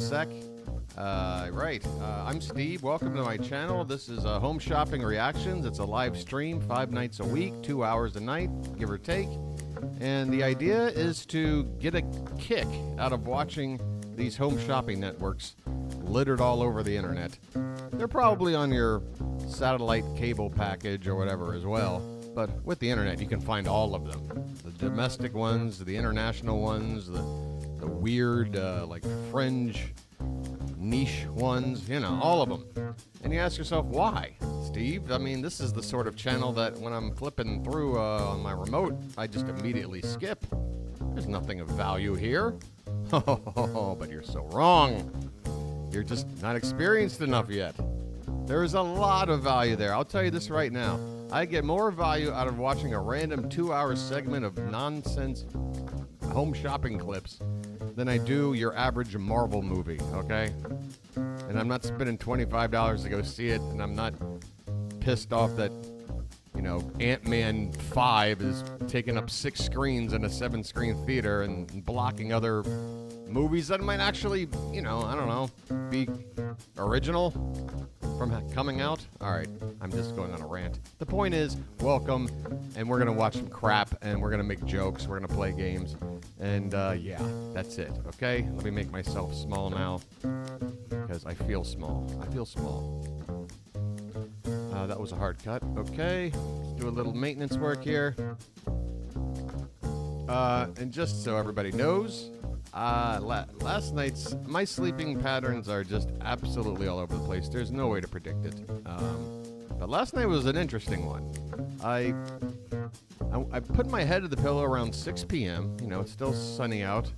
sec. I'm Steve. Welcome to my channel. This is Home Shopping Reactions. It's a live stream 5 nights a week, 2 hours a night, give or take. And the idea is to get a kick out of watching these home shopping networks littered all over the internet. They're probably on your satellite cable package or whatever as well. But with the internet, you can find all of them. The domestic ones, the international ones, the weird, like fringe niche ones, you know, all of them. And you ask yourself, why, Steve? I mean, this is the sort of channel that when I'm flipping through on my remote, I just immediately skip. There's nothing of value here. Oh, but you're so wrong. You're just not experienced enough yet. There is a lot of value there. I'll tell you this right now. I get more value out of watching a random 2-hour segment of nonsense home shopping clips than I do your average Marvel movie, okay? And I'm not spending $25 to go see it, and I'm not pissed off that, you know, Ant-Man 5 is taking up 6 screens in a 7-screen theater and blocking other movies that might actually, you know, I don't know, be original from coming out. All right, I'm just going on a rant. The point is, welcome, and we're gonna watch some crap, and we're gonna make jokes, we're gonna play games, and yeah, that's it, okay? Let me make myself small now, because I feel small. I feel small. That was a hard cut. Okay, let's do a little maintenance work here. And just so everybody knows, last night's, my sleeping patterns are just absolutely all over the place. There's no way to predict it. But last night was an interesting one. I put my head to the pillow around 6 p.m. You know, it's still sunny out.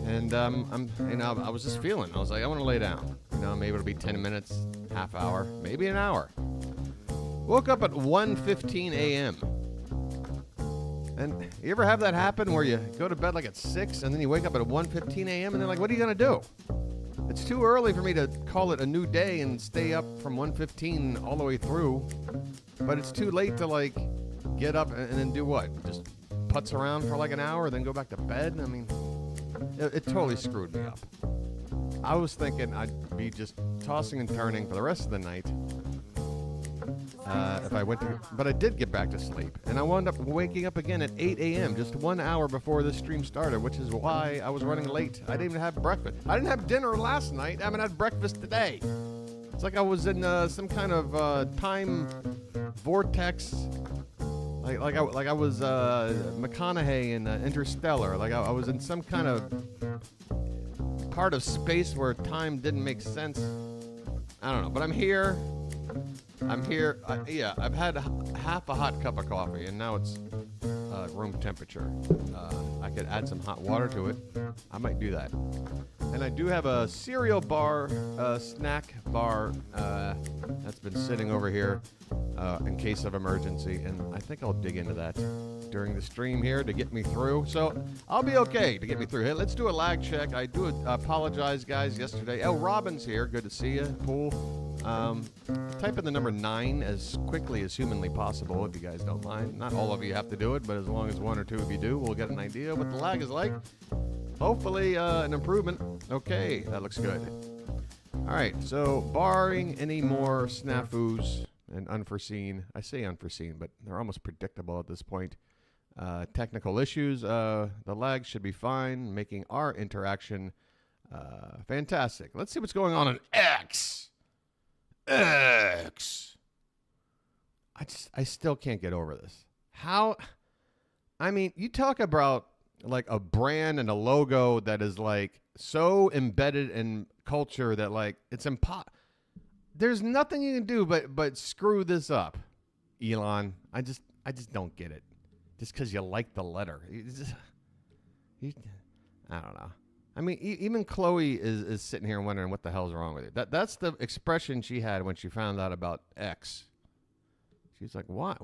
And I was just feeling, I was like, I want to lay down. You know, maybe it'll be 10 minutes, half hour, maybe an hour. Woke up at 1:15 a.m. And you ever have that happen where you go to bed like at 6 and then you wake up at 1:15 a.m. and they're like, what are you going to do? It's too early for me to call it a new day and stay up from 1:15 all the way through. But it's too late to like get up and then do what? Just putz around for like an hour, then go back to bed? I mean, it totally screwed me up. I was thinking I'd be just tossing and turning for the rest of the night. If I went to, but I did get back to sleep, and I wound up waking up again at 8 a.m. just 1 hour before this stream started, which is why I was running late. I didn't even have breakfast. I didn't have dinner last night. I haven't had breakfast today. It's like I was in some kind of time vortex, like I was McConaughey in Interstellar. Like I was in some kind of part of space where time didn't make sense. I don't know, but I'm here. Yeah, I've had half a hot cup of coffee, and now it's room temperature. I could add some hot water to it. I might do that. And I do have a cereal bar, snack bar, that's been sitting over here in case of emergency, and I think I'll dig into that during the stream here to get me through. So I'll be okay to get me through. Hey, let's do a lag check. I do apologize, guys, yesterday. Oh, Robin's here. Good to see you. Pool. Type in the number 9 as quickly as humanly possible, if you guys don't mind. Not all of you have to do it, but as long as 1 or 2 of you do, we'll get an idea what the lag is like. Hopefully, an improvement. Okay, that looks good. All right, so barring any more snafus and unforeseen, I say unforeseen, but they're almost predictable at this point, technical issues, the lag should be fine, making our interaction fantastic. Let's see what's going on X. I still can't get over this. How? I mean, you talk about like a brand and a logo that is like so embedded in culture that like it's impossible. There's nothing you can do but screw this up, Elon. I just don't get it. Just because you like the letter, I don't know. I mean, even Chloe is sitting here wondering what the hell's wrong with you. That's the expression she had when she found out about X. She's like, why?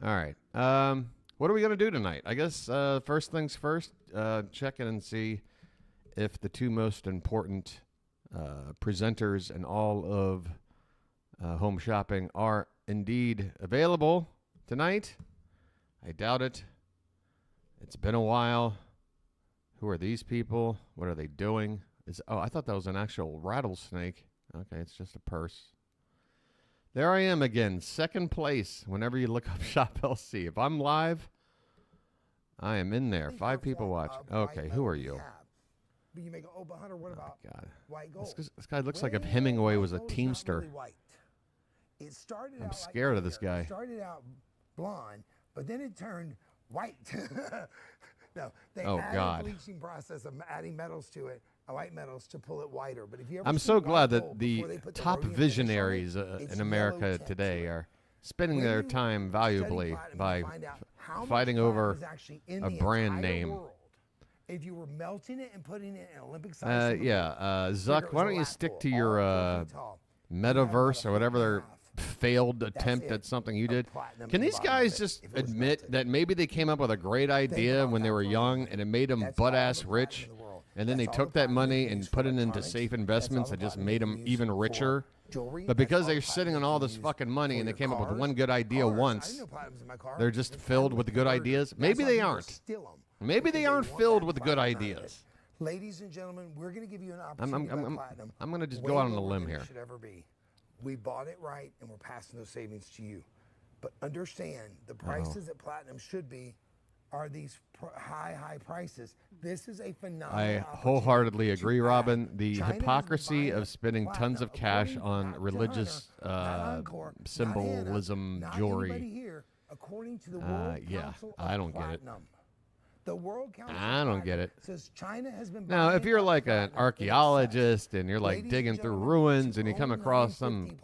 All right. What are we going to do tonight? I guess first things first, check in and see if the two most important presenters in all of home shopping are indeed available tonight. I doubt it. It's been a while. Who are these people? What are they doing? Oh, I thought that was an actual rattlesnake. Okay, it's just a purse. There I am again, second place whenever you look up Shop LC. If I'm live, I am in there. 5 people watch. Okay, who are you? But you may go, oh, but Hunter, what about white gold? This guy looks like if Hemingway was a teamster. It started I'm scared of this guy. It started out blonde, but then it turned white. No, they added a bleaching process of adding metals to it, white metals, to pull it whiter. But if you ever I'm so glad that the top visionaries in America today are spending their time valuably by fighting over a brand name. If you were melting it and putting it in Olympic size. Zuck, why don't you stick to your metaverse or whatever their failed attempt at something you did? Can these guys just admit that maybe they came up with a great idea when they were young and it made them butt-ass rich, and then they took that money and put it into safe investments that just made them even richer? But because they're sitting on all this fucking money and they came up with one good idea once, they're just filled with the good ideas? Maybe they aren't. Maybe they aren't filled with the good ideas. Ladies and gentlemen, we're going to give you an opportunity to buy platinum. I'm going to just go out on a limb here. We bought it right, and we're passing those savings to you. But understand, the prices that platinum should be are these high prices. This is a phenomenal I wholeheartedly agree, Robin. The hypocrisy of spending tons of cash on religious symbolism jewelry. I don't get it. The World Council I don't get it. Says China has been now, if you're like an archaeologist and you're like digging through ruins and you come across some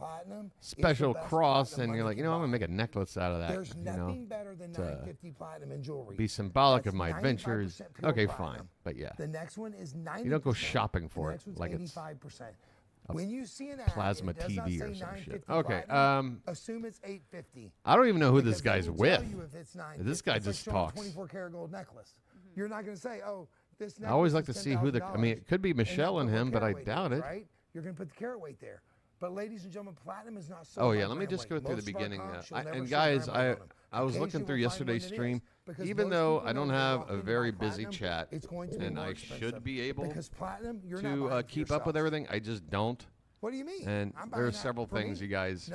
special cross and you're like, I'm going to make a necklace out of that. There's nothing better than 950 platinum in jewelry. Be symbolic of my adventures. Okay, fine. But yeah. The next one is 90%. You don't go shopping for it like it's 85%. When you see an ad, plasma TV or some shit. Okay. Assume it's 850. I don't even know who this guy's with. This guy just talks. 24 karat gold necklace. You're not going to say, oh, this necklace. I always like to see who the. I mean, it could be Michelle and him, but I doubt it. Right? You're going to put the carat weight there. But ladies and gentlemen, platinum is not so. Oh yeah, let me just go through the beginning. And guys, I was looking through yesterday's stream. Even though I don't have a very busy chat, and I should be able to keep up with everything, I just don't. What do you mean? And there are several things you guys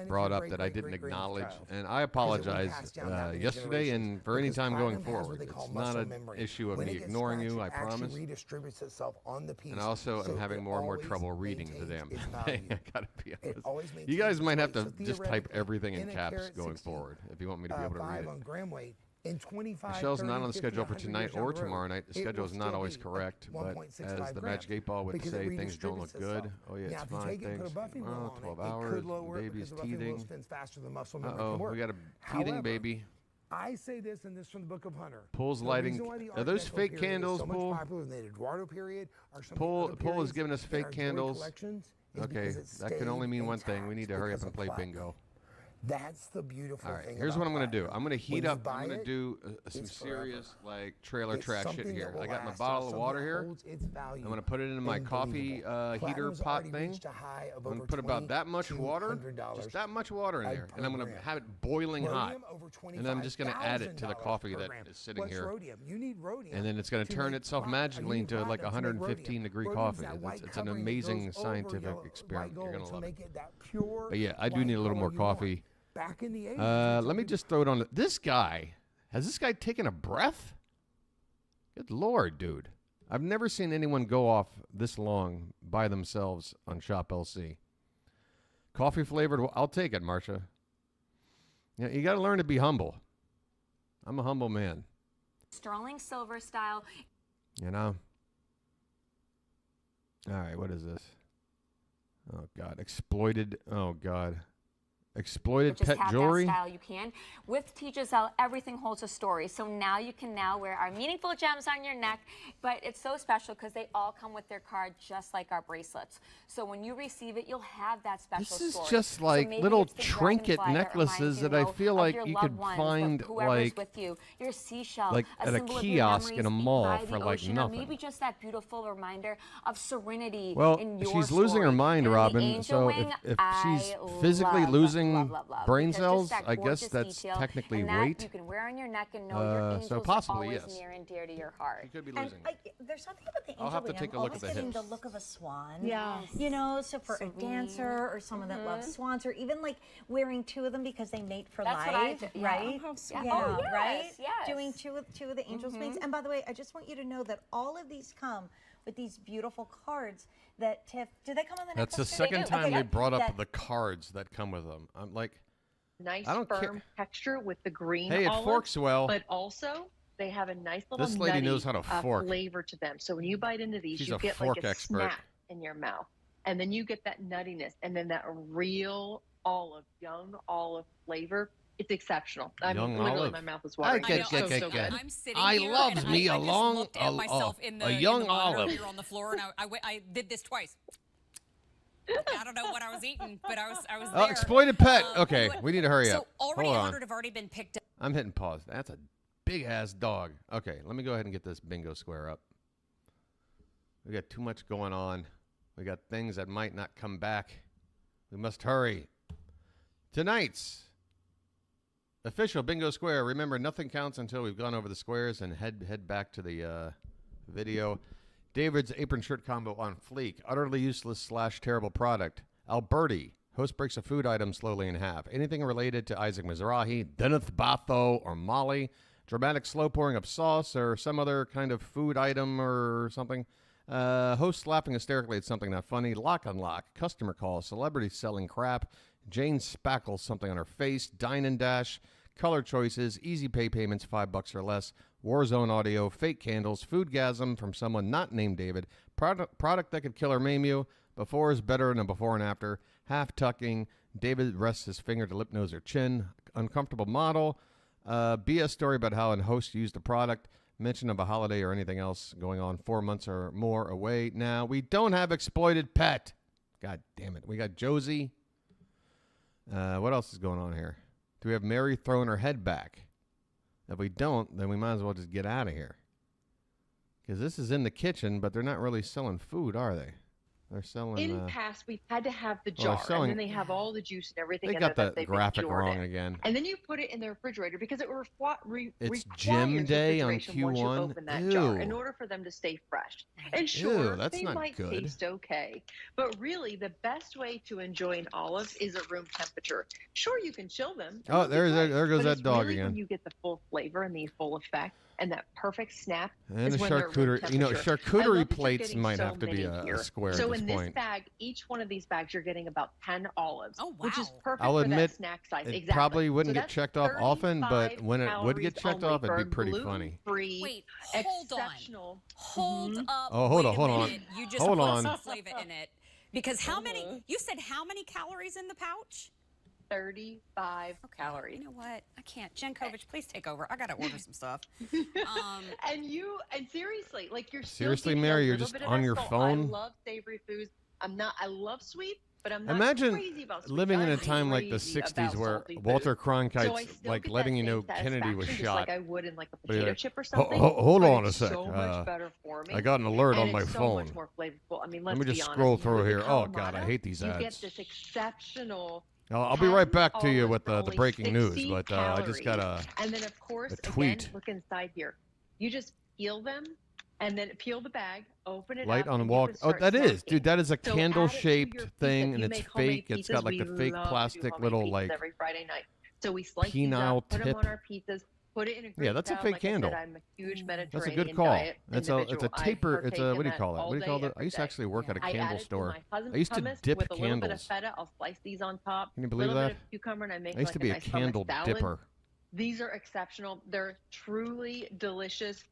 brought up that I didn't acknowledge, and I apologize yesterday and for any time going forward. It's not an issue of me ignoring you, I promise. And also, I'm having more and more trouble reading the damn thing. I gotta be honest. You guys might have to just type everything in caps going forward if you want me to be able to read it. Michelle's not on the schedule for tonight or tomorrow night. The schedule is not always correct, but as the Magic 8 Ball would say, things don't look good. Oh yeah, it's fine, thanks. 12 hours, baby's teething. Uh-oh, we got a teething baby. I say this, and this from the Book of Hunter. Pool's lighting. Are those fake candles, Pool? Pool is giving us fake candles. Okay, that can only mean one thing. We need to hurry up and play bingo. That's the beautiful thing. All right, here's what I'm going to do. I'm going to heat up. I'm going to do some serious, like, trailer trash shit here. I got my bottle of water here. I'm going to put it in my coffee heater pot thing. I'm going to put about that much water, just that much water in there. And I'm going to have it boiling hot. And I'm just going to add it to the coffee that is sitting here. And then it's going to turn itself magically into like 115-degree coffee. It's an amazing scientific experiment. You're going to love it. But yeah, I do need a little more coffee. Back in the 80s. Let me just throw it on. This guy, has this guy taken a breath? Good Lord, dude. I've never seen anyone go off this long by themselves on Shop LC. Coffee flavored, I'll take it, Marcia. Yeah, you got to learn to be humble. I'm a humble man. Sterling silver style. You know? All right, what is this? Oh, God. Exploited. Oh, God. Exploited pet jewelry. Style you can. With Teacher's L, everything holds a story. So now you can wear our meaningful gems on your neck, but it's so special because they all come with their card, just like our bracelets. So when you receive it, you'll have that special story. This is just like little trinket necklaces that I feel like you could find like with you. Your seashell, like at a kiosk in a mall for like nothing. Maybe just that beautiful reminder of serenity. Well, in your she's losing her mind, Robin. So if she's physically losing losing love. brain Because cells? just that I guess gorgeous that's detail, technically and that weight. you can wear on your neck and know your angels so possibly, are always yes. near and dear to your heart. You could be And losing. there's something about the angel I'll have to wing. take a I'm look at always the getting hips. the look of a swan. Yes. You know, so for a Serene. dancer or someone that loves swans, or even like wearing two of them because they mate for That's what life, I do, yeah. right? Oh, how sweet. Yeah, Oh, yes, right? yes. Doing two of the angel's wings. And by the way, I just want you to know that all of these come with these beautiful cards that Tiff, do they come on the That's the necklace too? second do. time Okay, they brought up that- the cards that come with them. I'm like, Nice I don't firm care. texture with the green hey, it olive, forks well. but also they have a nice little This lady nutty, knows how to fork. flavor to them. So when you bite into these, She's you a get fork like a expert. snap in your mouth, and then you get that nuttiness, and then that real olive, young olive flavor. It's exceptional. I Young mean, literally, olive. my mouth is I watering. get- It's get- so, get- so get. good. I'm sitting I here loves and me I a just long- looked at myself in the young in the monitor olive. here on the floor, and I did this twice. I don't know what I was eating, but I was Oh, there. exploited pet. Okay, Anyway, we need to hurry so up. already Hold on. 100 have already been picked up. I'm hitting pause. That's a big ass dog. Okay, let me go ahead and get this bingo square up. We got too much going on. We got things that might not come back. We must hurry. Tonight's official bingo square. Remember, nothing counts until we've gone over the squares, and head back to the video. David's apron shirt combo on fleek. Utterly useless / terrible product. Alberti. Host breaks a food item slowly in half. Anything related to Isaac Mizrahi, Deneth Batho, or Molly. Dramatic slow pouring of sauce or some other kind of food item or something. Host laughing hysterically at something not funny. Lock unlock. Customer call. Celebrity selling crap. Jane spackles something on her face. Dine and dash. Color choices. Easy pay payments, $5 or less. Warzone audio. Fake candles. Foodgasm from someone not named David. Product that could kill or maim you. Before is better than a before and after. Half tucking. David rests his finger to lip, nose, or chin. Uncomfortable model. BS story about how a host used the product. Mention of a holiday or anything else going on 4 months or more away. Now, we don't have exploited pet. God damn it. We got Josie. What else is going on here? Do we have Mary throwing her head back? If we don't, then we might as well just get out of here. Because this is in the kitchen, but they're not really selling food, are they? They're selling... In past, we've had to have the Well, they're jar, selling- and then they have all the juice and everything they in got there that the they've graphic matured wrong in. again. And then you put it in the refrigerator because it It's requires Gym Day on refrigeration once you Q1? open that jar in Ew. order for them to stay fresh. And Ew, sure, that's they not might good. taste okay, but really the best way to enjoy an olive is at room temperature. Sure, you can chill them. Oh, there goes but that it's dog really again. When you get the full flavor and the full effect and that perfect snap. And is the when they're at room charcuterie, you know, temperature. I love charcuterie that you're plates getting might so have to be many a here. square So at this in point. this bag, each one of these bags, you're getting about 10 olives, Oh, which is wow. perfect I'll for admit, that snack size. it Exactly. probably wouldn't So get that's checked off often, but 35 when it would get calories checked only off, it'd be for pretty funny. gluten-free, Wait, hold on. exceptional. Hold up. Oh, hold wait on, a hold on. minute. You just Hold put on. some flavor in it. Because how many, you said how many calories in the pouch? 35 calories. You know what? I can't. Jen Kovich, please take over. I got to order some stuff. And seriously, like you're still Seriously, getting Mary, a you're little just bit of on that your salt. phone? I love savory foods. I love sweet, but I'm not Imagine crazy about sweet. living in I'm a time like the crazy 60s about where salty food. Walter So I Cronkite's still like get letting that you know same Kennedy was satisfaction, shot. just like I would in like a But you're potato like, chip or something. hold but on a it's sec. So much better for me. I got an alert and on my it's so phone. much more flavorful. I mean, Let let's me be just honest. scroll through With the here. Oh, God, I Kalamata, hate these You get ads. this exceptional. I'll be right back to you 10 with the olives for breaking only news, 60 but I just got calories. a... And then, of course, a again, tweet. look inside here. You just peel them, and then peel the bag, open it Light up, on and you walk. can Oh, start that is, snacking. dude. That is a So add it to your candle-shaped pizza. thing, If and you it's make homemade fake. It's pizzas, got like we the fake love to do plastic homemade little pizzas like. every Friday night. So we slice these penile up, put them tip. on our pizzas, put it in a grease Yeah, that's a salad. fake like I candle. said, I'm a huge Mediterranean That's a good call. diet It's a individual. I taper. It's partake a in what do you that call it? all What do you day, call it? I every used to day. actually work at a I candle add it to store. my I used to hummus dip with a little bit of candles. feta. I'll slice these on top. Can you believe little that? bit of cucumber, and I make I used to like be a a nice hummus candle salad. dipper. These are exceptional. They're truly delicious.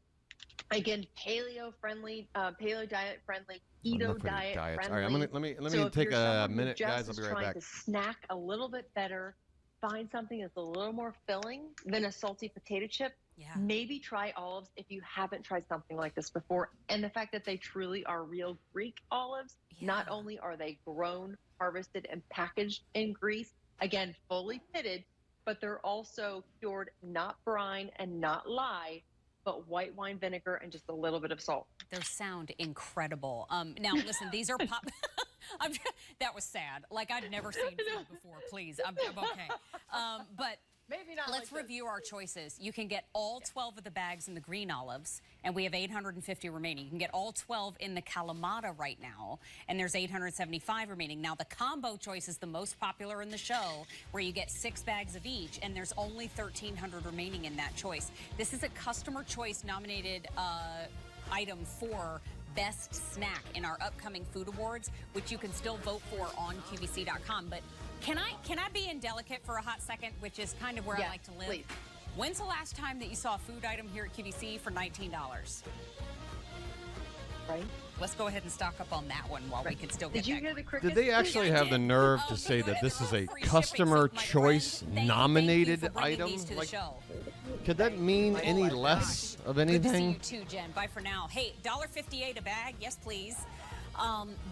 Again, paleo friendly, paleo diet friendly, keto Enough with your diet diets. friendly. All right, let me So if take you're a someone who minute, just guys. I'll is be right trying back. to snack a little bit better, find something that's a little more filling than a salty potato chip. Yeah. Maybe try olives if you haven't tried something like this before. And the fact that they truly are real Greek olives, not Yeah. only are they grown, harvested, and packaged in Greece, again, fully pitted, but they're also cured, not brine and not lye, but white wine vinegar and just a little bit of salt. Those sound incredible. Now, listen, these are That was sad. Like, I'd never seen food before. Please, I'm okay. But Maybe not. let's like review our choices. You can get all 12 of the bags in the green olives, and we have 850 remaining. You can get all 12 in the Kalamata right now, and there's 875 remaining. Now, the combo choice is the most popular in the show, where you get 6 bags of each, and there's only 1,300 remaining in that choice. This is a customer choice nominated item for Best Snack in our upcoming food awards, which you can still vote for on QVC.com. But can I be indelicate for a hot second, which is kind of where I like to live? Please. When's the last time that you saw a food item here at QVC for $19? Right. Let's go ahead and stock up on that one while we can still get Did you that hear the going. crickets? Did they actually have the nerve to say that this is a customer choice nominated item? Like, could that mean any less of Good to see anything? you too, Jen. Bye for now. Hey, $1.58 a bag. Yes, please.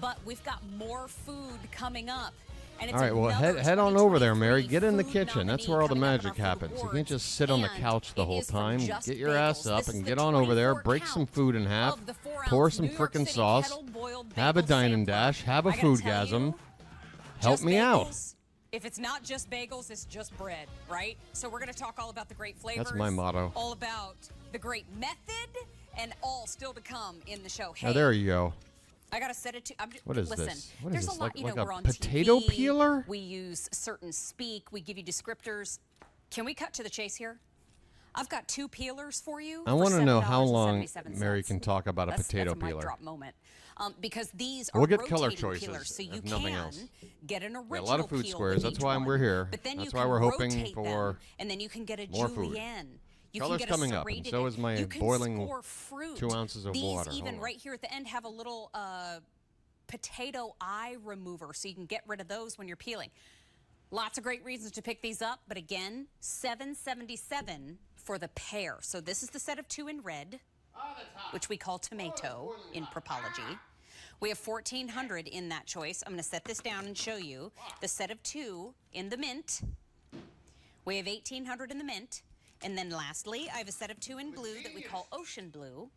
But we've got more food coming up. And it's All right, well, another head on over there, Mary. 2023 Get in the food kitchen. That's nominee where all the coming up in magic our food happens. You awards. can't just sit on the And couch the it whole is from time. Just Get your ass Bagels. up This and is get the on over there. 24 Break some count food in half. of the 4 Pour ounce some New York frickin' City sauce. kettle-boiled Have a bagel dine and sampler. dash. Have a I gotta food tell gasm. you, Help just me out. bagels, if it's not just bagels, it's just bread, right? So we're going to talk all about the great flavors. That's my motto. All about the great method, and all still to come in the show. Hey, Oh, there you go. I gotta set it to. What is listen, this? What is there's this, a lot. like a we're on potato TV, peeler? We use certain speak. We give you descriptors. Can we cut to the chase here? I've got 2 peelers for you. I want to know how long $7.77. Mary can talk about a potato that's a mic peeler. drop moment. Because these are We'll get color rotating choices, peelers, so you if nothing can else. get an original Yeah, a lot of food peel squares. with That's each why one. we're here. But then That's you why can we're hoping rotate them, for and then you can get a more food. julienne. You Color's can get coming a up, and serrated so in. is my You can boiling score fruit. 2 ounces of These water. even Hold on. right here at the end have a little potato eye remover, so you can get rid of those when you're peeling. Lots of great reasons to pick these up, but again, $7.77 for the pair. So this is the set of 2 in red, which we call tomato in Propology. We have 1,400 in that choice. I'm going to set this down and show you the set of 2 in the mint. We have 1,800 in the mint. And then lastly, I have a set of 2 in blue that we call ocean blue.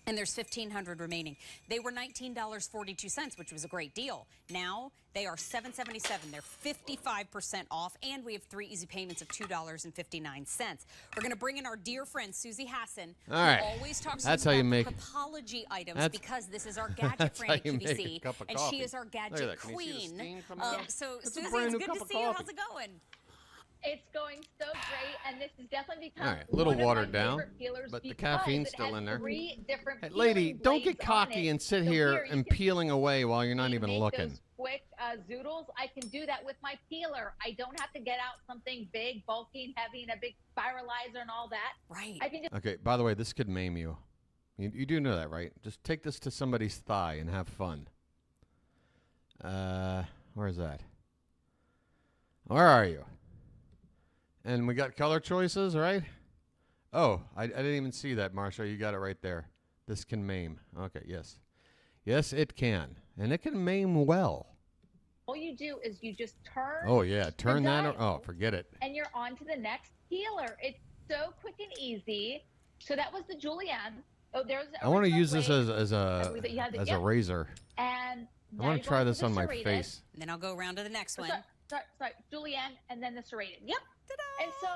And there's 1,500 remaining. They were $19.42, which was a great deal. Now they are $7.77. They're 55% off, and we have 3 easy payments of $2.59. We're going to bring in our dear friend Susie Hassan, All right. who always talks That's to us how you about make- the Propology items, That's- because this is our gadget That's friend how at you make a QVC, cup of and coffee. she is our Look at gadget that. Can you see the queen. steam coming out? So It's a Susie, brand it's new good cup to of see you. coffee. How's it going? It's going so great, and this has definitely become All right, a little one of my watered down, favorite peelers but the because caffeine's it still has in there. 3 different Hey, lady, peeling don't get blades on cocky it. and sit So here you and can peeling away while you're not even make looking. Those quick zoodles. I can do that with my peeler. I don't have to get out something big, bulky, and heavy, and a big spiralizer and all that. Right. I can just Okay, by the way, this could maim you. You do know that, right? Just take this to somebody's thigh and have fun. Where's that? Where are you? And we got color choices, right? Oh, I didn't even see that, Marsha. You got it right there. This can maim. Okay, yes. Yes, it can. And it can maim well. all you do is you just turn. Oh, yeah. Turn that. dial, Oh, forget it. and you're on to the next peeler. It's so quick and easy. So that was the julienne. Oh, there's. I want to original use this blade. as You had the- a yep. razor. And I want to try this on my face. And then I'll go around to the next one. Sorry, julienne, and then the serrated. Yep. And so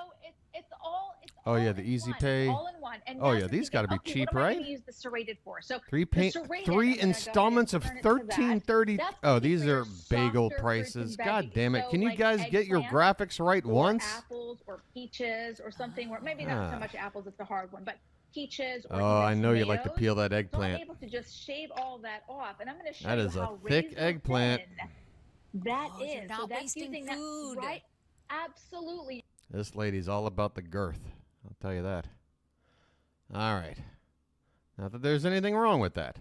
it's all. It's Oh, all yeah, the in Easy one, Pay. All in one. And Oh, now yeah, you're these thinking, gotta be okay, cheap, what am I right? gonna use the serrated for? So Three the serrated, I'm three gonna go installments of ahead and turn it to that. $13.30. That's Oh, gonna be these for your are bagel softer fruits prices. and God veggies. damn it! So, Can you like guys get your eggplant graphics right or once? apples or peaches or something, or maybe not so much apples. It's a hard one, but peaches. Or Oh, I even know you like to tomatoes. peel that So I'm eggplant. able to just shave all that off, and I'm going to show That you is a how thick razor eggplant. thin that Oh, you're is. not So that's wasting using food. that right. Absolutely. This lady's all about the girth. I'll tell you that. All right. Not that there's anything wrong with that.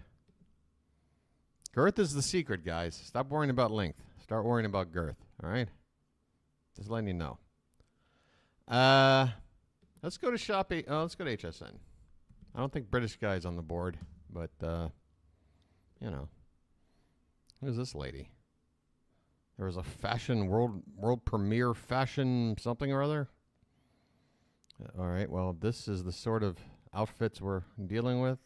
Girth is the secret, guys. Stop worrying about length. Start worrying about girth. All right? Just letting you know. Let's go to Shopee. Oh, let's go to HSN. I don't think British guy's on the board, but, you know. Who's this lady? There was a fashion world premiere fashion something or other. All right. Well, this is the sort of outfits we're dealing with.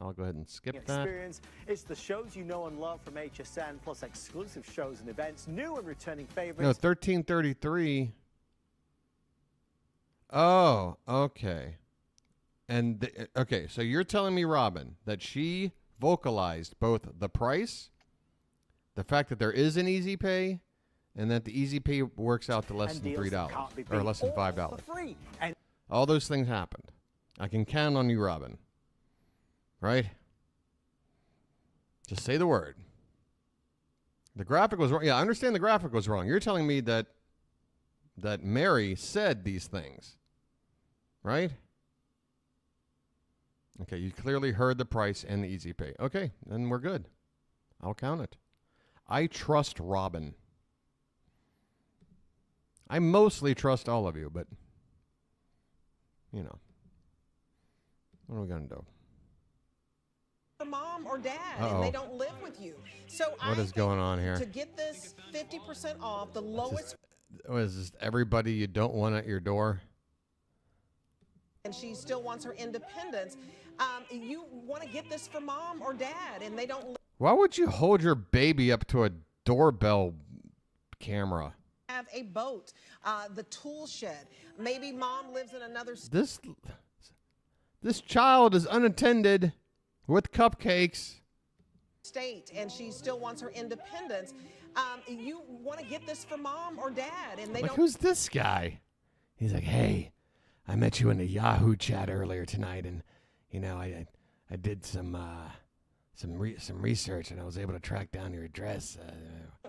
I'll go ahead and skip that. Experience. It's the shows you know and love from HSN, plus exclusive shows and events, new and returning favorites. No, 1333. Oh, okay. And okay, so you're telling me, Robin, that she vocalized both the price, the fact that there is an easy pay, and that the easy pay works out to less And than deals that $3 can't be or beat, less than all $5. for free. And All those things happened. I can count on you, Robin. Right? Just say the word. The graphic was wrong. Yeah, I understand the graphic was wrong. You're telling me that Mary said these things. Right? Okay, you clearly heard the price and the easy pay. Okay, then we're good. I'll count it. I trust Robin. I mostly trust all of you, but, you know, what are we going to do? Mom or dad, and they don't live with you. So What is going on here? To get this 50% off, the lowest, What is this, everybody you don't want at your door? and she still wants her independence. You want to get this for mom or dad, and they don't Why would you hold your baby up to a doorbell camera? have a boat, the tool shed. Maybe mom lives in another This child is unattended with cupcakes. state, and she still wants her independence. You want to get this for mom or dad, and they Like, don't. who's this guy? He's like, hey, I met you in the Yahoo chat earlier tonight, and you know, I did some research, and I was able to track down your address.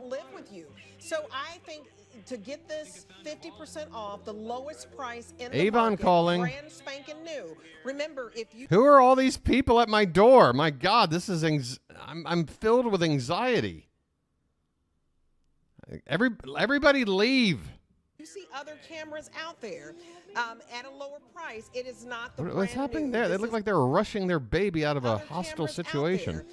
Live with you. So I think to get this 50% off, the lowest price in the Avon market, calling. brand spanking new. Remember, if you Who are all these people at my door? My God, this is I'm filled with anxiety. Everybody leave. see other cameras out there at a lower price, it is not the What's brand happening new. there? They This look is like they were rushing their baby out of a other hostile cameras out situation. there,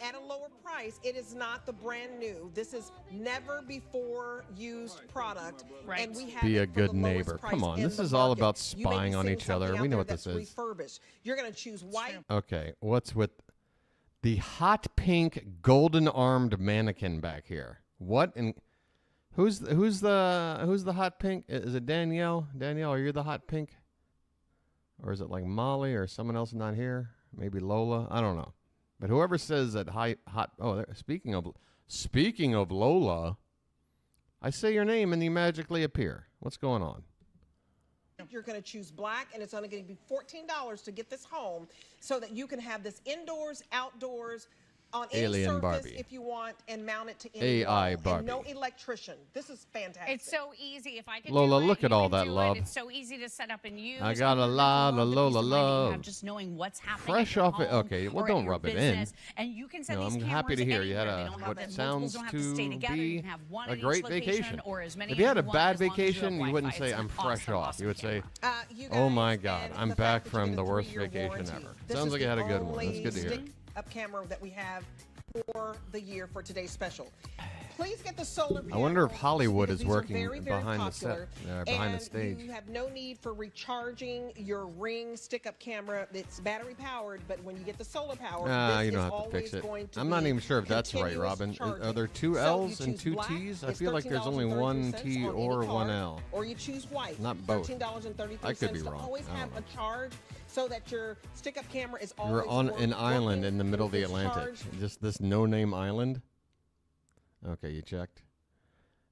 at a lower price, it is not the brand new. This is never before used product. Right. And we have Be it a for good the lowest neighbor. price Come on, in this the is all market. about You may be spying on seeing each other. something We out know there what this that's is. refurbished. You're going to choose white. Okay, what's with the hot pink golden armed mannequin back here? What in who's the hot pink? Is it Danielle? Danielle, are you the hot pink? Or is it like Molly or someone else not here? Maybe Lola? I don't know. But whoever says that speaking of Lola, I say your name and you magically appear. What's going on? You're going to choose black, and it's only going to be $14 to get this home so that you can have this indoors, outdoors, on any Alien surface Barbie. if you want, and mount it to any AI wall. Barbie. And no electrician. This is fantastic. It's so easy. If I could Lola, do it, look at you all can that do love. It. It's so easy to set up and use. I got a And lot love of the Lola peace of mind that you love. have just knowing what's happening Fresh at your off it. home Okay, well, or don't at your rub it in. business. And you can send No, these I'm cameras happy to hear you had anywhere. They a don't have what them. sounds Multiples don't have to stay to together. be You can have one a at each great location, vacation. or as many If you as had a want, bad as long as you have vacation, you wouldn't Wi-Fi. say It's I'm an fresh awesome, off. awesome You would say, camera. You oh guys, my God, and I'm the back fact that you from get the a worst 3-year vacation warranty. ever. This Sounds is like you the had a good one. That's only good to hear. stick-up camera that we have for the year for today's special. Please get the solar I wonder if panels Hollywood because is these are working very, very behind the set, popular. behind the And stage. You have no need for recharging your Ring stick-up camera. It's battery powered, but when you get the solar power, this You is don't have to always fix it. going to I'm not be even sure if that's right, continuous Robin. charging. Are there two So L's you and choose two black, T's? I it's feel like there's only one $13.33 T on any or one card, L. Or you choose white. Not both. $13.33. I could be to wrong. always I don't have know. a charge so that your stick-up camera is always We're on an island in the middle of the it's Atlantic. charged. Just this no-name island. Okay, you checked.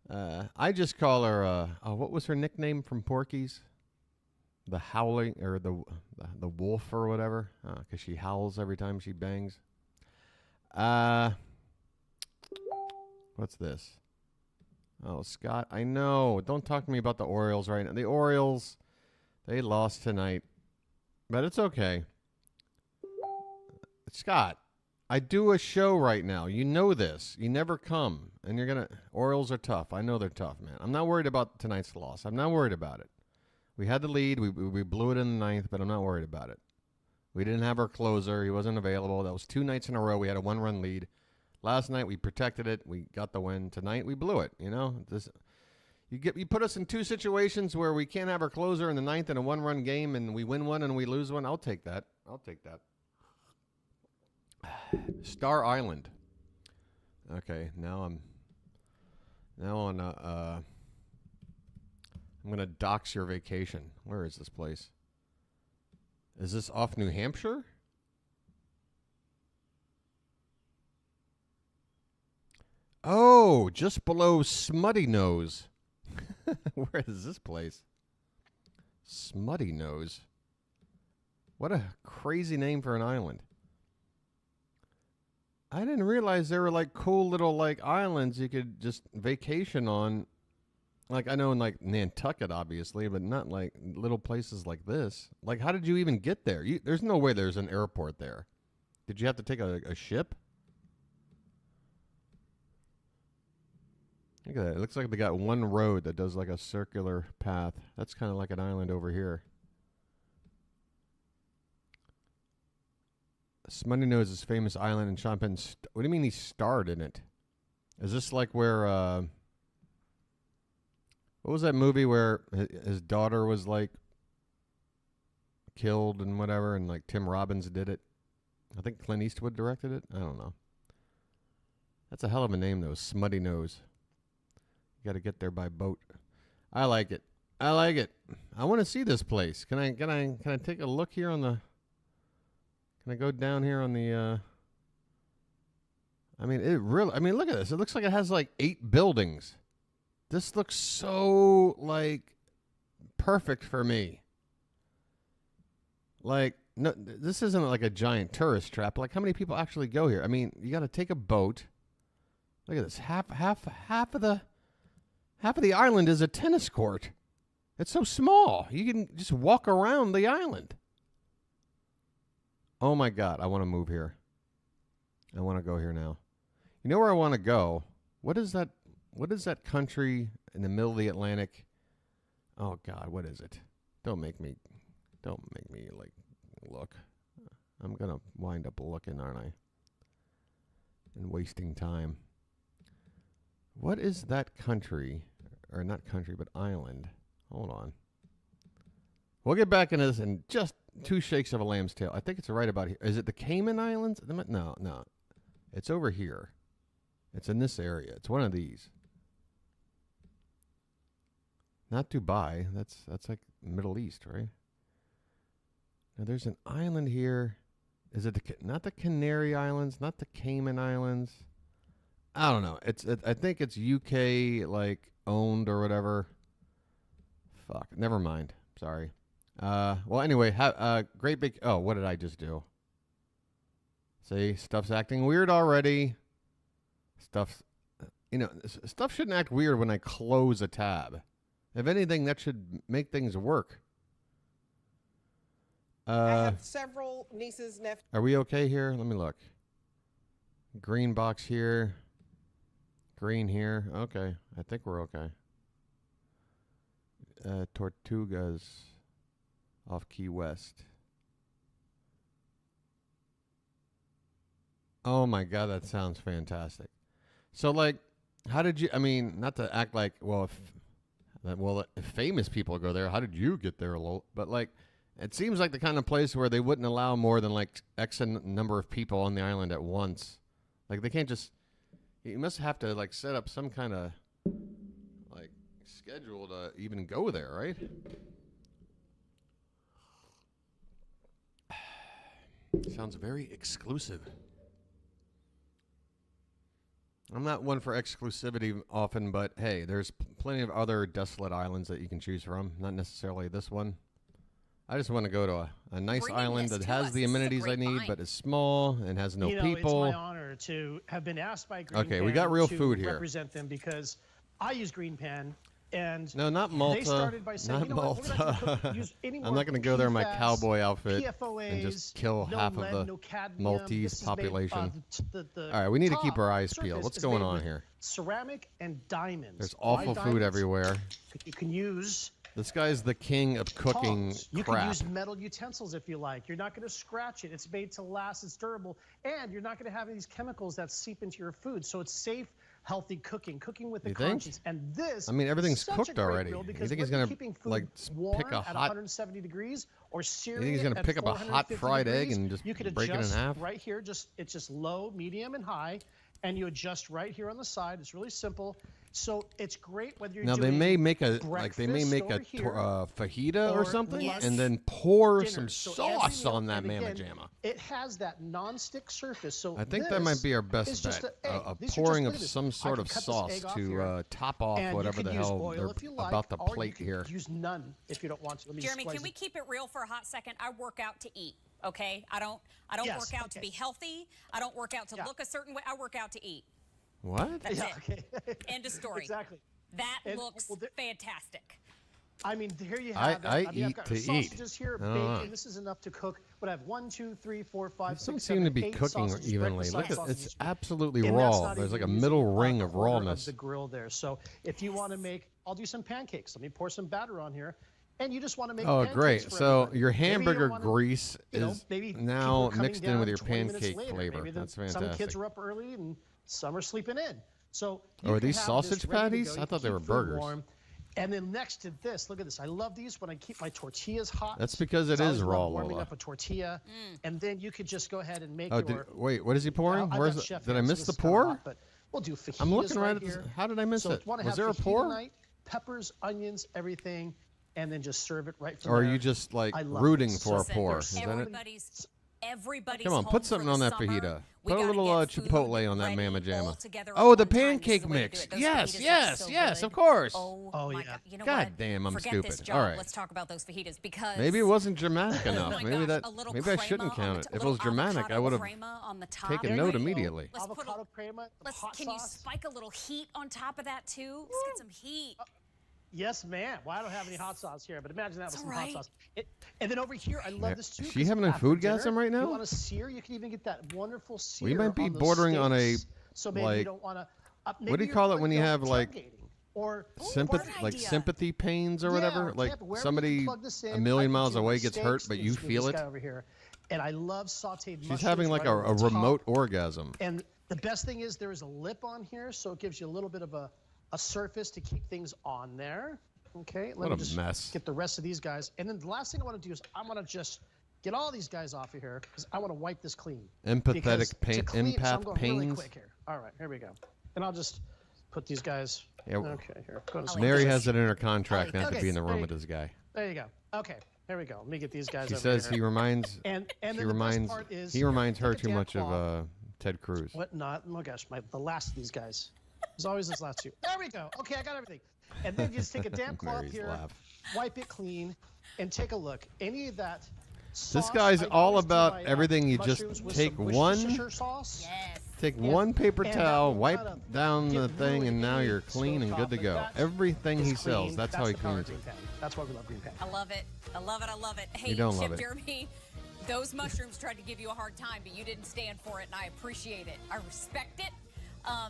I just call her. What was her nickname from Porky's? The howling or the wolf or whatever, because she howls every time she bangs. What's this? Oh, Scott, I know. Don't talk to me about the Orioles right now. The Orioles, they lost tonight, but it's okay. Scott, I do a show right now. You know this. You never come, and you're gonna. Orioles are tough. I know they're tough, man. I'm not worried about tonight's loss. I'm not worried about it. We had the lead. We blew it in the ninth, but I'm not worried about it. We didn't have our closer. He wasn't available. That was 2 nights in a row. We had a 1-run lead. Last night we protected it. We got the win. Tonight we blew it. You know, you put us in 2 situations where we can't have our closer in the ninth in a 1-run game, and we win one and we lose one. I'll take that. Star Island. Okay, now I'm on I'm gonna dox your vacation. Where is this place? Is this off New Hampshire? Oh, just below Smutty Nose. Where is this place? Smutty Nose. What a crazy name for an island. I didn't realize there were like cool little like islands you could just vacation on. Like I know in like Nantucket, obviously, but not like little places like this. Like, how did you even get there? There's no way there's an airport there. Did you have to take a ship? Look at that. It looks like they got one road that does like a circular path. That's kind of like an island over here. Smutty Nose is famous island in Champagne. What do you mean he starred in it? Is this like where, what was that movie where his daughter was like killed and whatever, and like Tim Robbins did it? I think Clint Eastwood directed it. I don't know. That's a hell of a name though, Smutty Nose. You got to get there by boat. I like it. I like it. I want to see this place. Can I take a look here on the? Can I go down here on the? I mean, look at this. It looks like it has like 8 buildings. This looks so like perfect for me. Like, no, this isn't like a giant tourist trap. Like, how many people actually go here? I mean, you got to take a boat. Look at this. Half of the island is a tennis court. It's so small. You can just walk around the island. Oh my God, I want to move here. I want to go here now. You know where I want to go? What is that? What is that country in the middle of the Atlantic? Oh God, what is it? Don't make me like look. I'm gonna wind up looking, aren't I? And wasting time. What is that country? Or not country, but island. Hold on. We'll get back into this in just 2 shakes of a lamb's tail. I think it's right about here. Is it the Cayman Islands? No. It's over here. It's in this area. It's one of these. Not Dubai. That's like Middle East, right? Now there's an island here. Is it not the Canary Islands? Not the Cayman Islands? I don't know. I think it's UK like owned or whatever. Fuck. Never mind. Sorry. Well, anyway, great big. Oh, what did I just do? See, stuff's acting weird already. Stuff shouldn't act weird when I close a tab. If anything, that should make things work. I have several nieces, nephews. Are we okay here? Let me look. Green box here. Green here. Okay. I think we're okay. Tortugas off Key West. Oh my God, that sounds fantastic. So like, how did you, I mean, not to act like, if famous people go there, how did you get there? But like, it seems like the kind of place where they wouldn't allow more than like X number of people on the island at once. Like they can't just, you must have to like set up some kind of like schedule to even go there, right? Sounds very exclusive. I'm not one for exclusivity often, but hey, there's plenty of other desolate islands that you can choose from. Not necessarily this one. I just want to go to a nice island that has the amenities I need, but is small and has no people. It's my honor to have been asked by Green Okay, Pan we got real to food here. represent them because I use Green Pan. And no, not Malta. They started by saying, not Malta. Use any I'm not going to go there in my PFAS, cowboy outfit PFOAs, and just kill no half lead, of the no cadmium. Maltese This is population. made, all right, we need to keep top our eyes surface peeled. What's is going made on with here? Ceramic and diamonds. There's awful Why food diamonds? everywhere. You can use This guy's the king of cooking tongs. You crap. can use metal utensils if you like. You're not going to scratch it. It's made to last. It's durable. And you're not going to have these chemicals that seep into your food. So it's safe, healthy cooking with a You think? conscience. And this I mean, everything's is such cooked a great already. meal You because think he's whether gonna you're keeping food like warm pick a at hot 170 degrees or searing he's it gonna at pick up a hot 450 fried egg degrees. and just You could break it in adjust half? right here. It's just low, medium, and high, and you adjust right here on the side. It's really simple. So it's great whether you're Now doing they may make a breakfast over here fajita or something, lunch, and then pour dinner. some So sauce every meal, on that and mamma again, jamma. It has that non-stick surface. So I think that might be our this best is just bet. an egg. A These are just- pouring look of at this. some I sort can of cut this sauce egg off to here. top off And you whatever could the use hell oil they're if you like, about to or you plate could here. Use none if you don't want to. Let me Jeremy, slice can we it. keep it real for a hot second? I work out to eat. Okay, I don't Yes, work out to be healthy. I don't work out to look a certain way. I work out to eat. What? That's Yeah, it. okay. End of story. Exactly. That And- looks well, fantastic. I mean, here you have it. I mean, eat I've got to sausages eat. here, I don't know. bacon. This is enough to cook. But I have 1, 2, 3, 4, 5, These don't 6, seem 7, to be 8 cooking sausages, evenly. breakfast Look at sausages. it's absolutely And that's raw. not There's like a even middle using ring a of quarter rawness. the grill there. So if you want to make, I'll do some pancakes. Let me pour some batter on here. And you just want to make Oh, pancakes great. for So everybody. your Maybe you don't hamburger wanna- grease you know, is maybe people now are coming mixed in with down your 20 minutes pancake later. flavor. Maybe That's some fantastic. kids are up early and some are sleeping in. So Oh, are you can these have sausage this ready to patties? go. I You thought can they were keep food burgers. warm. And then next to this, look at this. I love these when I keep my tortillas hot. That's because it I is always raw, love warming Lola. up a tortilla, and then you could just go ahead and make Oh, your. wait, what is he pouring? I've Where's got the, chef did I hands, so miss this the is kinda pour? hot, but we'll do fajitas I'm looking right at here. this. How did I miss So it? wanna Was have there a fajita pour? night, peppers, onions, everything, and then just serve it right from Or are there. you just like I love rooting this. for a Listen, pour? there's Is that it? Everybody's Come on, home put for something the on that summer. fajita. We Put a gotta little get food chipotle on that ready mamma all jamma. together Oh, at the one time. This is pancake the way to do mix. it. Those Yes, fajitas look yes, so yes, good. of course. Oh Oh, my yeah. God. You know God what? damn, I'm Forget stupid. this job. All right. Let's talk about those fajitas because Maybe it wasn't dramatic oh enough. my Maybe gosh, that. a little Maybe I crema shouldn't on count the it. t- If it little was dramatic, I avocado would have crema on the top. taken There note you go. immediately. Let's put Avocado crema, some hot Can you sauce. spike a little heat on top of that too? Let's get some heat. Yes, ma'am. Well, I don't have any hot sauce here, but imagine that with It's some all right. hot sauce. And then over here, I love this too. Is she 'cause having a after food dinner, gasm right now? You want to sear? You can even get that wonderful sear. We might be on those bordering on a, steaks. So maybe like- you don't want to. What do you call it when you have, like, or sympathy, good like idea. sympathy pains or whatever? or Like camp, wherever you somebody plug this in, a I million can miles do my away gets hurt, steaks, but and you just move feel this it. guy over here. And I love sautéed mushrooms. She's having like right a over the top. remote orgasm. And the best thing is there is a lip on here, so it gives you a little bit of a surface to keep things on there. Okay, let What me a just mess. get the rest of these guys. And then the last thing I want to do is I want to just get all these guys off of here because I want to wipe this clean. Empathetic Because to pain, clean it, so I'm empath going really pains. quick here. All right, here we go. And I'll just put these guys. Yeah, Okay, here. Go to Mary some- has it in her contract not to Okay, be in the room there with you- this guy. There you go. Okay, here we go. Let me get these guys She over says here. he reminds. And She then the reminds. best part is He reminds her take a too damp much of cloth. Ted Cruz. What not? Oh gosh, the last of these guys. There's always this last two. There we go. Okay, I got everything. And then you just take a damp cloth Mary's here, laugh. wipe it clean, and take a look. Any of that This sauce, guy's I all always do about my, everything. You just mushrooms with take some one, Worcestershire sauce. Yes. take Yeah. one paper And towel, that wipe will not down get the thing, really and now any you're clean and good to soak go. off, but Everything he it's sells, clean. that's how he the power of cleans it. green pan. That's why we love green pan. I love it. I love it. I love it. Hey, You don't Chef love it. Jeremy, those mushrooms tried to give you a hard time, but you didn't stand for it, and I appreciate it. I respect it.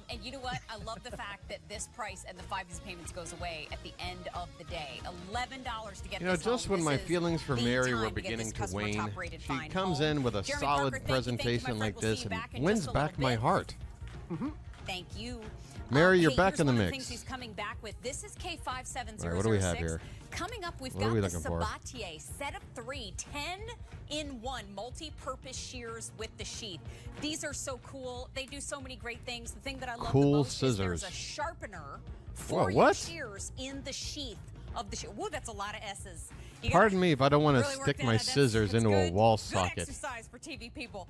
And you know what? I love the fact that this price and the 5 easy payments goes away at the end of the day. $11 to get You know, this just home. when This my is feelings for the Mary time were to get beginning this to customer wane, top-rated she fine comes home. in with a Jeremy solid Parker, thank you, my presentation friend. like We'll see this you and back in wins just a back little my bit. heart. Thank you. Mary, you're hey, back here's in the one mix. of things he's coming back with. This is K57006. All right, what do we have here? Coming up, we've What are got we the looking for? Sabatier set of 3, 10-in-1 multi-purpose shears with the sheath. These are so cool. They do so many great things. The thing that I love Cool the most is scissors. there's a sharpener for Whoa, your what? shears in the sheath of the shear. Whoa, that's a lot of S's. You gotta Pardon me if I don't want to really work stick that my out. That's- scissors that's into a good- wall good socket. exercise for TV people.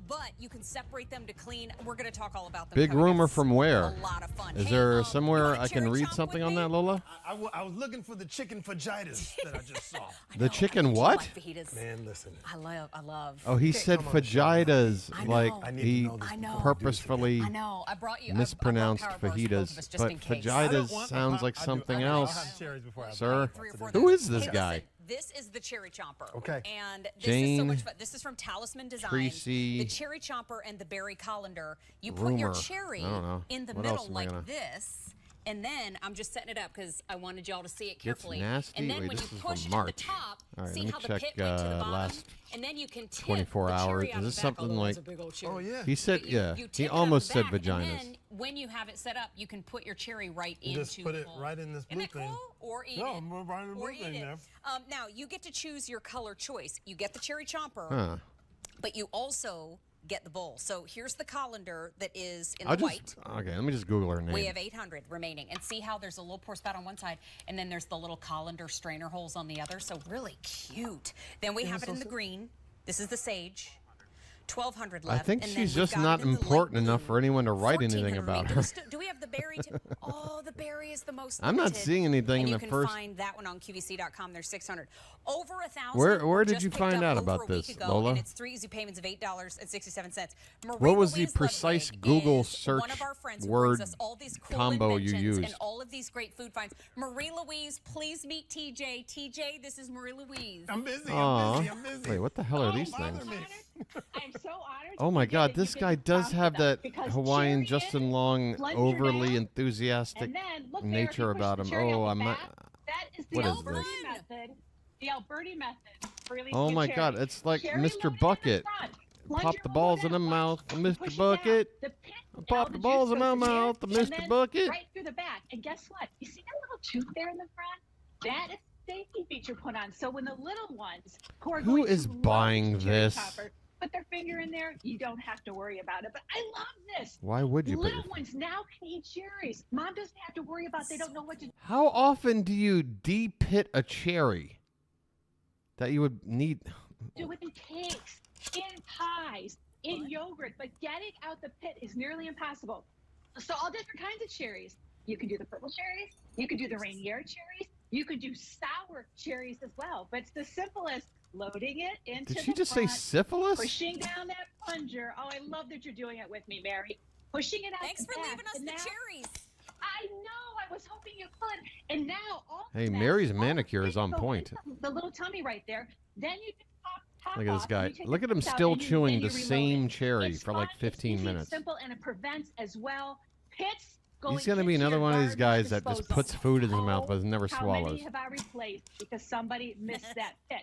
But you can separate them to clean. We're going to talk all about them. Big coming up. rumor from where? A lot of fun. Is Hey, there you somewhere want a I can cherry read chomp something with on me? that, Lola? I was looking for the chicken fajitas that I just saw. I The know, chicken I do what? like fajitas. Man, listen. I love. Oh, he said come on the show. fajitas, I know. like I need to he know this I know. purposefully I know. I brought you. mispronounced I brought Power Bars for both of fajitas, us just but in case. fajitas sounds like something else. I'll have cherries before I Sir, Three or four who things. is this Hey, guy? listen, this is the cherry chomper. Okay. And this is Jane, so much fun. This is from Talisman Design. Tracy, the cherry chomper and the berry colander. You put your Rumor. cherry I don't know. in the What else middle am I like gonna- this, And then I'm just setting it up because I wanted y'all to see it It's carefully. nasty. And then Wait, when you this is push from it at the March. top, All right, see let me how the check, pit went to the bottom? last And then you can tip 24 the cherry hours. out Is of this the back. something Oh, like? that's a big old cherry. Oh, yeah. He said, yeah. You He tip it out almost the said back, vaginas. And then when you have it set up, you can put your cherry right into Just put the it bowl. right in this Isn't blue that thing. cool? Or eat No, it. I'm right in the Or blue eat thing it. there. Now, you get to choose your color choice. You get the cherry chomper, Huh. but you also get the bowl. So here's the colander that is in I'll the white. Okay, let me just Google her name. We have 800 remaining. And see how there's a little pour spout on one side, and then there's the little colander strainer holes on the other. So really cute. Then we have it in the green. This is the sage. 1,200 left. I think and then she's we've just got not it in the light important enough blue. for anyone to write anything 1,400 about remaining. her. Do we have the berry too? Oh, the berry is the most I'm not limited. seeing anything and in you the can first- find that one on QVC.com. There's 600. Over 1,000. Where did just you picked find up out over about a week this, ago, Lola? And it's 3 easy payments of $8.67. What was the precise Google search one of our friends who word brings us all these cool combo you inventions used? and all of these great food finds. Marie Louise, please meet TJ. TJ, this is Marie Louise. I'm busy. Aw. I'm busy. Wait, what the hell are these bother things? me. I'm so honored. Oh my to God, get that this you guy get to does talk to have them, that because Hawaiian cherry Justin in, Long plunger overly down, enthusiastic and then look there, if you nature push about the him. cherry Oh, out I'm the not. back, that is the What is Alberti this? method. The Alberti method for releasing Oh a my cherry. God, it's like Cherry Mr. loaded in the Bucket. front. Plunge Pop your the hole balls in down, the watch. mouth, You Mr. push it down. Bucket. The pit, Pop all the juice balls in goes my here, mouth, and Mr. then Bucket. right through the back. And guess what? You see that little tooth there in the front? That is a safety feature put on. So when the little ones who are Who going is to love buying cherry this? topper, put their finger in there, you don't have to worry about it. But I love this. Why would you? Little ones now can eat cherries. Mom doesn't have to worry about they don't know what to How often do you de-pit a cherry that you would need? do with in cakes, in pies, in yogurt, but getting out the pit is nearly impossible. So all different kinds of cherries. You can do the purple cherries, you can do the Rainier cherries, you could do sour cherries as well. But it's the simplest. Loading it into Did she the just say front, syphilis? pushing down that plunger. Oh, I love that you're doing it with me, Mary. Pushing it out Thanks the for back, leaving us and the now- cherries. I know. I was hoping you could. And now all Hey, the Mary's all the manicure is things on go point. into the little tummy right there. Then you can top Look at this off, guy. and you take Look the at him tips out still and you- chewing and the you reload same it. cherry It's for like fun, it's 15 easy and minutes. simple, and it prevents as well pits going He's going to be into another your one of these garbage guys that just disposal. puts food in his mouth but never How swallows. many have I replaced because somebody missed that pit?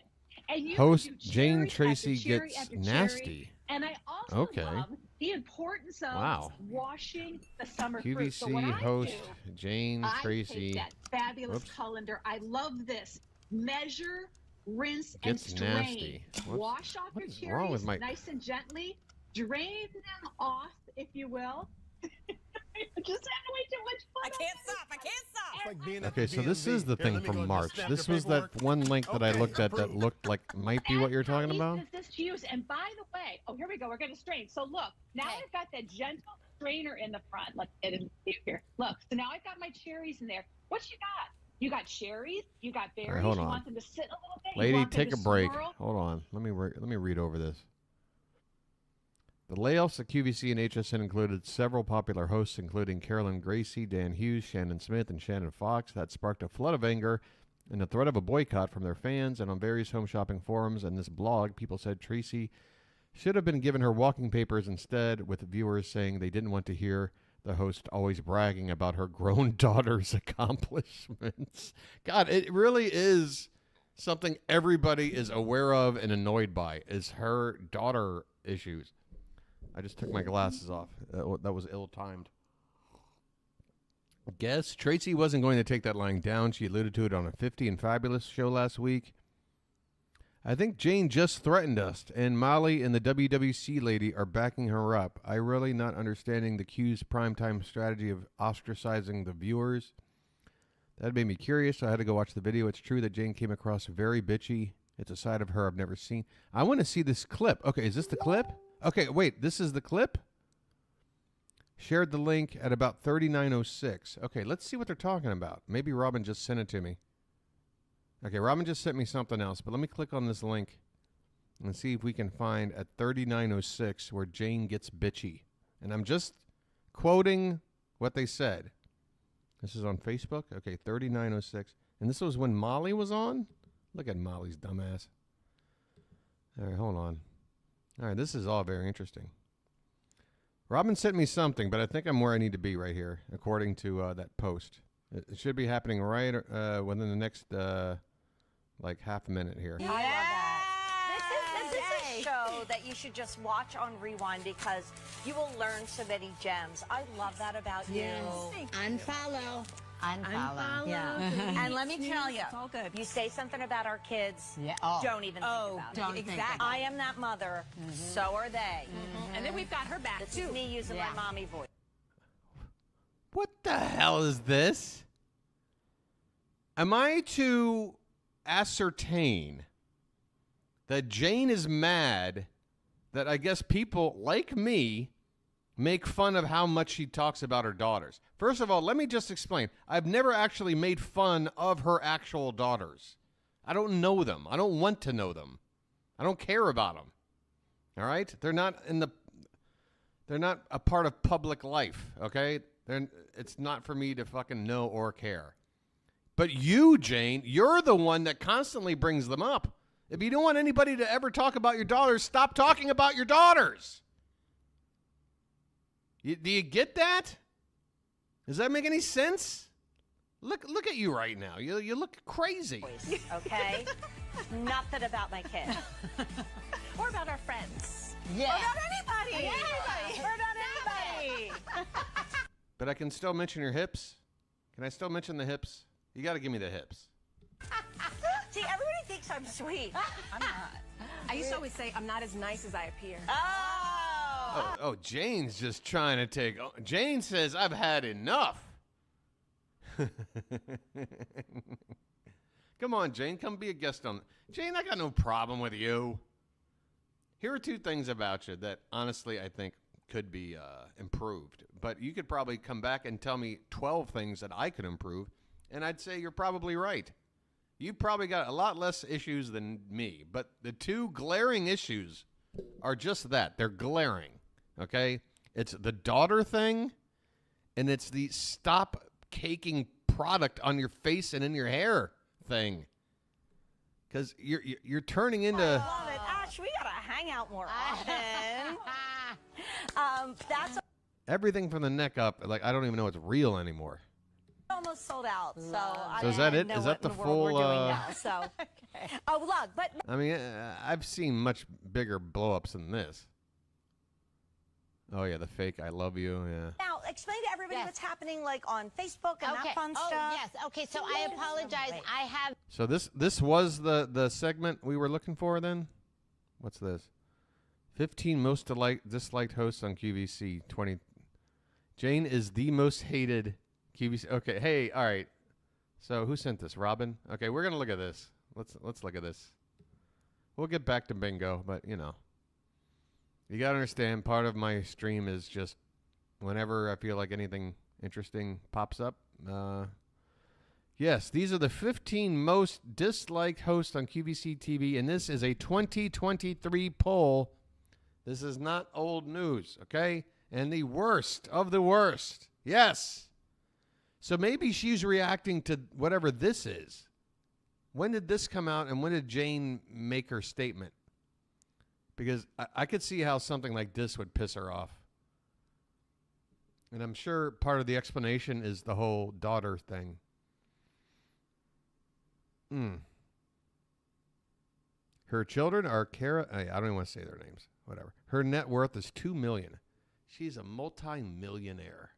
And you Host can do Jane cherry Tracy after cherry gets after cherry. nasty. And I also Okay. love the importance of Wow. washing the summer fruit. So QVC what I host do, Jane I Tracy take that fabulous Whoops. colander. I love this. Measure, rinse, and Gets strain. nasty. Whoops. Wash off What your is cherries wrong with my- nice and gently. Drain them off, if you will. Just having way too much fun. I can't stop. I can't stop. It's like being at Okay, the so this DMV. is the Here, thing let me go from and March. snap This your was that paperwork. one link that I Okay, looked at that approved. looked like might be what you're talking How about. easy is this to use? And by the way, oh, here we go. We're going to strain. So look, now Okay. I've got that gentle strainer in the front. Let's get it here. Look, so now I've got my cherries in there. What you got? You got cherries. You got berries. hold you on. want them to sit a little bit. You Lady, want them take to a break. swirl. Hold on. Let me read over this. The layoffs at QVC and HSN included several popular hosts, including Carolyn Gracie, Dan Hughes, Shannon Smith, and Shannon Fox. That sparked a flood of anger and the threat of a boycott from their fans. And on various home shopping forums and this blog, people said Tracy should have been given her walking papers instead, with viewers saying they didn't want to hear the host always bragging about her grown daughter's accomplishments. God, it really is something everybody is aware of and annoyed by, is her daughter issues. I just took my glasses off. That was ill-timed. Guess Tracy wasn't going to take that lying down. She alluded to it on a 50 and Fabulous show last week. I think Jane just threatened us, and Molly and the WWC lady are backing her up. I really not understanding the Q's primetime strategy of ostracizing the viewers. That made me curious, so I had to go watch the video. It's true that Jane came across very bitchy. It's a side of her I've never seen. I want to see this clip. Okay, is this the clip? Okay, wait, this is the clip? Shared the link at about 39:06. Okay, let's see what they're talking about. Maybe Robin just sent it to me. Okay, Robin just sent me something else, but let me click on this link and see if we can find at 39:06 where Jane gets bitchy. And I'm just quoting what they said. This is on Facebook. Okay, 39:06. And this was when Molly was on? Look at Molly's dumbass. All right, hold on. All right, this is all very interesting. Robin sent me something, but I think I'm where I need to be right here, according to that post. It should be happening right within the next like half a minute here. I love that. This is a show that you should just watch on Rewind because you will learn so many gems. I love that about you. Unfollow. Yeah. And let me tell you, you say something about our kids, don't even think about it. Exactly. I am that mother, so are they. And then we've got her back, This too. is me using my mommy voice. What the hell is this? Am I to ascertain that Jane is mad that I guess people like me make fun of how much she talks about her daughters? First of all, let me just explain. I've never actually made fun of her actual daughters. I don't know them. I don't want to know them. I don't care about them. All right? They're not a part of public life, okay? It's not for me to fucking know or care. But you, Jane, you're the one that constantly brings them up. If you don't want anybody to ever talk about your daughters, stop talking about your daughters. Do you get that? Does that make any sense? Look at you right now. You look crazy. Okay? Nothing about my kid. Or about our friends. Yeah. Or about anybody. Or about anybody. But I can still mention your hips. Can I still mention the hips? You got to give me the hips. See, everybody thinks I'm sweet. I'm not. I used to always say I'm not as nice as I appear. Oh, Jane's just trying to take... Jane says, I've had enough. Come on, Jane. Come be a guest on... Jane, I got no problem with you. Here are two things about you that, honestly, I think could be improved. But you could probably come back and tell me 12 things that I could improve, and I'd say you're probably right. You probably got a lot less issues than me, but the two glaring issues are just that. They're glaring, okay? It's the daughter thing, and it's the stop caking product on your face and in your hair thing. Because you're turning into... I love it. Ash, we gotta hang out more often. That's everything from the neck up, like, I don't even know it's real anymore. almost sold out. So, I So is that don't it? know Is what that in the world we're full, doing now. So, oh look, but I mean, I've seen much bigger blow-ups than this. Oh, yeah, the fake I love you, yeah. now explain to everybody what's happening, like on Facebook and that fun stuff. Yes. Okay, so I apologize. I have... So this was the segment we were looking for then? What's this? 15 most disliked hosts on QVC 20. Jane is the most hated QVC. Okay, hey, all right. So who sent this? Robin? Okay, we're going to look at this. Let's look at this. We'll get back to bingo, but you know. You got to understand, part of my stream is just whenever I feel like anything interesting pops up. Yes, these are the 15 most disliked hosts on QVC TV, and this is a 2023 poll. This is not old news, okay? And the worst of the worst. Yes. So maybe she's reacting to whatever this is. When did this come out, and when did Jane make her statement? Because I could see how something like this would piss her off. And I'm sure part of the explanation is the whole daughter thing. Her children are Kara. I don't even want to say their names. Whatever. Her net worth is $2 million. She's a multi-millionaire.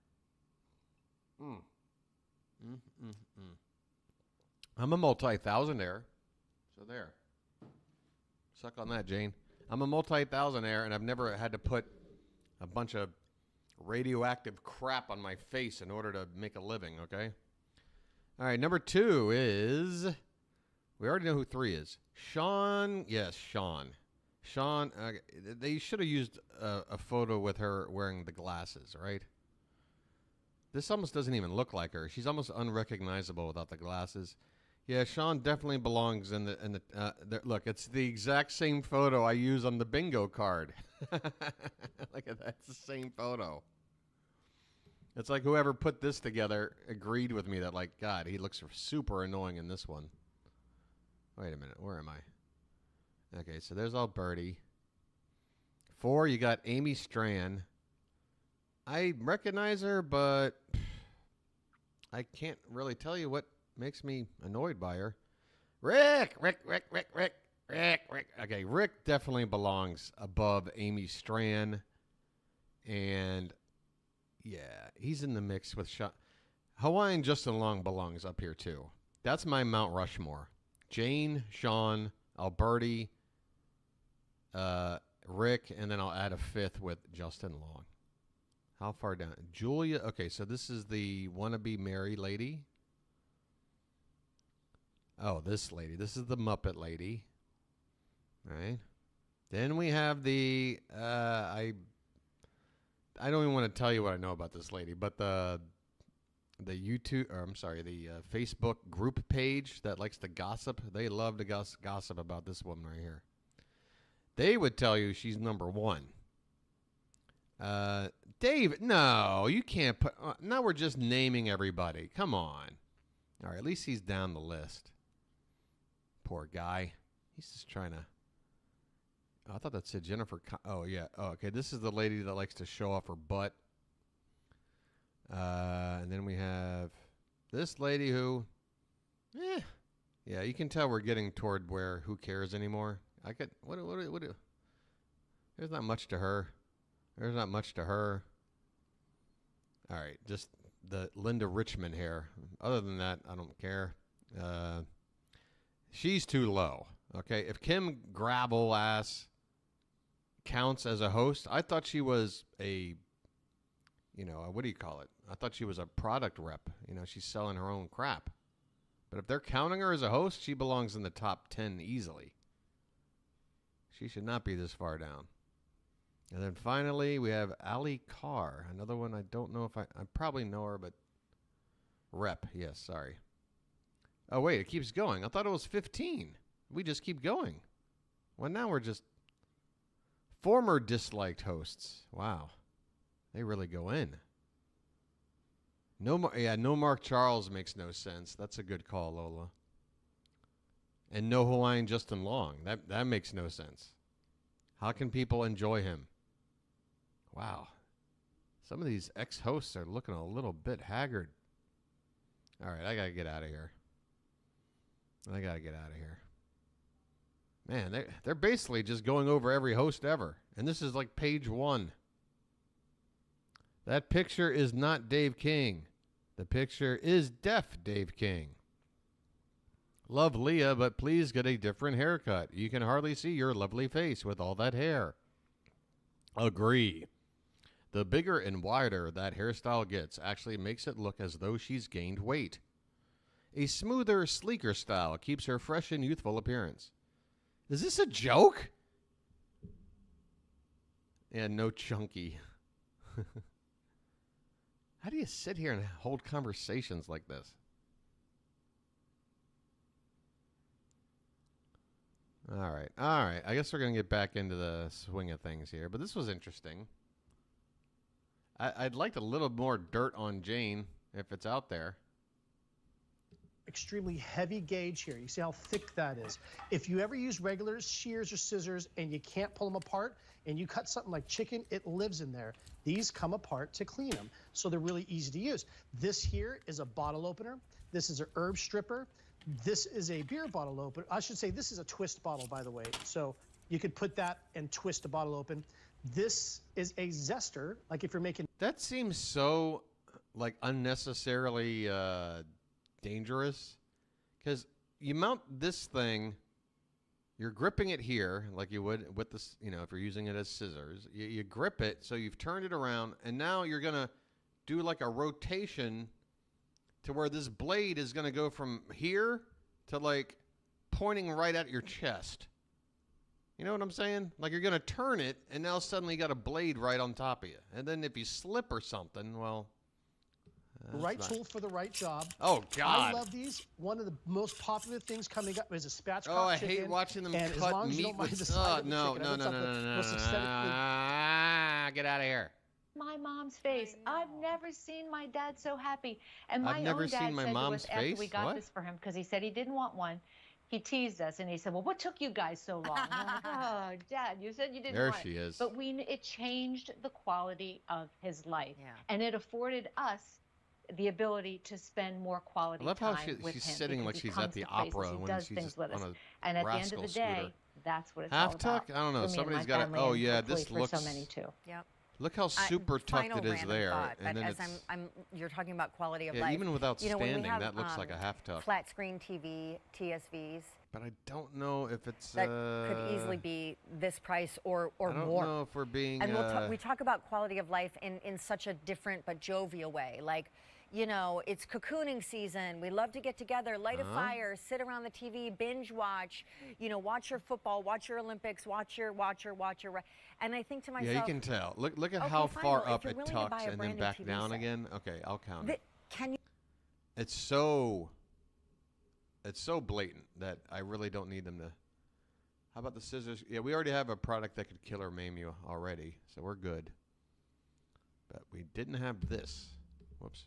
I'm a multi-thousandaire. So there. Suck on that, Jane. I'm a multi-thousandaire, and I've never had to put a bunch of radioactive crap on my face in order to make a living, okay? All right, number 2 is... We already know who 3 is. Sean. Yes, Sean. Sean, they should have used a photo with her wearing the glasses, right? This almost doesn't even look like her. She's almost unrecognizable without the glasses. Yeah, Sean definitely belongs in the look, it's the exact same photo I use on the bingo card. Look at that. It's the same photo. It's like whoever put this together agreed with me that, like, God, he looks super annoying in this one. Wait a minute. Where am I? Okay, so there's all Birdie. 4, you got Amy Strand. I recognize her, but I can't really tell you what makes me annoyed by her. Rick. Okay, Rick definitely belongs above Amy Strand. And, yeah, he's in the mix with Hawaiian Justin Long belongs up here, too. That's my Mount Rushmore. Jane, Sean, Alberti, Rick, and then I'll add a fifth with Justin Long. How far down? Julia. Okay, so this is the wannabe Mary lady. Oh, this lady. This is the Muppet lady. All right. Then we have the I don't even want to tell you what I know about this lady, but the YouTube, or I'm sorry, the Facebook group page that likes to gossip. They love to gossip about this woman right here. They would tell you she's number one. Dave, no, you can't put. Now we're just naming everybody. Come on. All right, at least he's down the list. Poor guy. He's just trying to. Oh, I thought that said Jennifer. Oh, yeah. Oh, okay. This is the lady that likes to show off her butt. And then we have this lady who, yeah, you can tell we're getting toward where who cares anymore. What there's not much to her. There's not much to her. All right, just the Linda Richmond hair. Other than that, I don't care. She's too low. Okay, if Kim Gravel ass counts as a host, I thought she was a, what do you call it? I thought she was a product rep. She's selling her own crap. But if they're counting her as a host, she belongs in the top 10 easily. She should not be this far down. And then finally, we have Ali Carr. Another one I don't know if I probably know her, but rep. Yes, sorry. Oh, wait, it keeps going. I thought it was 15. We just keep going. Well, now we're just former disliked hosts. Wow. They really go in. No Mark Charles makes no sense. That's a good call, Lola. And no Hawaiian Justin Long. That makes no sense. How can people enjoy him? Wow. Some of these ex-hosts are looking a little bit haggard. All right, I got to get out of here. Man, they're basically just going over every host ever. And this is like page 1. That picture is not Dave King. The picture is deaf Dave King. Love Leah, but please get a different haircut. You can hardly see your lovely face with all that hair. Agree. The bigger and wider that hairstyle gets actually makes it look as though she's gained weight. A smoother, sleeker style keeps her fresh and youthful appearance. Is this a joke? And no chunky. How do you sit here and hold conversations like this? All right. I guess we're going to get back into the swing of things here. But this was interesting. I'd like a little more dirt on Jane, if it's out there. Extremely heavy gauge here. You see how thick that is. If you ever use regular shears or scissors and you can't pull them apart and you cut something like chicken, it lives in there. These come apart to clean them, so they're really easy to use. This here is a bottle opener. This is an herb stripper. This is a beer bottle opener. I should say this is a twist bottle, by the way. So you could put that and twist a bottle open. This is a zester, like if you're making... That seems so, like, unnecessarily dangerous. Because you mount this thing, you're gripping it here, like you would with this, if you're using it as scissors. You grip it, so you've turned it around, and now you're going to do like a rotation to where this blade is going to go from here to, like, pointing right at your chest. You know what I'm saying? Like, you're going to turn it, and now suddenly you got a blade right on top of you. And then if you slip or something, well... Right tool for the right job. Oh, God. I love these. One of the most popular things coming up is a spatchcock chicken. Oh, I hate watching them and cut as long as meat you don't mind with... the side of the no. chicken, most aesthetically... Get out of here. My mom's face. I've never seen my dad so happy. And my I've never own dad seen my said to mom's us after we face? got What? this for him, because he said he didn't want one, he teased us and he said, well, what took you guys so long? And we're like, oh, Dad, you said you didn't There want she it. is. But it changed the quality of his life. Yeah. And it afforded us the ability to spend more quality I love time how with she's him sitting like because he she's at comes the to places, opera he when does she's things just with us. on And a at the end of rascal the day, scooter. that's what it's Half all tuck? about. I don't know. For me and Somebody's my got to. family, Oh and yeah, hopefully this for looks. so many too. Yep. Look how super tucked it is Final there, random thought, and then but it's. as you're talking about quality of Yeah, life. even without when we standing, have, that looks like a half tuck. Flat screen TV, TSVs. But I don't know if it's. That could easily be this price or I don't more. know if we're being. And we talk about quality of life in such a different but jovial way. Like, you know, it's cocooning season. We love to get together, light a fire, sit around the TV, binge watch, you know, watch your football, watch your Olympics, watch your. And I think to myself. Yeah, you can tell. Look at okay, how fine, far well, if up you're it willing to buy tucks a and brand then new back TV down set, again. Okay, I'll count it. Can you? It's so blatant that I really don't need them to. How about the scissors? Yeah, we already have a product that could kill or maim you already, so we're good. But we didn't have this. Whoops.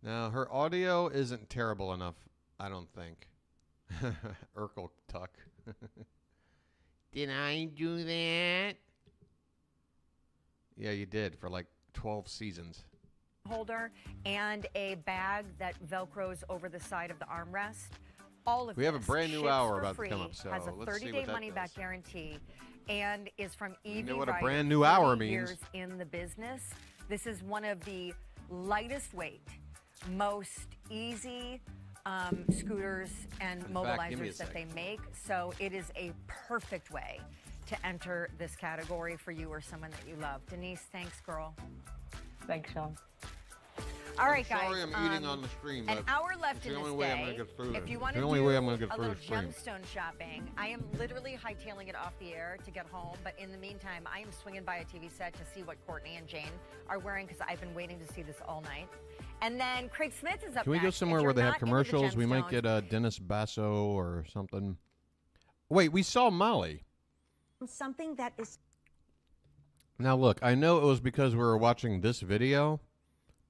Now, her audio isn't terrible enough, I don't think. Urkel tuck. Did I do that? Yeah, you did for like 12 seasons. Holder and a bag that velcros over the side of the armrest. All of We have a this brand new ships hour for about to free, come up, so has a let's see 30-day what that money-back does. guarantee, and is from EV know what a Rider, brand new hour 30 means. years in the business. This is one of the lightest weight, most easy scooters and In fact, give me a mobilizers that they sec. make. So it is a perfect way to enter this category for you or someone that you love. Denise, thanks, girl. Thanks, Sean. All right, guys. Sorry, I'm eating on the stream. An but hour left it's in the this only way I'm day. gonna get through If this. you want the to only do way I'm gonna get a through little the stream. gemstone shopping, I am literally hightailing it off the air to get home. But in the meantime, I am swinging by a TV set to see what Courtney and Jane are wearing because I've been waiting to see this all night. And then Craig Smith is up Can we go next. If somewhere you're where they have not into the commercials? We might gemstones, get Dennis Basso or something. Wait, we saw Molly. something that is Now look, I know it was because we were watching this video,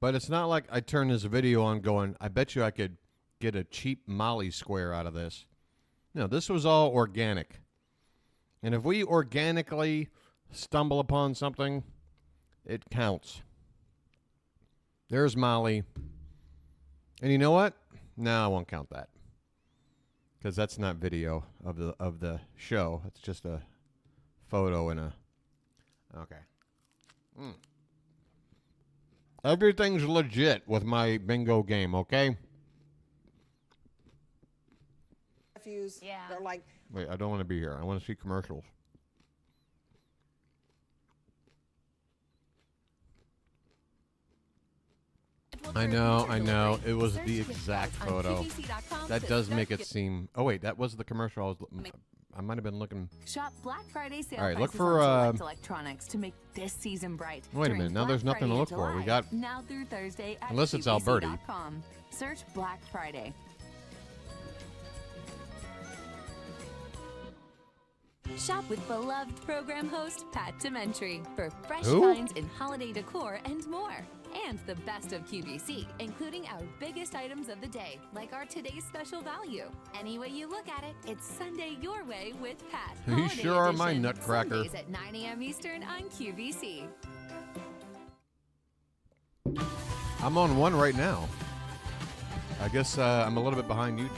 but it's not like I turned this video on going, I bet you I could get a cheap Molly square out of this. No, this was all organic. And if we organically stumble upon something, it counts. There's Molly. And you know what? No, I won't count that. Because that's not video of the show. It's just a photo and a... Okay. Everything's legit with my bingo game, okay? Nephews, Yeah. they're like, Wait, I don't want to be here. I want to see commercials. I know. It was the exact photo. That does make it seem... Oh, wait, that was the commercial I might have been looking... Shop Black Friday sale All right, look prices for, on select electronics to make this season bright. Wait a during minute, now Black there's nothing to Friday look in for. We July, got... now through Thursday at Unless it's Alberti. QVC.com. Search Black Friday. Shop with beloved program host Pat Dementry for fresh Who? finds in holiday decor and more. And the best of QVC, including our biggest items of the day, like our today's special value. Any way you look at it, it's Sunday your way with Pat. You Holiday sure are my edition, nutcracker. Sundays at 9 a.m. Eastern on QVC. I'm on one right now. I guess I'm a little bit behind you,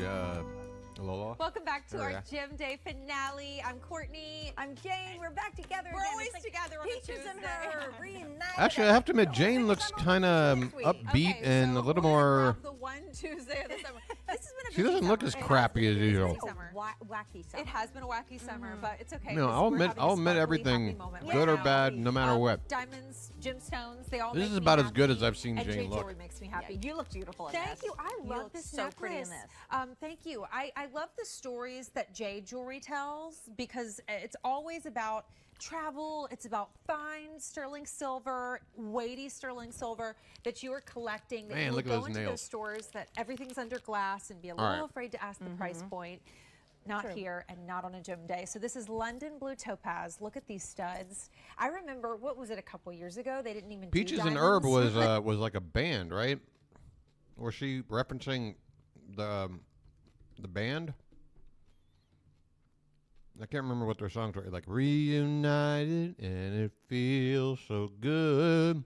Lola. Welcome back to There we our are. Gym Day finale. I'm Courtney. I'm Jane. We're back together We're again. always It's like together on a Peaches and Tuesday. her reunited. Actually, I have to admit, Jane looks kind of upbeat and a little more... The one Tuesday of the summer. This has been a She doesn't look as crappy as usual. Wacky summer. It has been a wacky summer, but it's okay. No, because I'll we're admit, having a I'll admit sparkly, everything, happy moment good right or now. bad, no matter what. Diamonds, gemstones, they all This make is me about as happy, good as I've seen and Jane Jade look. Jewelry makes me happy. You look beautiful in Thank this. you. I You love look this so necklace. pretty in this. Thank you. I love the stories that Jade Jewelry tells because it's always about travel. It's about fine sterling silver, weighty sterling silver that you are collecting. That Man, you will look at go those into nails. those stores that everything's under glass and be a All little right. afraid to ask the price point. Not True. here and not on a gym day. So this is London Blue Topaz. Look at these studs. I remember, what was it, a couple years ago? They didn't even Peaches do and Herb diamonds. was like a band, right? Was she referencing the The band. I can't remember what their songs were. Like reunited and it feels so good.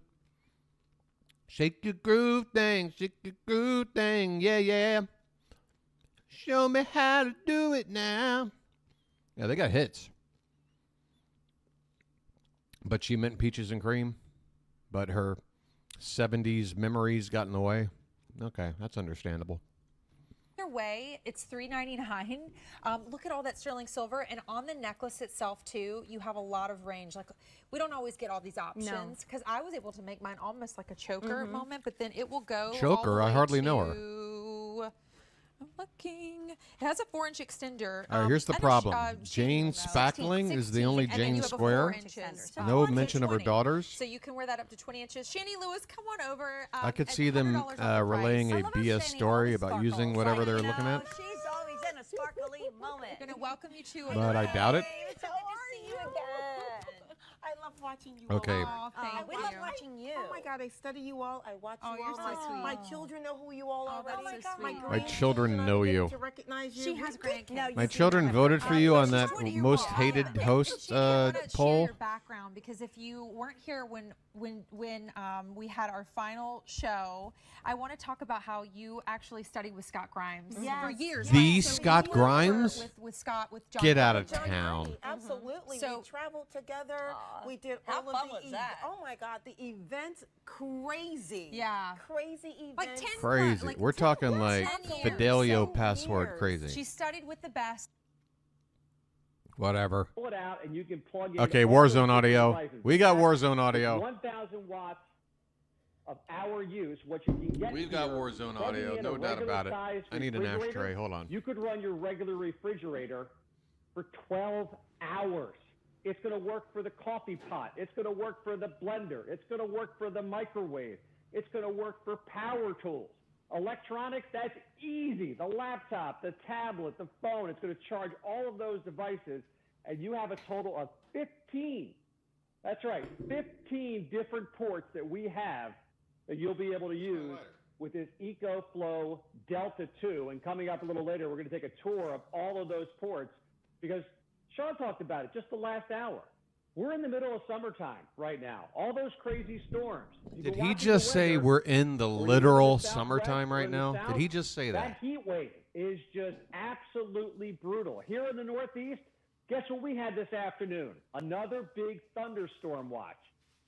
Shake your groove thing, yeah, yeah. Show me how to do it now. Yeah, they got hits. But she meant peaches and cream. But her 70s memories got in the way. Okay, that's understandable. Either way, it's $3.99. Look at all that sterling silver, and on the necklace itself too, you have a lot of range. Like, we don't always get all these options because I was able to make mine almost like a choker moment, but then it will go. Choker, I hardly know her. I'm looking. It has a 4-inch extender. All right, here's the problem. Jane Spackling is the only Jane Square. No mention of her daughters. So you can wear that up to 20 inches. Shani Lewis, come on over. I could see them relaying a BS story about using whatever they're looking at. She's always in a sparkly moment. I'm going to welcome you to But I doubt it. It's so good to see you again. I love watching you Okay. all. We love watching you. Oh my God, I study you all. I watch you you're all. so sweet. My children know who you all are already. that's so sweet. My children know you. To recognize you. She has grandkids. My children voted for you on that most hated host poll. Your background, because if you weren't here when we had our final show, I want to talk about how you actually studied with Scott Grimes for years. The right? Scott you were Grimes? with Scott, with John. Get out of John town. Absolutely. So- we traveled together. We did How all fun of was the that? Oh my God, the events crazy. Yeah. Crazy events. Like 10 Crazy. like We're talking 10 like years. Fidelio So password years. crazy. She studied with the best. Whatever. Pull it out and you can plug in. Okay, all those Warzone different audio. devices. We got That's Warzone audio. 1,000 watts of our use. What you can get We've got here, Warzone plugging audio, in no a doubt about it. regular-sized I need an refrigerator, ashtray. Hold on. You could run your regular refrigerator for 12 hours. It's going to work for the coffee pot. It's going to work for the blender. It's going to work for the microwave. It's going to work for power tools. Electronics, that's easy. The laptop, the tablet, the phone, it's going to charge all of those devices, and you have a total of 15. That's right, 15 different ports that we have that you'll be able to use with this EcoFlow Delta 2. And coming up a little later, we're going to take a tour of all of those ports because Sean talked about it just the last hour. We're in the middle of summertime right now. All those crazy storms. Did he just say we're in the literal summertime right now? Did he just say That that? heat wave is just absolutely brutal. Here in the Northeast, guess what we had this afternoon? Another big thunderstorm watch.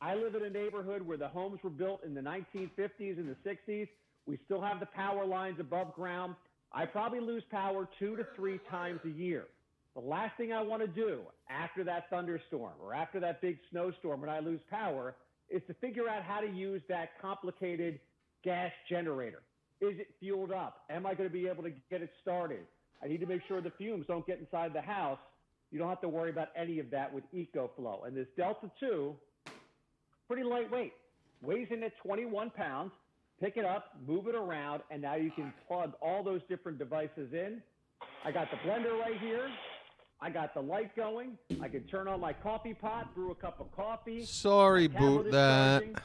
I live in a neighborhood where the homes were built in the 1950s and the 60s. We still have the power lines above ground. I probably lose power 2 to 3 times a year. The last thing I want to do after that thunderstorm or after that big snowstorm when I lose power is to figure out how to use that complicated gas generator. Is it fueled up? Am I going to be able to get it started? I need to make sure the fumes don't get inside the house. You don't have to worry about any of that with EcoFlow. And this Delta 2, pretty lightweight, weighs in at 21 pounds. Pick it up, move it around, and now you can plug all those different devices in. I got the blender right here. I got the light going. I can turn on my coffee pot, brew a cup of coffee. Sorry, My tablet boot is that. charging.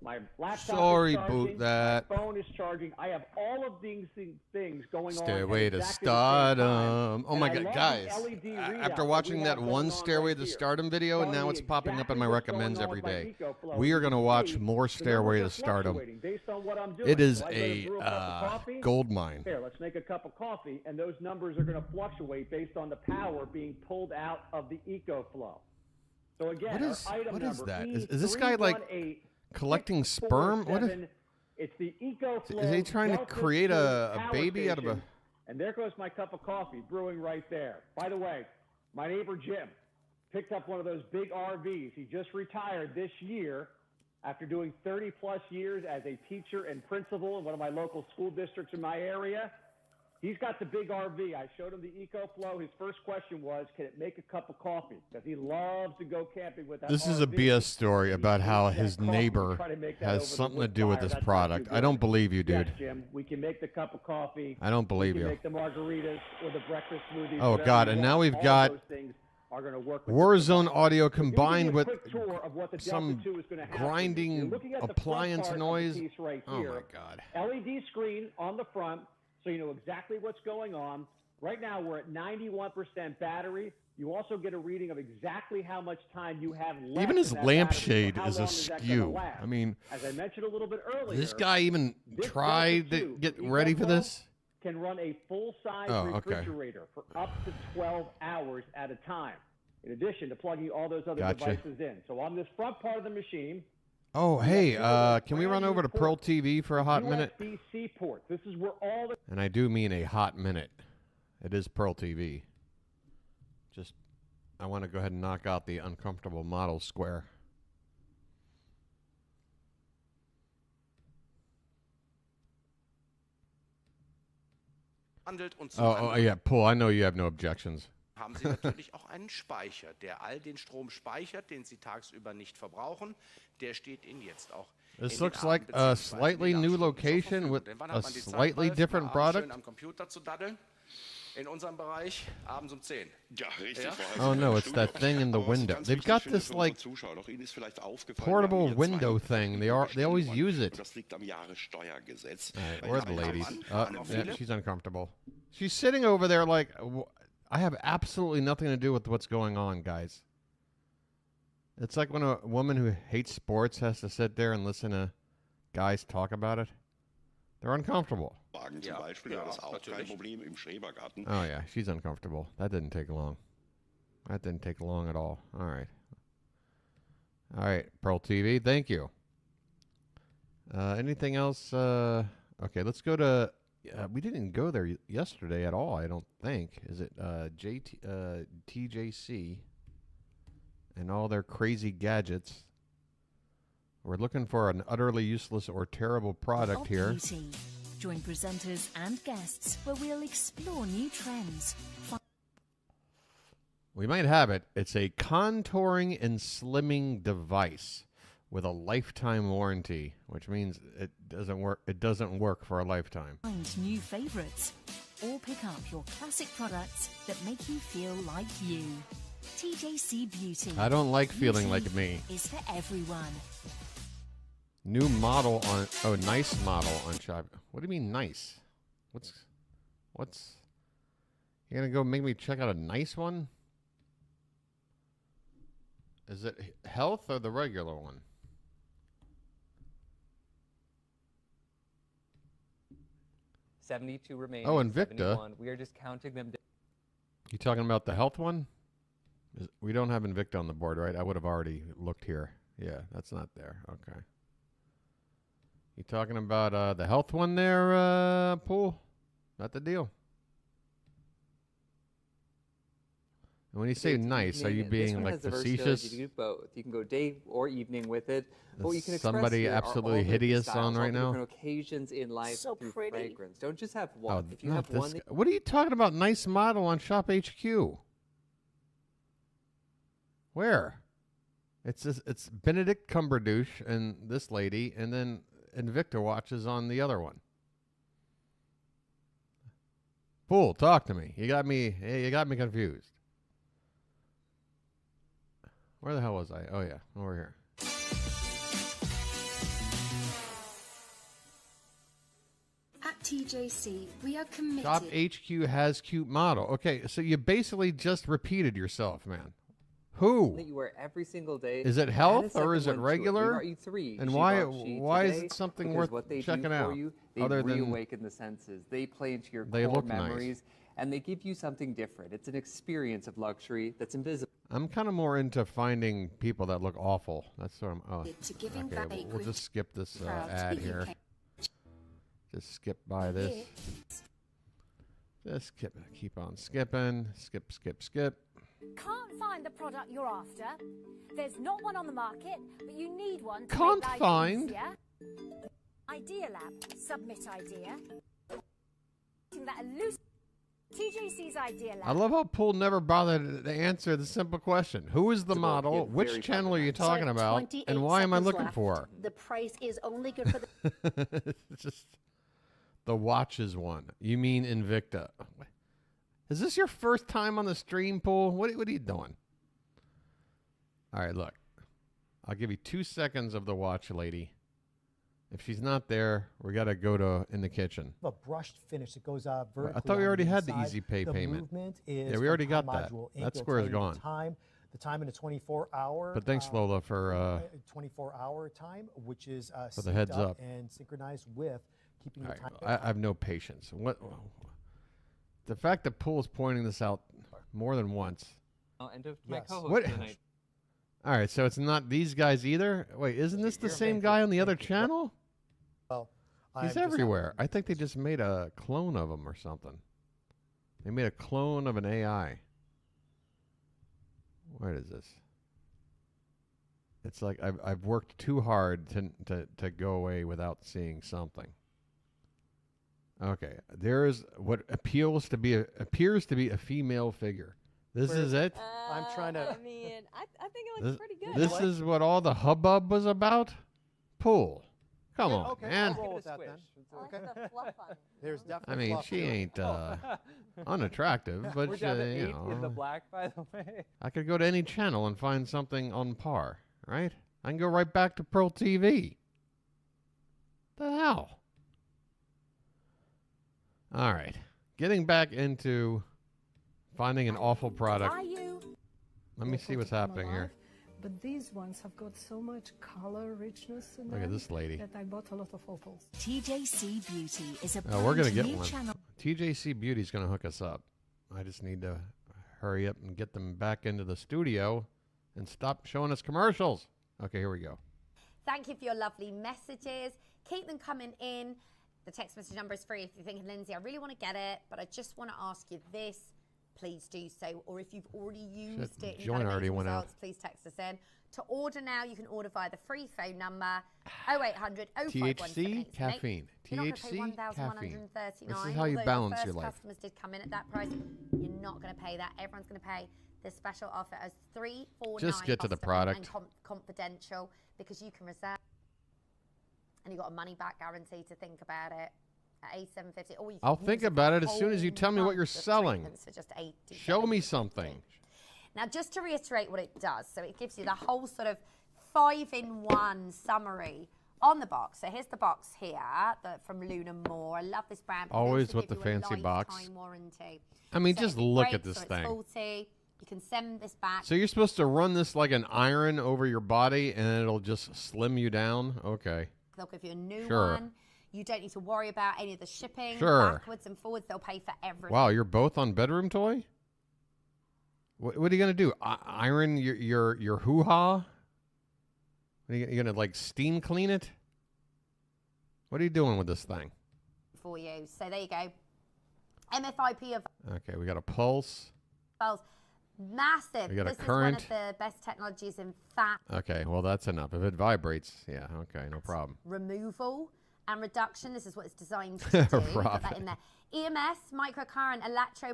My laptop Sorry, is charging. boot that. My phone is charging. I have all of these things going on. Stairway at to exactly the same time. Stardom. Oh And my I God, love guys. the LED readout After that watching we that have going one on Stairway right to here, Stardom video, and telling now me it's popping up in exactly my what's going recommends on every with my day. EcoFlow. We are You going to can watch see more the Stairway to numbers are Stardom. fluctuating based on what I'm doing. It is So I go to a brew cup of coffee. gold mine. Here, let's make a cup of coffee, and those numbers are going to fluctuate based on the power being pulled out of the EcoFlow. So again, What is- our item what is number that? Is this guy, like, collecting sperm? What is- It's the EcoFlow. Is he trying to Delta create 2 a power baby out of a... station. And there goes my cup of coffee brewing right there. By the way, my neighbor Jim picked up one of those big RVs. He just retired this year after doing 30-plus years as a teacher and principal in one of my local school districts in my area. He's got the big RV. I showed him the EcoFlow. His first question was, can it make a cup of coffee? Because he loves to go camping with that This is a RV. BS story about how That his coffee, neighbor try to make that has over the something to wood do with fire. this That's not product. too I don't good. believe you, dude. Yes, Jim. We can make the cup of coffee. I don't believe we can you. make the margaritas or the breakfast smoothies. Oh, whatever God, you and want. now we've All got those things are going to work with Warzone audio If you give me combined a with quick tour of what the some Delta 2 is gonna have for you. grinding You're looking at the front appliance part of the noise. piece right Oh, here. my God. LED screen on the front, so you know exactly what's going on. Right now, we're at 91% battery. You also get a reading of exactly how much time you have left. Even his in that lampshade battery. So how is long is that gonna askew. last? I mean, as I mentioned a little bit earlier, this guy even tried to get ready for this? Can run a full-size okay. refrigerator for up to 12 hours at a time, in addition to plugging all those other Gotcha. devices in. So on this front part of the machine, Oh, hey, can we run over to Pearl TV for a hot minute? USB-C port. This is where all the And I do mean a hot minute. It is Pearl TV. Just, I want to go ahead and knock out the uncomfortable model square. handelt und zum Oh, yeah, Paul, I know you have no objections. haben Sie natürlich auch einen Speicher, der all den Strom speichert, den Sie tagsüber nicht verbrauchen. Der steht Ihnen jetzt auch This in looks den like Abend a beziehungsweise slightly new location with Denn wann a hat man die Zeit, slightly Ralf, different mal product. schön am Computer zu daddeln? In unserem Bereich abends um 10. Ja, richtig. Oh no, it's that thing in the window. They've got this like portable window thing. They always use it. Alright, where are the ladies? Yeah, she's uncomfortable. She's sitting over there like, I have absolutely nothing to do with what's going on, guys. It's like when a woman who hates sports has to sit there and listen to guys talk about it. They're uncomfortable. Oh, yeah, she's uncomfortable. That didn't take long. That didn't take long at all. All right. All right, Pearl TV, thank you. Anything else? Okay, let's go to... we didn't go there yesterday at all, I don't think. Is it TJC and all their crazy gadgets? We're looking for an utterly useless or terrible product here. Beauty. Join presenters and guests where we'll explore new trends. We might have it. It's a contouring and slimming device with a lifetime warranty, which means it doesn't work. It doesn't work for a lifetime. Find new favorites or pick up your classic products that make you feel like you. TJC Beauty. I don't like feeling like me. Is for everyone. New model on nice model on shop. What do you mean nice? What's you gonna go make me check out a nice one? Is it health or the regular one? $72 remaining. Oh, Invicta. 71. We are just counting them down. You talking about the health one? We don't have Invicta on the board, right? I would have already looked here. Yeah, that's not there. Okay. You talking about the health one there, Pool? Not the deal. And when you say nice, are you being like facetious? You can do both. You can go day or evening with it. But you can somebody absolutely hideous on right now? Different occasions in life through fragrance. Don't just have one. If you not have one, this what are you talking about? Nice model on Shop HQ. Where? It's Benedict Cumberbatch and this lady, and then Invicta watches on the other one. Fool, talk to me. You got me confused. Where the hell was I? Oh yeah, over here. At TJC, we are committed. Shop HQ has cute model. Okay, so you basically just repeated yourself, man. Who? that you wear every single day. Is it Add a health or second is it one to it. regular? We brought you 3. And She why brought she is today it something because worth what they checking do out? For you, they other than reawaken the senses. They play into your they core look nice. memories, and they give you something different. It's an experience of luxury that's invisible. I'm kind of more into finding people that look awful. That's what I'm. Oh, It's a giving okay. back We'll just skip this proud to ad be here. UK. Just skip by this. Just keep on skipping. Skip. Can't find the product you're after. There's not one on the market, but you need one to Can't make life find? easier. Idea Lab. Submit idea. That elusive TJC's Idea Lab. I love how Pool never bothered to answer the simple question: who is the model? Which channel are you talking about? And why am I looking for? The price is only good for the It's just the watches one. You mean Invicta? Is this your first time on the stream, Pool? What are you doing? All right, look. I'll give you 2 seconds of the watch lady. If she's not there, we got to go to in the kitchen. A brushed finish. It goes vertically. I thought we already had the inside. easy pay the payment. Movement is Yeah, we already from got Time that. Module Inc. That It'll square's tell you gone. The time in a 24-hour. But thanks, Lola, for 24-hour time, which is for the synced heads up. and synchronized with keeping the All time. right, I have no patience. What? The fact that Poole is pointing this out more than once. And of my Yes. co-host What? tonight. All right, so it's not these guys either. Wait, isn't this the same guy on the other channel? Well, He's everywhere. I think they just made a clone of him or something. They made a clone of an AI. What is this? It's like I've worked too hard to go away without seeing something. Okay, there is what appears to be a female figure. This is it. I'm trying to. I mean, I think it looks pretty good. This is what all the hubbub was about. Pool. Come on, Okay, man. I'll roll with that then. Okay. There's definitely. I mean, fluff she to it. ain't unattractive, but We're down to 8 you in the know, black, by the way. I could go to any channel and find something on par, right? I can go right back to Pearl TV. The hell? All right, getting back into finding an awful product. Let me see what's happening here. But these ones have got so much color richness in Look at them this lady. that I bought a lot of opals. TJC Beauty is a Oh, we're gonna brand get new one. channel. TJC Beauty's gonna hook us up. I just need to hurry up and get them back into the studio and stop showing us commercials. Okay, here we go. Thank you for your lovely messages. Keep them coming in. The text message number is free. If you're thinking, Lindsay, I really want to get it, but I just want to ask you this, please do so. Or if you've already used it and Join got already amazing went out. results, please text us in. To order now, you can order via the free phone number 0800 THC caffeine. You're not going to pay THC caffeine. $1,139. This is how you although balance the your first life. customers did come in at that price. You're not going to pay that. Everyone's going to pay the special offer as $349. Just get to the cost of them product. and confidential, because you can reserve. And you got a money back guarantee to think about it at $8,750. Or you can I'll use think it about for it as soon as you whole tell me what month you're of selling. treatments for just $8,250. Show me something. Now, just to reiterate what it does, so it gives you the whole sort of 5-in-1 summary on the box. So here's the box here from Luna Moore. I love this brand. They Always also with give the you a fancy box. lifetime warranty. I mean, So just it's look great, at this so it's thing. faulty. You can send this back. So you're supposed to run this like an iron over your body and it'll just slim you down? Okay. They'll give you a new Sure. one. You don't need to worry about any of the shipping. Sure. Backwards and forwards, they'll pay for everything. Wow, you're both on bedroom toy? What are you going to do? Iron your hoo-ha? Are you going to like steam clean it? What are you doing with this thing? For you. So there you go. MFIP of Okay, we got a pulse. Wells. Massive. We got a This current. is one of the best technologies in fat Okay, well, that's enough. If it vibrates, yeah, okay, no problem. removal and reduction. This is what it's designed to do. We've got Rob. that in there. EMS, microcurrent,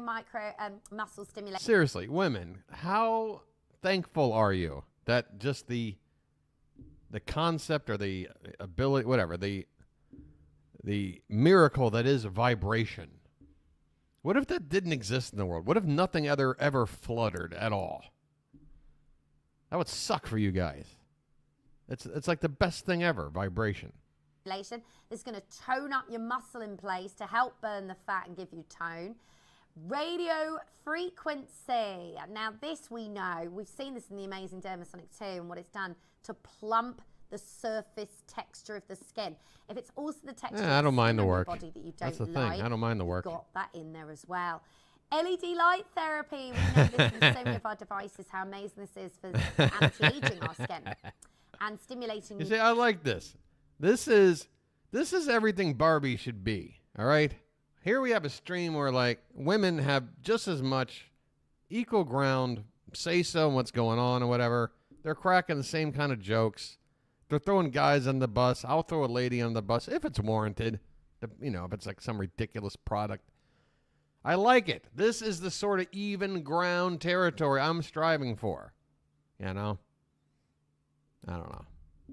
micro muscle stimulation. Seriously, women, how thankful are you that just the concept or the ability, whatever, the miracle that is vibration? What if that didn't exist in the world? What if nothing ever fluttered at all? That would suck for you guys. It's like the best thing ever, vibration. This is going to tone up your muscle in place to help burn the fat and give you tone. Radio frequency. Now this we know. We've seen this in the Amazing Dermasonic 2 and what it's done to plump the surface texture of the skin. If it's also the texture I of don't the mind skin the on your work. body that you don't That's the thing. like, I don't mind the work. you've got that in there as well. LED light therapy. We know this from so many of our devices, how amazing this is for anti-aging our skin and stimulating. You see, I like this. This is everything Barbie should be. All right. Here we have a stream where like women have just as much equal ground, say so, and what's going on or whatever. They're cracking the same kind of jokes. They're throwing guys on the bus. I'll throw a lady on the bus if it's warranted. If it's like some ridiculous product. I like it. This is the sort of even ground territory I'm striving for. You know? I don't know.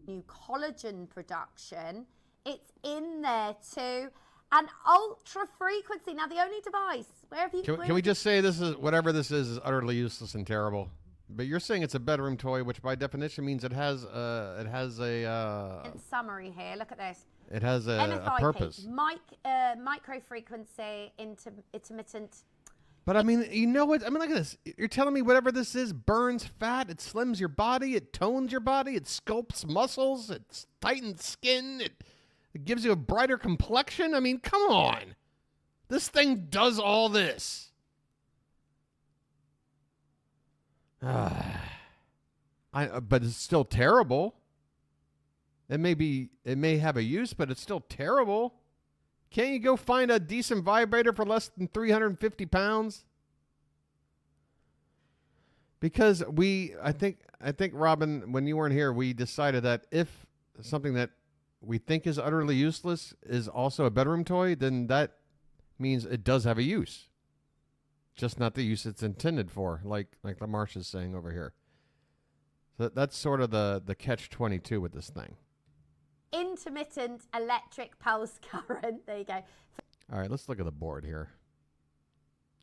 New collagen production. It's in there too. And ultra frequency. Now the only device. Where have you? Can we just say this is whatever this is utterly useless and terrible? But you're saying it's a bedroom toy, which by definition means it has a In summary here, look at this. It has a MFIP, purpose. microfrequency intermittent. But I mean, you know what? I mean, look at this. You're telling me whatever this is burns fat, it slims your body, it tones your body, it sculpts muscles, it tightens skin, it gives you a brighter complexion. I mean, come on. This thing does all this. But it's still terrible. It may have a use, but it's still terrible. Can't you go find a decent vibrator for less than 350 pounds? Because I think Robin, when you weren't here, we decided that if something that we think is utterly useless is also a bedroom toy, then that means it does have a use. Just not the use it's intended for, like LaMarche is saying over here. So that's sort of the catch-22 with this thing. Intermittent electric pulse current. There you go. All right, let's look at the board here.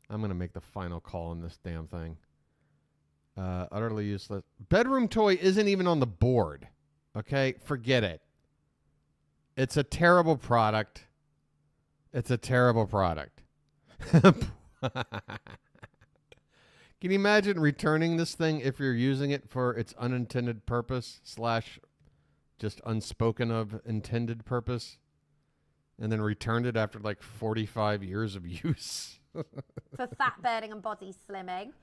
I'm going to make the final call on this damn thing. Utterly useless. Bedroom toy isn't even on the board. Okay? Forget it. It's a terrible product. It's a terrible product. Can you imagine returning this thing if you're using it for its unintended purpose / just unspoken of intended purpose, and then returned it after like 45 years of use? For fat burning and body slimming.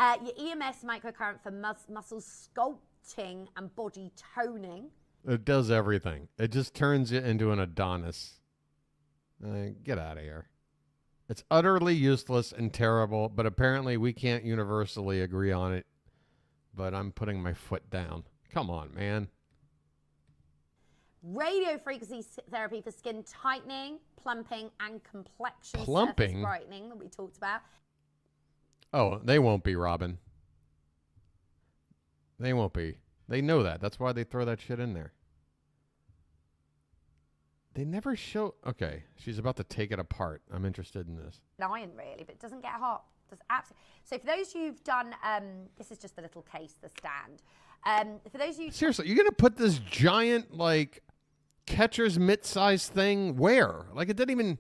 Your EMS microcurrent for muscle sculpting and body toning. It does everything. It just turns you into an Adonis. Get out of here. It's utterly useless and terrible, but apparently we can't universally agree on it. But I'm putting my foot down. Come on, man. Radio frequency therapy for skin tightening, plumping, and complexion Plumping? surface brightening that we talked about. Oh, they won't be, Robin. They won't be. They know that. That's why they throw that shit in there. They never show... Okay, she's about to take it apart. I'm interested in this. Iron, really, but it doesn't get hot. Does absolutely. So for those of you who've done... this is just the little case, the stand. For those of you... Seriously, you're going to put this giant, like, catcher's mitt-sized thing where? Like, it didn't even...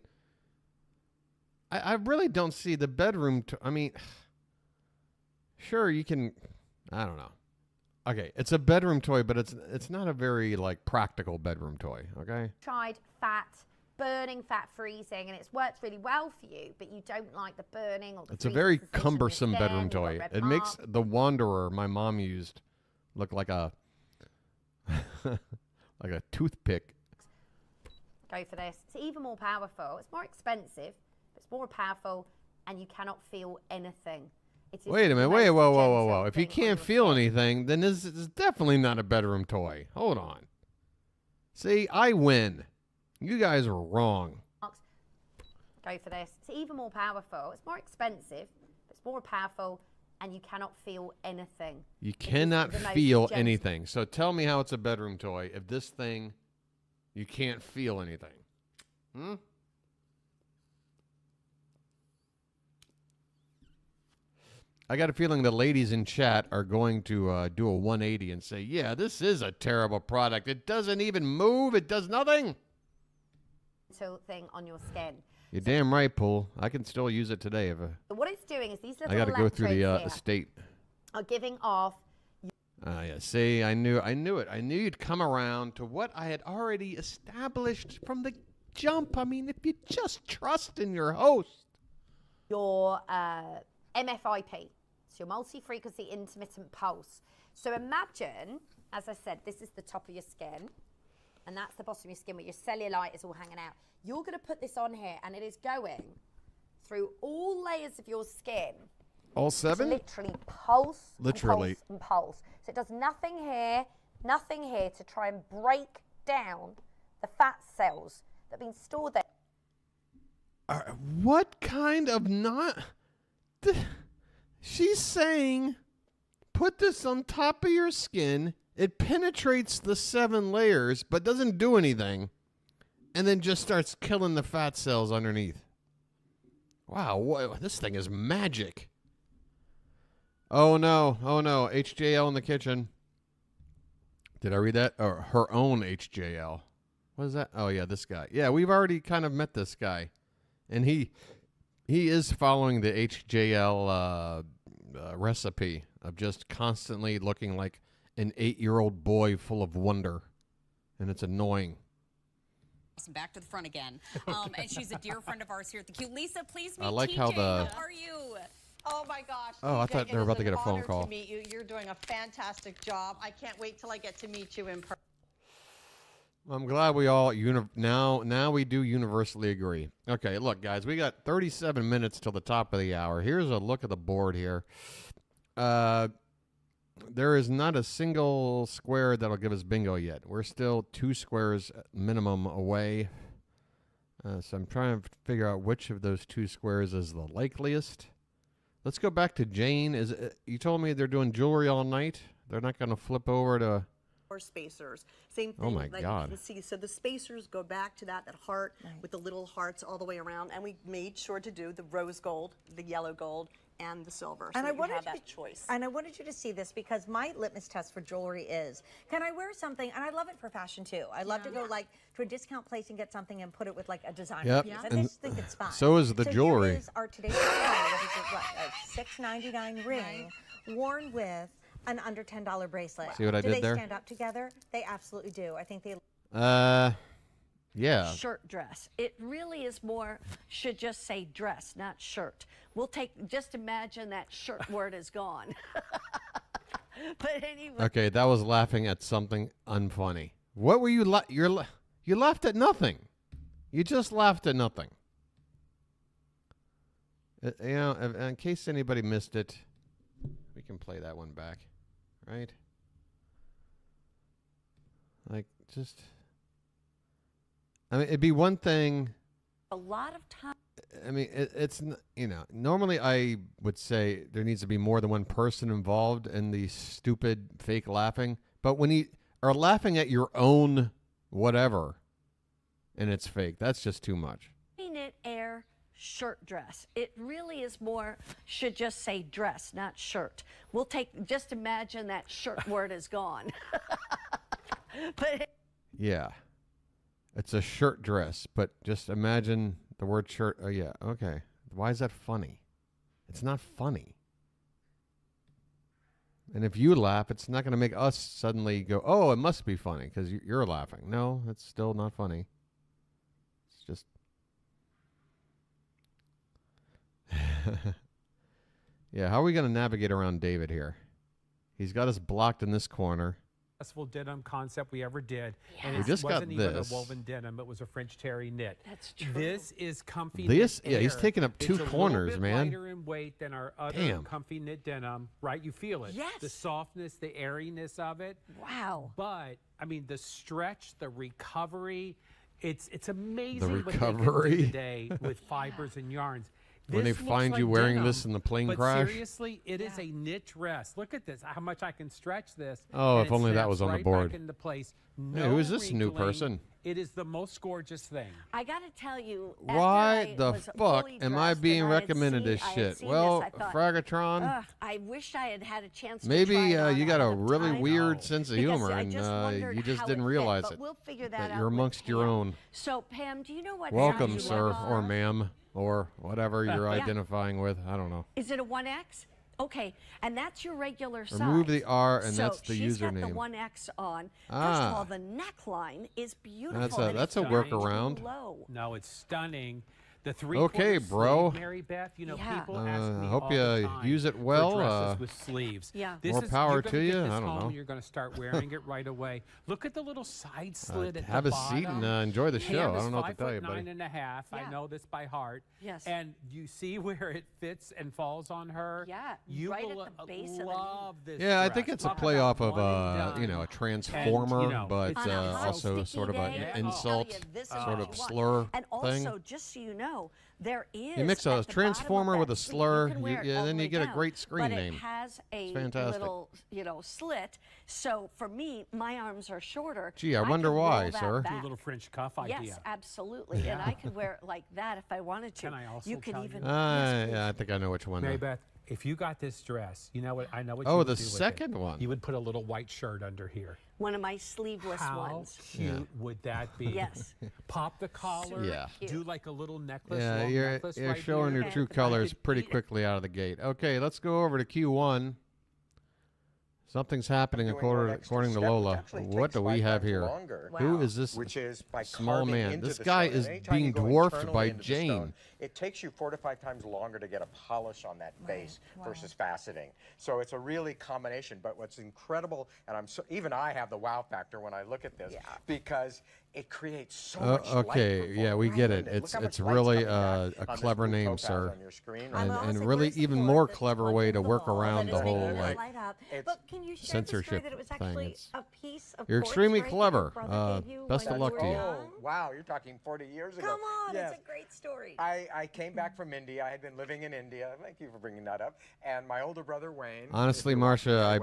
I really don't see the bedroom... I mean, sure, you can... I don't know. Okay, it's a bedroom toy, but it's not a very, like, practical bedroom toy, okay? Tried fat, burning, fat freezing, and it's worked really well for you, but you don't like the burning or the It's a very freezing sensation cumbersome in your bedroom skin, toy. you've got It red makes marks. the Wanderer my mom used look like a like a toothpick. Go for this. It's even more powerful. It's more expensive, but it's more powerful, and you cannot feel anything. It is Wait a minute. the Wait, most whoa. gentle If you thing on can't your feel skin. anything, then this is definitely not a bedroom toy. Hold on. See, I win. You guys are wrong. Go for this. It's even more powerful. It's more expensive, but it's more powerful, and you cannot feel anything. You It is cannot the most feel gentle- anything. So tell me how it's a bedroom toy if this thing, you can't feel anything. I got a feeling the ladies in chat are going to do a 180 and say, yeah, this is a terrible product. It doesn't even move. It does nothing. Gentle thing on your skin. You're damn right, Pool. I can still use it today. If But what it's doing is these little I got to go through the electrodes here estate. are giving off. Yeah, see, I knew it. I knew you'd come around to what I had already established from the jump. I mean, if you just trust in your host. Your MFIP, so your multi-frequency intermittent pulse. So imagine, as I said, this is the top of your skin, and that's the bottom of your skin where your cellulite is all hanging out. You're going to put this on here, and it is going through all layers of your skin. All seven? To literally pulse, Literally. and pulse, and pulse. So it does nothing here to try and break down the fat cells that have been stored there. What kind of not... She's saying, put this on top of your skin. It penetrates the 7 layers, but doesn't do anything. And then just starts killing the fat cells underneath. Wow, this thing is magic. Oh no, HJL in the kitchen. Did I read that? Or her own HJL. What is that? Oh, yeah, this guy. Yeah, we've already kind of met this guy. And he is following the HJL recipe of just constantly looking like an 8-year-old boy full of wonder. And it's annoying. Back to the front again. And she's a dear friend of ours here at the Q. Lisa, please meet I like TJ. how the... How are you? Oh my gosh. Oh, I TJ, thought they were about to get a phone call. To meet you. You're doing a fantastic job. I can't wait till I get to meet you in person. I'm glad we all now we do universally agree. Okay, look, guys, we got 37 minutes till the top of the hour. Here's a look at the board here. There is not a single square that'll give us bingo yet. We're still 2 squares minimum away. So I'm trying to figure out which of those 2 squares is the likeliest. Let's go back to Jane. You told me they're doing jewelry all night? They're not going to flip over to... Or spacers. Same thing. Oh my like God. You can see. So the spacers go back to that heart with the little hearts all the way around. And we made sure to do the rose gold, the yellow gold, and the silver. So And that I you wanted have to- that choice. And I wanted you to see this because my litmus test for jewelry is, can I wear something, and I love it for fashion too. I love to go like to a discount place and get something and put it with like a designer Yep. piece. Yeah. I And just think it's fun. so is the jewelry. Here is our today's what is it, a $6.99 ring worn with an under $10 bracelet. See what I do did they there? stand up together? They absolutely do. I think they... Yeah. Shirt dress. It really is more, should just say dress, not shirt. We'll take, just imagine that shirt word is gone. But anyway. Okay, that was laughing at something unfunny. What were you you laughed at nothing. You just laughed at nothing. In case anybody missed it, we can play that one back, right? Like, just... I mean, it'd be one thing... A lot of time. I mean, normally I would say there needs to be more than one person involved in the stupid fake laughing. But when you are laughing at your own whatever and it's fake, that's just too much. Knit air shirt dress. It really is more, should just say dress, not shirt. We'll take, just imagine that shirt word is gone. But Yeah. It's a shirt dress, but just imagine the word shirt. Oh, yeah. Okay. Why is that funny? It's not funny. And if you laugh, it's not going to make us suddenly go, oh, it must be funny because you're laughing. No, it's still not funny. It's just... Yeah, how are we going to navigate around David here? He's got us blocked in this corner. Successful denim concept we ever did. Yes. And We it just got wasn't even this. a woven denim, it was a French terry knit. That's true. This is comfy This- knit yeah, he's air. taking up two It's a corners, little bit man. lighter in weight than our other Damn. comfy knit denim, right? You feel it. Yes. The softness, the airiness of it. Wow. But, I mean, the stretch, the recovery, it's amazing The what they can do recovery. today with fibers and yarns. When they This looks find you like wearing denim, this in the plane but crash. seriously, it is a knit dress. Look at this, how much I can stretch this. Oh, and if it only that snaps was on the right board. Back into place. Hey, No who is this new wrinkling. person? It is the most gorgeous thing. I got to tell you, after Why I the was fuck fully am I dressed being and I had recommended seen- this I had shit? seen Well, this, I thought, Fragatron, "Ugh, I wish I had had a chance to maybe try it on you got a ahead of really time." weird sense of Because humor, I and just wondered you just how didn't it fit, realize but it. we'll figure that That out you're with amongst your Pam. own. So, Pam, do you know what Welcome, size you sir, are? or ma'am, or whatever you're Yeah. identifying with. I don't know. Is it a 1X? Okay, and that's your regular size. Remove the R, and so that's the she's got the username. 1X on. First Ah. of all, the neckline is beautiful. That's a- and that's it's a not workaround. too low. No, it's stunning. The three Okay, bro. Mary Beth, you know, Yeah. people ask me hope all you the time use it for well, dresses with sleeves. Yeah. This more is, power you're to gonna you. Get this I don't home, know. You're going to start wearing it right away. Look at the little side slit at have the a seat bottom. and enjoy the Pam show. I is don't know what to tell you, 5'9" buddy. and a half. I Yeah. know this by heart. Yes. And you see where it fits and falls on her. Yeah, You right will at the base of the knee. love this. Yeah, I dress. think it's a Talk play about off of one and done. a And, transformer, you know, but it's On a hot, also sticky sort of an day, insult, I'll tell you, this is sort what of you want. slur And thing. also, just so you know, there is You mix at a the bottom transformer of with that a sleeve, slur, you can wear it and all then the you way get a down, great screen but name. It has a fantastic. little, slit. So for me, my arms are shorter. Gee, I could wonder roll why, that sir. Do a back. little French cuff idea. Yes, absolutely. And I could wear it like that if I wanted to. Can I also you could tell even. you? yes, Yeah, I think I know which one. Mary Beth, if you got this dress, you know what I know what Oh, you would the do with second it. one. You would put a little white shirt under here. one of my sleeveless How ones. cute would that be? Yes. Pop the collar. Yeah. Do like a little necklace. Yeah, long you're necklace you're right showing here. your true colors pretty quickly out of the gate. Okay, let's go over to Q1. Something's happening according to Lola. What do we have here? Who is this Which is by small carving man? into This the guy stone. is And anytime being you go dwarfed internally by into the Jane. stone, it takes you 4 to 5 times longer to get a polish on that base versus faceting. So it's a really combination. But what's incredible, and even I have the wow factor when I look at this, because it creates so much light. Okay, yeah, we get it. It's really a clever name, sir, and really even more clever way to work around the whole like But can you share the story censorship that it was thing. actually a piece of You're quartz, extremely right, that clever. your brother gave you Best of when luck you to were you. young? Oh, wow, you're talking 40 years ago. Come on, Yes. it's a great story. I came back from India. I had been living in India. Thank you for bringing that up. And my older brother, Wayne. Honestly, Marcia,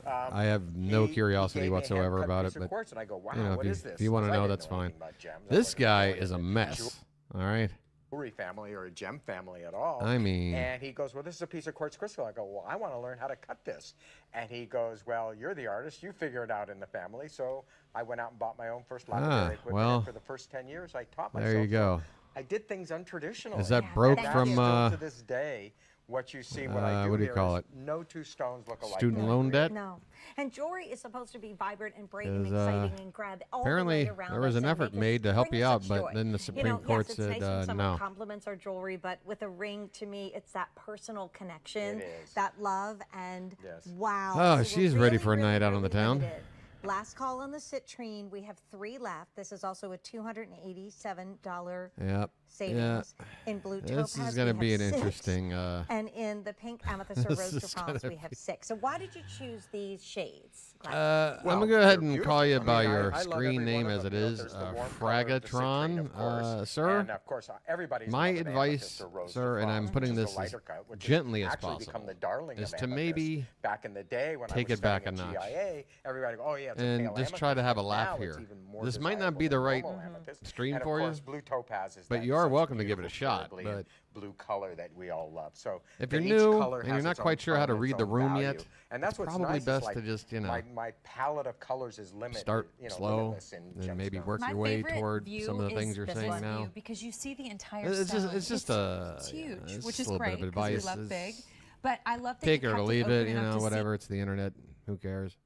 I have no curiosity whatsoever about it, but and I go, wow, what what is is this? this? if you want to Because I know, didn't that's know fine. anything about gems. I This wasn't guy going is a into mess. All right. jewelry family or a gem family at all. I mean- And he goes, well, this is a piece of quartz crystal. I go, well, I want to learn how to cut this. And he goes, well, you're the artist. You figure it out in the family. So I went out and bought my own first laboratory equipment. well, And for the first 10 years, I taught myself. There you go. I did things untraditionally. Is that broke And from, still to this day, what you see, what I do what do you here call is it? no two stones look alike. Student loan debt? No. And jewelry is supposed to be vibrant and bright and Is, exciting and grab all apparently the way around there was us an and effort make us made to help bring you us out, but joy. then the Supreme Court yes, said, it's nice when someone no. compliments our jewelry, but with a ring, to me, it's that personal connection, It is. that love, and Yes. wow. Oh, So we're she's ready really, for a really, night out on the really town. limited. Last call on the citrine. We have 3 left. This is also a $287 Yep. savings. In blue This topaz, is going to we be have an 6. interesting. And in the pink amethyst or This rose is bronze, gonna we have be- 6. So why did you choose these shades? I'm going to go ahead and call you by your screen name as it is, Fragatron, sir. And of course, everybody's My love of advice, amethyst or rose sir, and I'm bronze, putting which is this a as lighter cut, which has gently as actually possible, become the darling is of to amethyst. maybe Back in the day when take I was it back studying a at notch. GIA, everybody go, oh yeah, it's a and pale just try to amethyst, have a but laugh now it's here. even more This might not desirable be the than right normal amethyst. stream And for of you, course, blue topaz is but that you are such welcome to give it a beautiful, shot. brilliant But blue color that we all love. So if that you're each new color and has you're not its own quite sure how to tone, read its the own room value. yet, and that's what's probably nice, is best like to just, my palette of colors is limited. start slow limitless and maybe work your way toward some of the things you're saying now. Because you see the entire It's stone. just it's huge, it's which just is a little great bit of because we advice. love It's- big. But I love that Take you it or kept leave open it, enough to see- whatever. It's the internet. Who cares?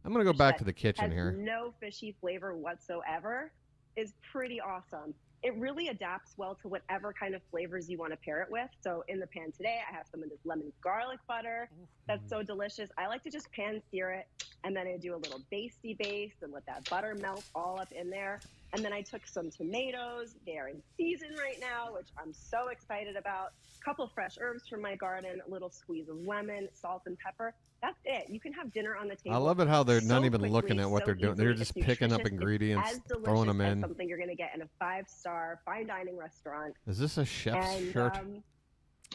I'm gonna go back to the kitchen has here. no fishy flavor whatsoever is pretty awesome. It really adapts well to whatever kind of flavors you want to pair it with. So in the pan today, I have some of this lemon garlic butter. That's so delicious. I like to just pan sear it, and then I do a little basty baste and let that butter melt all up in there. And then I took some tomatoes. They are in season right now, which I'm so excited about. A couple fresh herbs from my garden, a little squeeze of lemon, salt, and pepper. That's it. You can have dinner on the table. I love it how they're so not even quickly, looking at what so they're doing. They're easily. just It's picking up nutritious. It's ingredients, as delicious throwing them as in. something you're going to get in a 5-star fine dining restaurant. Is this a chef's And, shirt?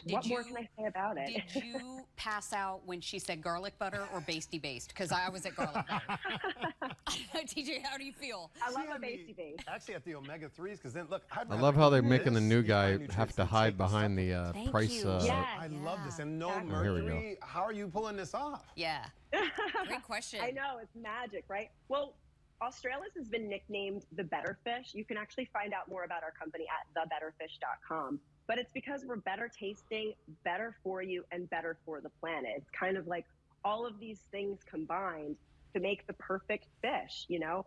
What more can I say about it? Did you pass out when she said garlic butter or basty based? Because I was at garlic butter. TJ, how do you feel? I love a basty baste. Actually, at the omega-3s, because then look, I love how they're making the new guy have to hide behind the price. I love this, and no Oh, here we go. mercury. How are you pulling this off? Yeah. Great question. I know, it's magic, right? Well, Australis has been nicknamed the Better Fish. You can actually find out more about our company at thebetterfish.com. But it's because we're better tasting, better for you, and better for the planet. It's kind of like all of these things combined to make the perfect fish, you know?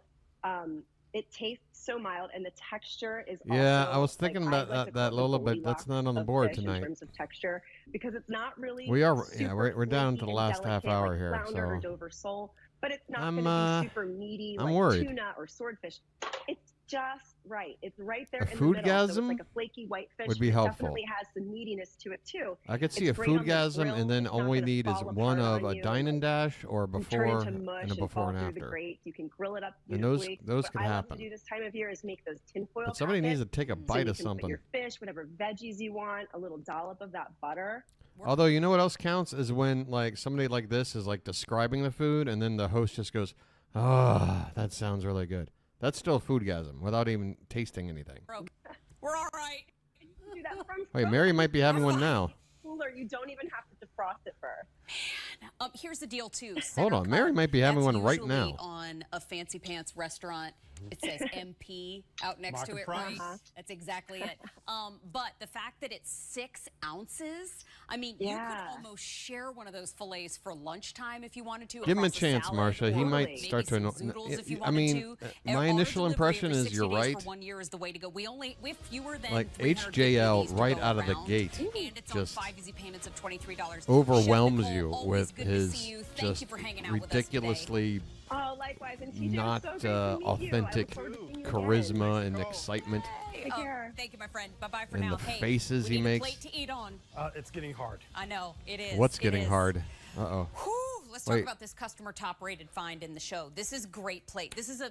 It tastes so mild, and the texture is Yeah, also, I was thinking like, I about like to that call it Lola, the but that's not on the Goldilocks board of fish tonight. in terms of texture, because it's not really We are, yeah, super we're down flaky to the and last half delicate hour like here, flounder or so Dover sole, but it's not I'm, going to be super meaty I'm like worried. tuna or swordfish. It's just right. It's right there A in the middle. So it's foodgasm like a flaky white fish. would be but it helpful. definitely has some meatiness to it too. I could see It's a great on the foodgasm, grill. and then It's not all we gonna need is fall one apart of on a you dine and dash or and turn before into mush and a fall before and through after. the grate. You can grill it up And those- beautifully. those What can I love happen. to do this time of year is make those tinfoil But somebody needs to packets. take a So bite you of can put something. your fish, whatever veggies you want, a little dollop of that butter. Although you know what else counts is when like somebody like this is like describing the food, and then the host just goes, "Ah, that sounds really good." That's still foodgasm without even tasting anything. We're all right. You can do that from Wait, Mary might be having one now. cooler. You don't even have to defrost it first. Here's the deal, too. Hold on. Mary might be having one right Usually now. on a fancy pants restaurant, it says MP out next to it, price. right? That's exactly it. But the fact that it's 6 ounces, I mean, you could almost share one of those fillets for lunchtime if you wanted to. Give him a across chance, salad, Marsha. He or might maybe start to some annoy. zoodles if you I wanted mean, to. my Our initial delivery impression for is 60 you're days right. For 1 year is the way to go. We have fewer than Like 350 HJL of these to right go out of the around, gate and it's just on 5 easy payments of $23. overwhelms Chef you Nicole, with always good to his see you. Thank just you for hanging out with us today. ridiculously Oh, likewise. And TJ, not it was so great to meet you. I authentic look forward to seeing you charisma again. and excitement Take care. Thank you, my friend. Bye-bye for and now. the Hey, faces we he need a makes. plate to eat on. It's getting hard. I know, it is. What's It getting is. hard? Uh-oh. Whew, let's talk Wait. about this customer top-rated find in the show. This is great plate. This is a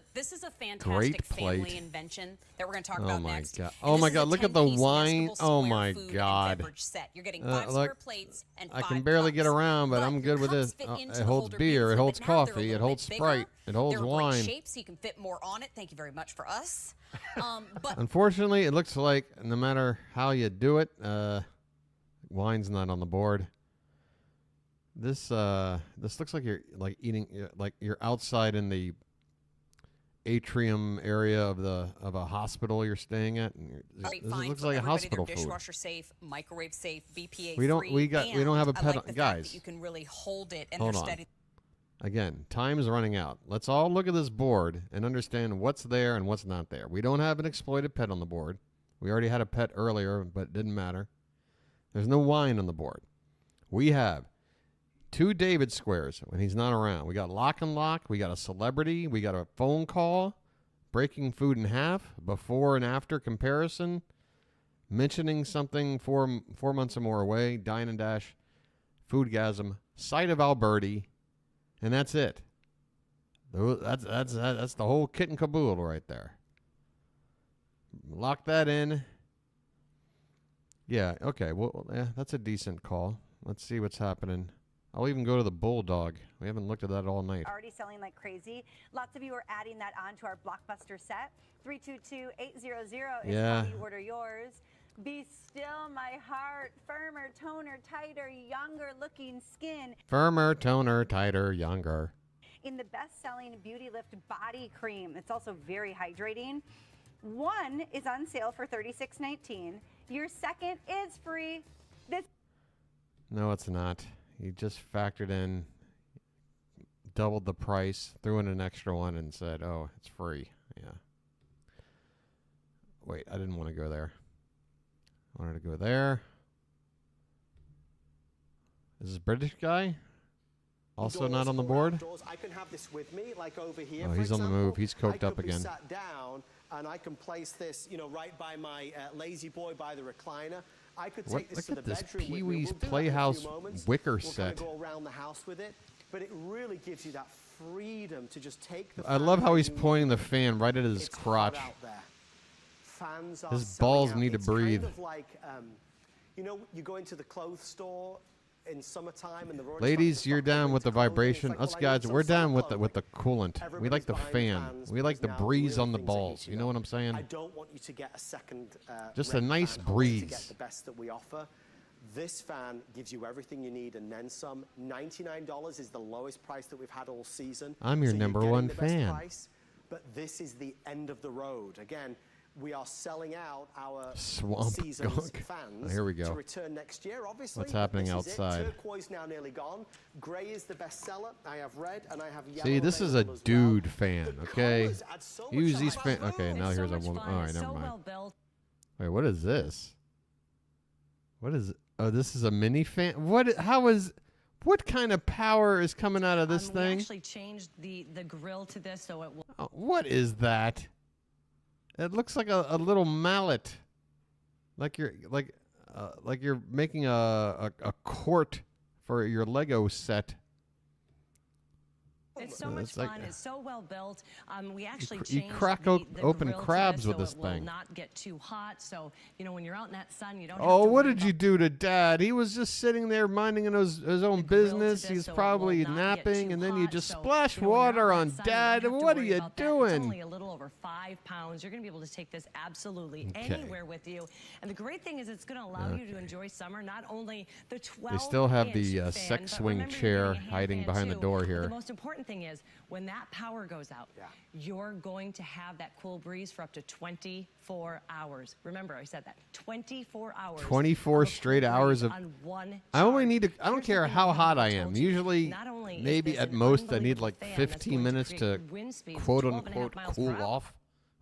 fantastic Great family plate. invention that we're going to talk Oh about my next. God. And Oh this my is a God, look at the 10-piece wine. nestable Oh square my food and God. beverage set. You're getting 5 look, square plates and 5 I can barely get cups. around, but I'm good with cups this. fit into It the holds holder beer, it beautifully, holds but now they're a coffee, it little holds bit Sprite, bigger. it holds They're a wine. great shape, so you can fit more on it. Thank you very much for us. But Unfortunately, it looks like no matter how you do it, wine's not on the board. This looks like you're like eating like you're outside in the atrium area of a hospital you're staying at. And great this find looks for like a everybody. hospital They're food. dishwasher safe, microwave safe, BPA We don't- free. we don't have a and pet I like on- the fact guys. that you can really hold it and Hold they're on. steady. Again, time's running out. Let's all look at this board and understand what's there and what's not there. We don't have an exploited pet on the board. We already had a pet earlier, but it didn't matter. There's no wine on the board. We have 2 David squares when he's not around. We got lock and lock. We got a celebrity. We got a phone call, breaking food in half, before and after comparison, mentioning something 4 months or more away, dine and dash, foodgasm, sight of Alberti, and that's it. That's the whole kit and caboodle right there. Lock that in. Yeah, okay. Well, yeah, that's a decent call. Let's see what's happening. I'll even go to the Bulldog. We haven't looked at that all night. Already selling like crazy. Lots of you are adding that on to our blockbuster set. 322-800 is Yeah. how you order yours. Be still, my heart. Firmer, toner, tighter, younger looking skin. Firmer, toner, tighter, younger. In the best-selling Beauty Lift Body Cream. It's also very hydrating. One is on sale for $36.19. Your second is free. This No, it's not. He just factored in, doubled the price, threw in an extra one, and said, oh, it's free. Yeah. Wait, I didn't want to go there. I wanted to go there. Is this British guy also not on the board? I can have this with me, like over here. Oh, for he's on the example. move. He's coked I up could be again. Sat down, and I can place this, right by my lazy boy by the recliner. I could What- take this look to the at this bedroom with me. Pee-wee's We'll do that in a Playhouse few moments. wicker We'll kind set. of go around the house with it, but it really gives you that freedom to just take the. I fan love how where he's you pointing need the it. fan right at his It's hot crotch. out there. Fans are His selling balls out. need to It's breathe. Kind of like, you go into the clothes store in summertime and they're already Ladies, you're down with the vibration. Us guys, we're down with the coolant. We like the fan. We like the breeze on the balls. You know what I'm saying? I don't want you to get a second. Just a red nice fan. I want you to breeze. get the best that we offer. This fan gives you everything you need and then some. $99 is the lowest price that we've had all season. I'm your So you're number getting one the best fan. price, but this is the end of the road. Again, we are selling out our Swamp season's gunk. fans Oh, here we go. to return next year. Obviously, What's happening this is it. outside? Turquoise now nearly gone. Gray is the best seller. I have red and I have yellow. See, this is a available as well. dude fan, okay? colours add so much Use these fun. fan. Okay, now here's a woman. All right, never mind. Wait, what is this? What is? Oh, this is a mini fan. What? How is? What kind of power is coming out of this We thing? actually changed the grill to this, so it will. Oh, what is that? It looks like a little mallet, like you're making a court for your Lego set. It's so much like, fun. It's so well built. We actually you changed crack the open grill to crabs this with so this it will thing. not get too hot. So, you know, when you're out in that sun, you don't Oh, have to what worry did you do to Dad? He was just sitting there minding his own business. He's probably napping, and then you just splash water on Dad. What are you It's doing? only a little over 5 pounds. You're going to be able to take this absolutely anywhere with you. And the great thing is it's going to allow you to enjoy summer, not only the 12 They still have the fan, sex but swing remember, you're chair getting a hand hiding fan behind the too. door But here. the most important thing is when that power goes out, you're going to have that cool breeze for up to 24 hours. Remember, I said that 24 hours. 24 straight hours of. on one I only need to. I don't care how hot I am. Usually, Not only is maybe this at an most I need unbelievable like fan that's 15 going to minutes to create wind speeds quote 12.5 unquote miles cool per hour. off.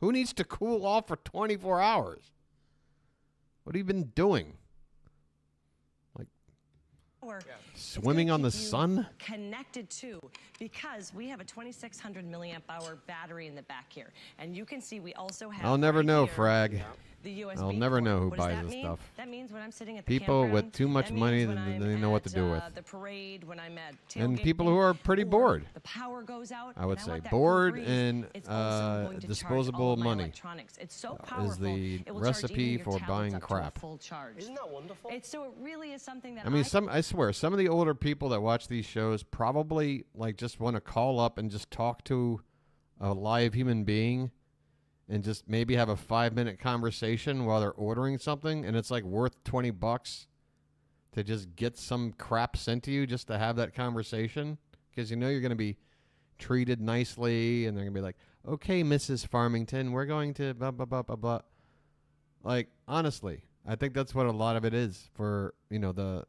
Who needs to cool off for 24 hours? What have you been doing? Swimming on the sun? Connected to, because we have a 2600 milliamp hour battery in the back here, and you can see we also have. I'll never right know, here Frag. The USB I'll never know who What does buys that this mean? stuff. That means when I'm sitting at the People with campground, too much that money, means when they I'm know what to at, do with. the parade, when I'm at And tailgating, people who are pretty or bored. The power goes out. I would and say want that cool bored breeze, and it's also going to charge disposable all of my money electronics. It's so is powerful. the it will charge recipe even your for tablets buying up to a crap. full charge. Isn't that wonderful? So it really is something that I mean, I swear, some of the older people that watch these shows probably like just want to call up and just talk to a live human being and just maybe have a 5-minute conversation while they're ordering something, and it's like worth $20 to just get some crap sent to you just to have that conversation, because you know you're going to be treated nicely, and they're going to be like, okay, Mrs. Farmington, we're going to blah, blah, blah, blah, blah. Like, honestly, I think that's what a lot of it is for, you know, the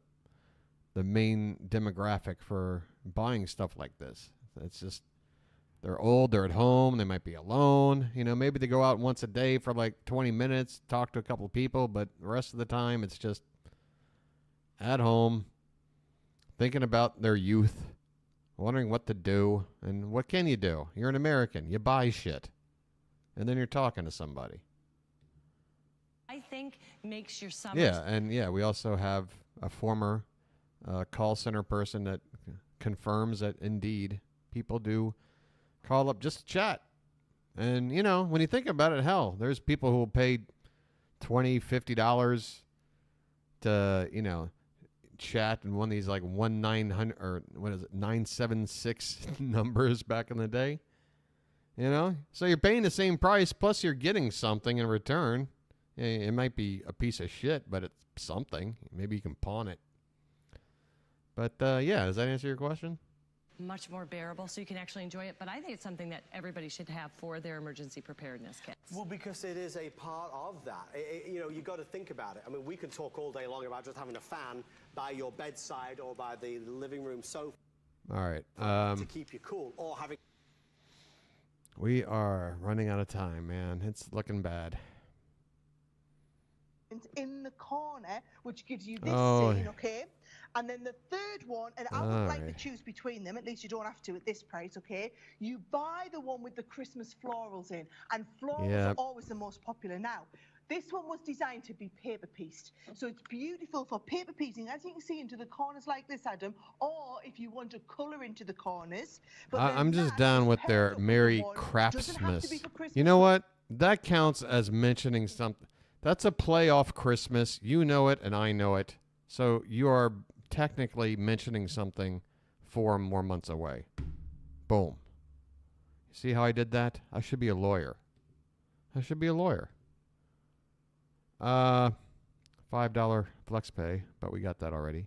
main demographic for buying stuff like this. It's just, they're old, they're at home, they might be alone. You know, maybe they go out once a day for like 20 minutes, talk to a couple of people, but the rest of the time it's just at home, thinking about their youth, wondering what to do. And what can you do? You're an American. You buy shit. And then you're talking to somebody. I think makes your summer. Yeah, and we also have a former call center person that confirms that indeed people do call up just to chat. And, you know, when you think about it, hell, there's people who will pay $20, $50 to, you know, chat in one of these like 976 numbers back in the day. You know? So you're paying the same price, plus you're getting something in return. It might be a piece of shit, but it's something. Maybe you can pawn it. But, does that answer your question? Much more bearable, so you can actually enjoy it. But I think it's something that everybody should have for their emergency preparedness kits. Well, because it is a part of that. You know, you've got to think about it. I mean, we can talk all day long about just having a fan by your bedside or by the living room sofa. All right. To keep you cool, or having. We are running out of time, man. It's looking bad. In the corner, which gives you this Oh. scene, okay? And then the third one, and I would like to choose between them, at least you don't have to at this price, okay? You buy the one with the Christmas florals in, and florals are always the most popular. Now, this one was designed to be paper pieced, so it's beautiful for paper piecing, as you can see, into the corners like this, Adam, or if you want to colour into the corners. But I'm just down with their Merry Craftsmas. You know what? That counts as mentioning something. That's a play off Christmas. You know it, and I know it. So you are technically mentioning something 4 more months away. Boom. See how I did that? I should be a lawyer. $5 flex pay, but we got that already.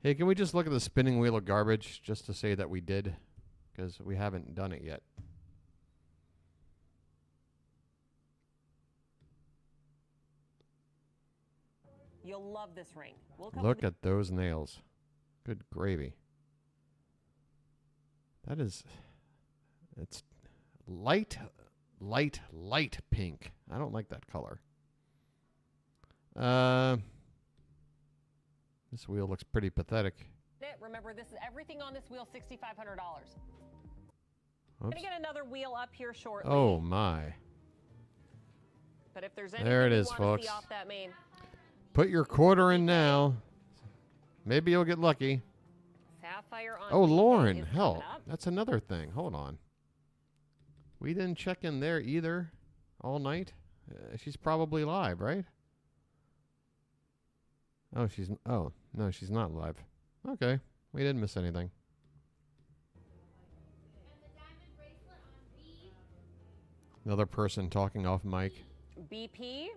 Hey, can we just look at the spinning wheel of garbage just to say that we did? Because we haven't done it yet. You'll love this ring. Look at those nails. Good gravy. It's light pink. I don't like that color. This wheel looks pretty pathetic. Remember, this is everything on this wheel, $6,500. Oops. Gonna get another wheel up here shortly. Oh my. But if there's anything There it you is, want folks. to see off that main, Put your quarter in now. Maybe you'll get lucky. Sapphire on Oh, Tuesday Lauren, is hell. coming up. That's another thing. Hold on. We didn't check in there either all night. She's probably live, right? Oh, no, she's not live. Okay. We didn't miss anything. Another person talking off mic. BP.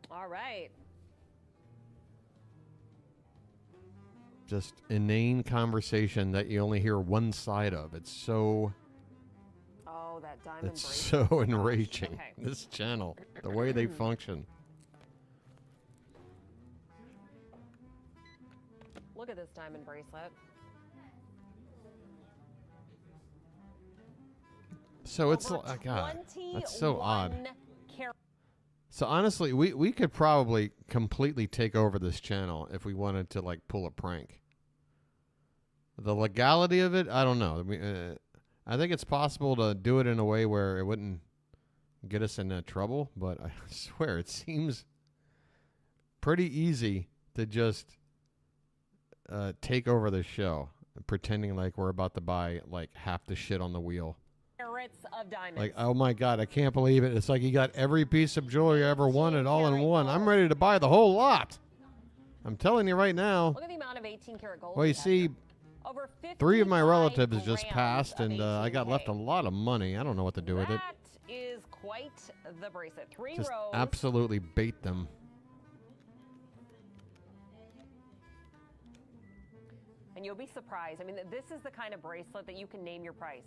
All right. Just inane conversation that you only hear one side of. It's so... Oh, that diamond It's bracelet. so enraging. Okay. This channel, the way they function. Look at this diamond bracelet. So it's Over God, that's so odd. 21 carat. So honestly, we could probably completely take over this channel if we wanted to like pull a prank. The legality of it, I don't know. I think it's possible to do it in a way where it wouldn't get us into trouble, but I swear it seems pretty easy to just take over the show, pretending like we're about to buy like half the shit on the wheel. Carats of diamonds. Like, oh my God, I can't believe it. It's like you got every piece of jewelry I ever wanted all in one. I'm ready to buy the whole lot. I'm telling you right now. Look at the amount of 18 karat gold. Well, you see, over 3 of my relatives just passed, and I got left a lot of money. I don't know what to do with it. That is quite the bracelet. 3 Just rows. absolutely bait them. And you'll be surprised. I mean, this is the kind of bracelet that you can name your price.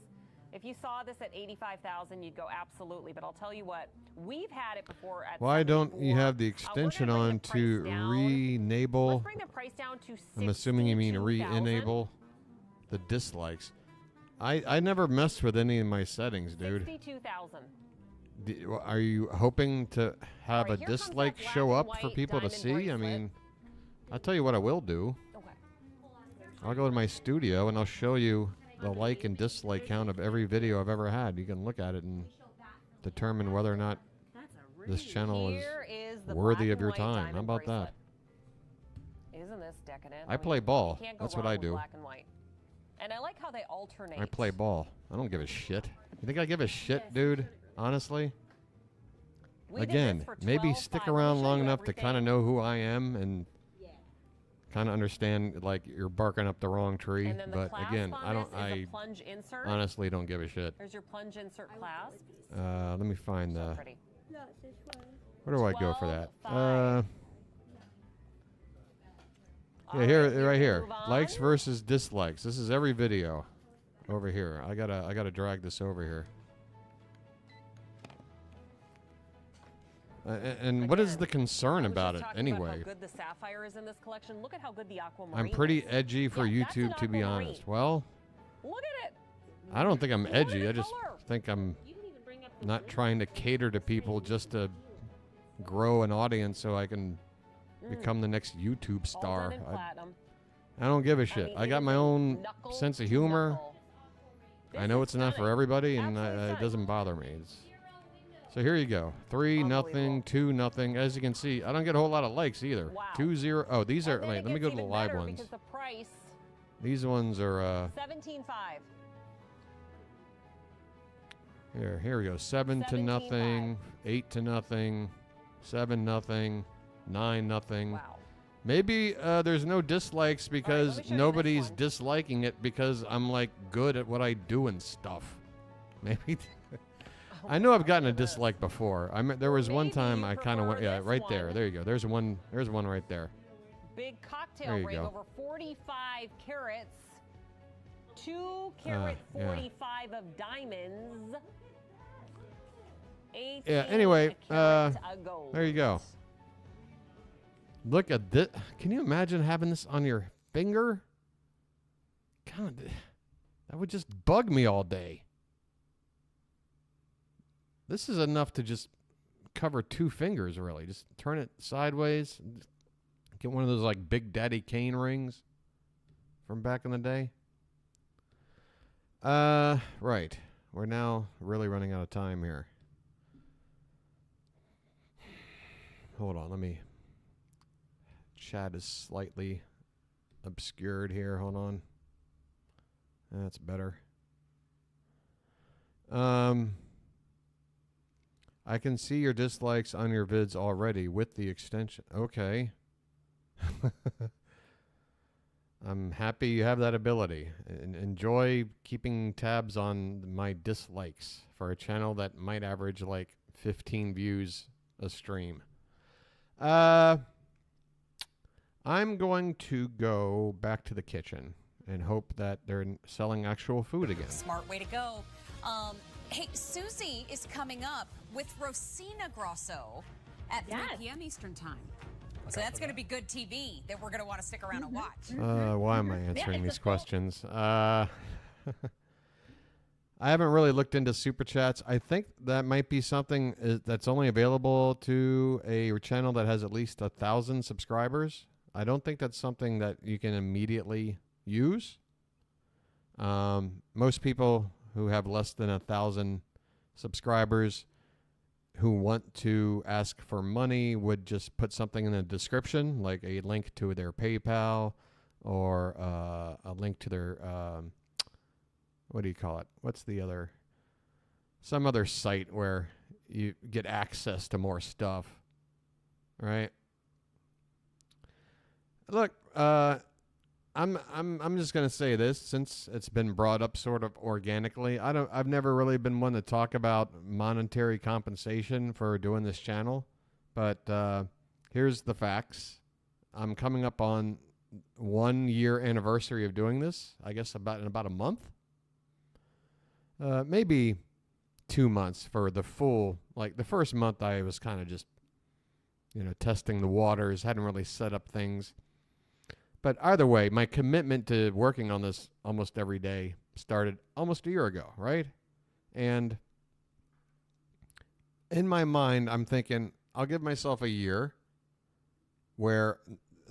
If you saw this at $85,000, you'd go absolutely. But I'll tell you what, we've had it before at Why don't 74. you have the extension on to re-enable? Let's bring the price down to I'm assuming you mean re-enable the dislikes. I never messed with any of my settings, dude. 62,000. Are you hoping to have All right, a here comes dislike that black show and up for white people to diamond see? I bracelet. mean, I'll tell you what I will do. Okay. I'll go to my studio and I'll show you the like and dislike count of every video I've ever had. You can look at it and determine whether or not this channel is worthy of your time. How about that? Isn't this decadent? I play ball. You can't go That's what wrong I with do. Black and white. And I like how they alternate. I play ball. I don't give a shit. You think I give a shit, dude? Honestly? We did Again, this for maybe 12.5. stick I'll around show long you enough to everything. kind of know who I am and kind of understand, like, you're barking up the wrong tree. And then the But clasp again, on I don't. this is a I plunge insert. honestly don't give a shit. There's your plunge insert clasp. Let me find the. Pretty. Where do I go for that? Yeah, here, right here. Likes versus dislikes. This is every video over here. I gotta drag this over here. And what is the concern about it anyway? How good the sapphire is in this collection. Look at how good the aquamarine I'm pretty is. edgy for Yeah, that's an YouTube, to be aquamarine. honest. Well, Look at it. I don't think I'm edgy. I just think I'm not trying to cater to people just to grow an audience so I can become the next YouTube star. All done in platinum. I don't give a shit. I got my own sense of humor. I know it's not for everybody, and it doesn't bother me. So here you go. 3-0, 2-0. As you can see, I don't get a whole lot of likes either. Wow. 2-0. Oh, these are. Wait, let me go to the live ones. Because the price, These ones are. 17.5. Here we go. 7-0, 8-0, 7-0, 9-0. Wow. Maybe there's no dislikes because nobody's disliking it because I'm like good at what I do and stuff. Maybe. I know I've gotten a dislike before. There was one time I kind of went, yeah, right there. There you go. There's one right there. Big There cocktail you ring go. over 45 carats. 2 carat yeah. 45 of diamonds. 18 Yeah, anyway, carats of gold. there you go. Look at this. Can you imagine having this on your finger? God, that would just bug me all day. This is enough to just cover 2 fingers, really. Just turn it sideways. Get one of those, like, Big Daddy Kane rings from back in the day. Right. We're now really running out of time here. Hold on, let me... Chat is slightly obscured here. Hold on. That's better. I can see your dislikes on your vids already with the extension. Okay. I'm happy you have that ability. Enjoy keeping tabs on my dislikes for a channel that might average like 15 views a stream. I'm going to go back to the kitchen and hope that they're selling actual food again. Smart way to go. Hey, Susie is coming up with Rosina Grosso at 3 p.m. Eastern Time. So that's going to be good TV that we're going to want to stick around and watch. Why am I answering these questions? I haven't really looked into super chats. I think that might be something that's only available to a channel that has at least 1,000 subscribers. I don't think that's something that you can immediately use. Most people who have less than 1,000 subscribers who want to ask for money would just put something in the description, like a link to their PayPal or a link to their, what do you call it? What's the other? Some other site where you get access to more stuff, right? Look, I'm just gonna say this since it's been brought up sort of organically. I've never really been one to talk about monetary compensation for doing this channel, but here's the facts. I'm coming up on 1 year anniversary of doing this. I guess in about a month, maybe 2 months for the full. Like the first month, I was kind of just testing the waters, hadn't really set up things. But either way, my commitment to working on this almost every day started almost a year ago, right? And in my mind, I'm thinking I'll give myself a year where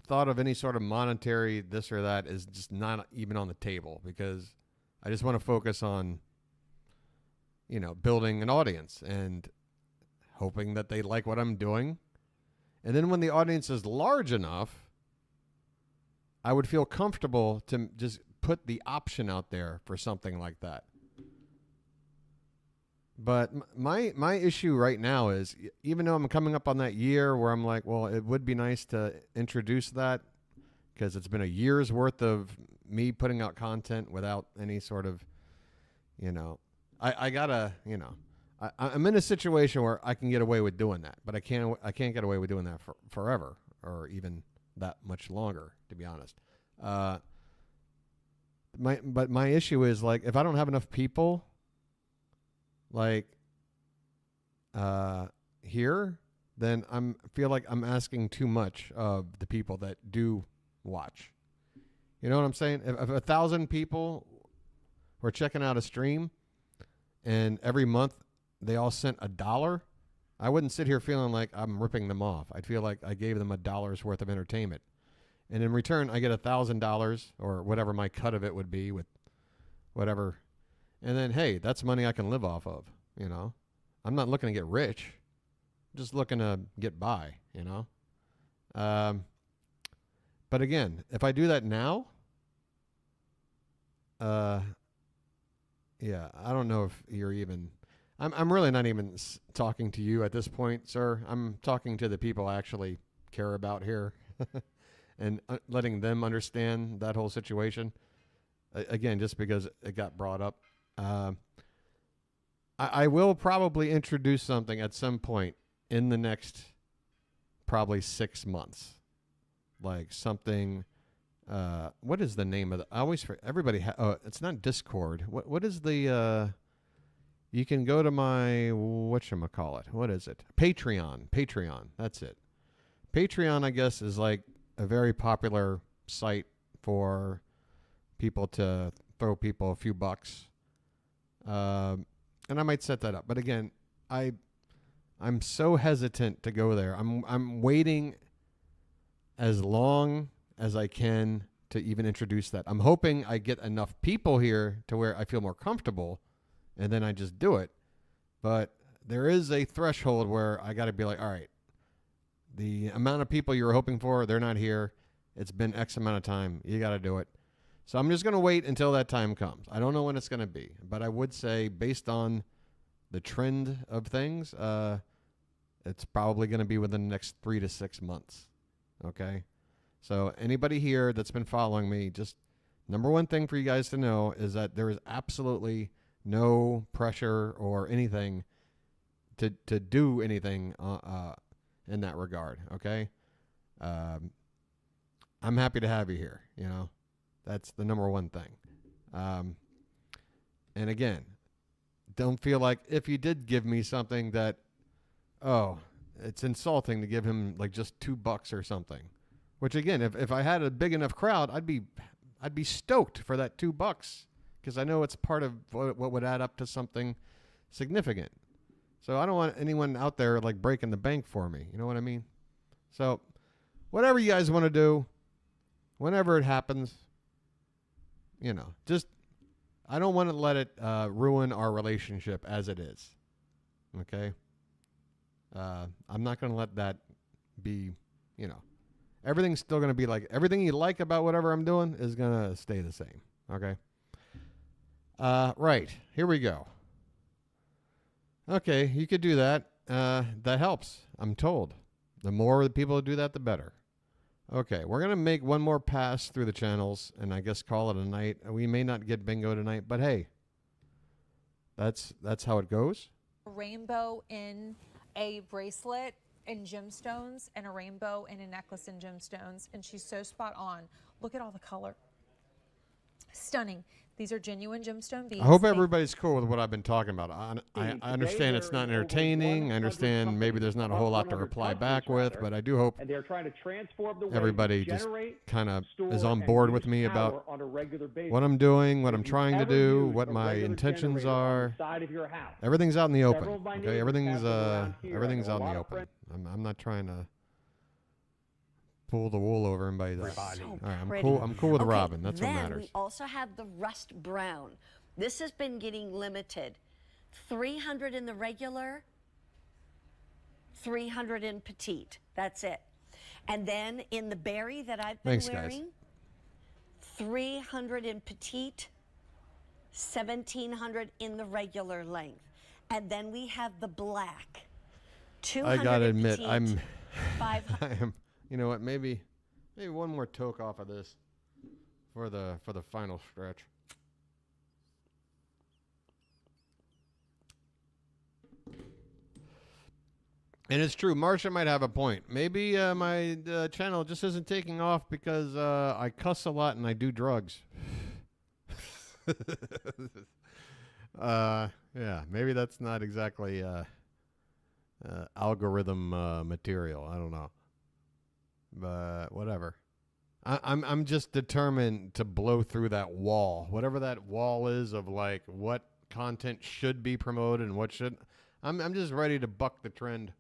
thought of any sort of monetary this or that is just not even on the table, because I just want to focus on, building an audience and hoping that they like what I'm doing. And then when the audience is large enough, I would feel comfortable to just put the option out there for something like that. But my issue right now is, even though I'm coming up on that year where I'm like, well, it would be nice to introduce that, because it's been a year's worth of me putting out content without any sort of, I gotta, I'm in a situation where I can get away with doing that, but I can't get away with doing that forever, or even that much longer, to be honest. But my issue is, like, if I don't have enough people here, then I feel like I'm asking too much of the people that do watch. You know what I'm saying? If 1,000 people were checking out a stream and every month they all sent $1, I wouldn't sit here feeling like I'm ripping them off. I'd feel like I gave them $1's worth of entertainment. And in return, I get $1,000 or whatever my cut of it would be with whatever. And then, hey, that's money I can live off of, I'm not looking to get rich. I'm just looking to get by, But again, if I do that now, yeah, I don't know if you're even... I'm really not even talking to you at this point, sir. I'm talking to the people I actually care about here and letting them understand that whole situation. Again, just because it got brought up. I will probably introduce something at some point in the next probably 6 months. Like something... what is the name of the... I always... Everybody... it's not Discord. What is the... You can go to my, whatchamacallit, what is it? Patreon, that's it. Patreon, I guess, is like a very popular site for people to throw people a few bucks. And I might set that up. But again, I'm so hesitant to go there. I'm waiting as long as I can to even introduce that. I'm hoping I get enough people here to where I feel more comfortable, and then I just do it. But there is a threshold where I got to be like, all right, the amount of people you were hoping for, they're not here. It's been X amount of time. You got to do it. So I'm just going to wait until that time comes. I don't know when it's going to be, but I would say based on the trend of things, it's probably going to be within the next 3 to 6 months. Okay? So anybody here that's been following me, just number one thing for you guys to know is that there is absolutely no pressure or anything to do anything in that regard. Okay? I'm happy to have you here, you know. That's the number one thing. And again, don't feel like if you did give me something that, oh, it's insulting to give him like just $2 or something. Which again, if I had a big enough crowd, I'd be stoked for that $2 because I know it's part of what would add up to something significant. So I don't want anyone out there like breaking the bank for me. You know what I mean? So whatever you guys want to do, whenever it happens, you know, just I don't want to let it ruin our relationship as it is. Okay? I'm not going to let that be, you know, everything's still going to be like, everything you like about whatever I'm doing is going to stay the same. Okay? Right. Here we go. Okay, you could do that. That helps, I'm told. The more the people who do that, the better. Okay, we're going to make one more pass through the channels and I guess call it a night. We may not get bingo tonight, but hey, that's how it goes. A rainbow in a bracelet and gemstones and a rainbow in a necklace and gemstones. And she's so spot on. Look at all the color. Stunning. These are genuine gemstone beads. I hope everybody's cool with what I've been talking about. I understand it's not entertaining. I understand maybe there's not a whole lot to reply back with, but I do hope everybody just kind of is on board with me about what I'm doing, what I'm trying to do, what my intentions are. Everything's out in the open. Okay, everything's out in the open. I'm not trying to pull the wool over everybody's eyes. All right, I'm cool with Robin. That's what matters. We also have the rust brown. This has been getting limited. 300 in the regular, 300 in petite. That's it. And then in the berry that I've been wearing, 300 in petite, 1,700 in the regular length. And then we have the black. 200 I gotta in admit, petite, I am. You know what? Maybe one more toke off of this for the final stretch. And it's true. Marcia might have a point. Maybe my channel just isn't taking off because I cuss a lot and I do drugs. Yeah, maybe that's not exactly algorithm material. I don't know. But whatever. I'm just determined to blow through that wall. Whatever that wall is of like what content should be promoted and what should. I'm just ready to buck the trend.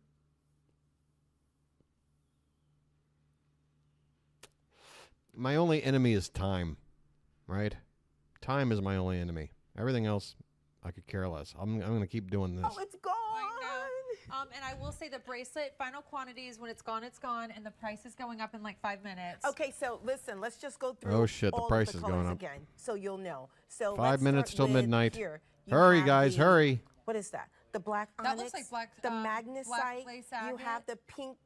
My only enemy is time, right? Time is my only enemy. Everything else, I could care less. I'm going to keep doing this. Oh, it's gone. And I will say the bracelet, final quantities, when it's gone, and the price is going up in like 5 minutes. Okay, so listen, let's just go through Oh shit, the all price of the is colors going up. again, so you'll know. So 5 minutes till midnight. Here. Hurry, guys, hurry. What is that? The black onyx, That looks like black, the black magnesite. lace You agate. have the pink.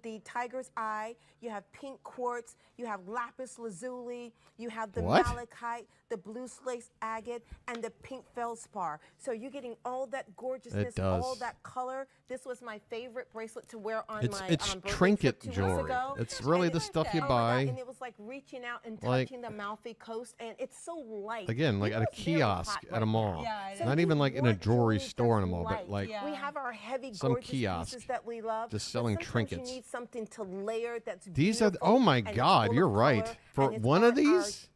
The tiger's eye. You have pink quartz. You have lapis lazuli. You have the What? malachite, the blue lace agate, and the pink feldspar. So you're getting all that gorgeousness, does. all that color. This was my favorite bracelet to wear on It's my birthday trinket trip 2 weeks jewelry. ago. It's really the stuff you buy. And it was like reaching out and Like- touching the Amalfi Coast, and it's so light. Again, like You at know a it's very kiosk hot at right a mall. now. So Not you even like in a want jewelry jewelry store in a that's mall, but light. like We have our heavy, some gorgeous kiosk pieces that we love. just but selling sometimes trinkets. You need something to layer that's These are, beautiful oh my and it's God, full you're of right. color, For and it's one on of these,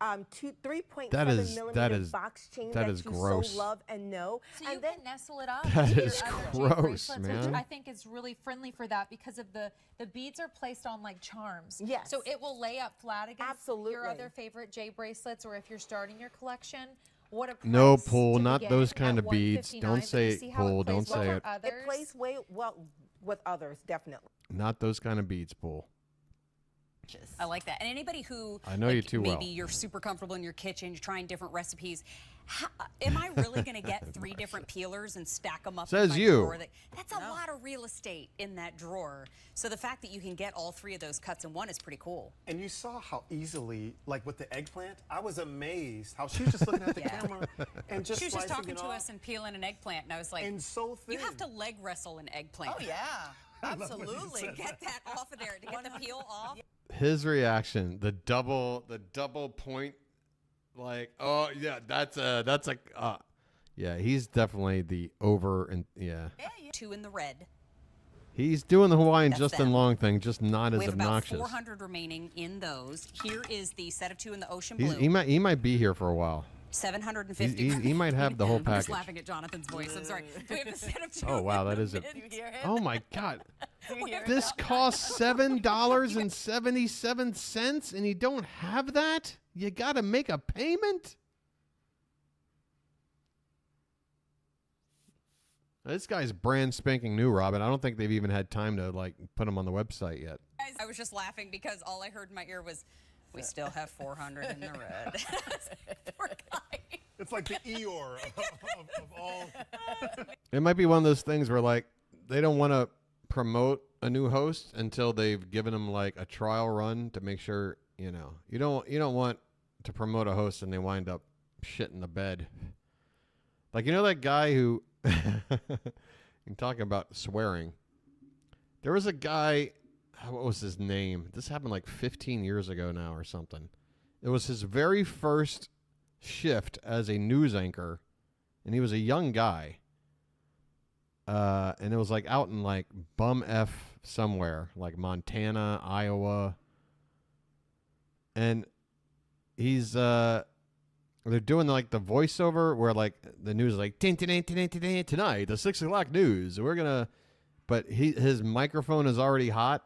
our 3.7 That is- millimeter that is- box chain that that is you gross. so love and know. So you can nestle it up. That with your is other jade gross, bracelets, man. Which I think is really friendly for that because of the beads are placed on like charms. Yes. So it will lay up flat against Absolutely. your other favorite jade bracelets, or if you're starting your collection. What a price no pull, to not begin those kind at of beads. $159. Don't say See how pull. it plays Don't well say for it. others? It plays way well with others, definitely. Not those kind of beads, pull. I like that. And anybody who I know you too well. maybe you're super comfortable in your kitchen, you're trying different recipes. Am I really going to get 3 different peelers and stack them up Says in my you. drawer? That's a lot of real estate in that drawer. So the fact that you can get all 3 of those cuts in one is pretty cool. And you saw how easily, like with the eggplant, I was amazed how she was just looking at the camera and just She was just slicing talking it to off. us and peeling an eggplant, and I was like, And so thin. you have to leg wrestle an eggplant. Oh, yeah. Absolutely. To get that off of there, to get the peel off. His reaction, the double point, like, oh yeah, yeah, he's definitely the over and yeah. 2 in the red. He's doing the Hawaiian That's Justin them. Long thing, just not as We have obnoxious. about 400 remaining in those. Here is the set of 2 in the ocean He's, blue. he might be here for a while. 750. He might have the whole I'm package. just laughing at Jonathan's voice. I'm sorry. We have the set of 2. Oh wow, that is it. Oh my God, this costs $7.77, and you don't have that? You got to make a payment. This guy's brand spanking new, Robin. I don't think they've even had time to like put him on the website yet. I was just laughing because all I heard in my ear was, we still have 400 in the red. Poor guy. It's like the Eeyore of all. It might be one of those things where like they don't want to promote a new host until they've given them like a trial run to make sure, you know, you don't want to promote a host and they wind up shit in the bed. Like, you know that guy who I'm talking about swearing. There was a guy, what was his name? This happened like 15 years ago now or something. It was his very first shift as a news anchor, and he was a young guy. And it was like out in like bum F somewhere, like Montana, Iowa. And he's they're doing like the voiceover where like the news is like tonight the 6 o'clock news. We're gonna, but his microphone is already hot,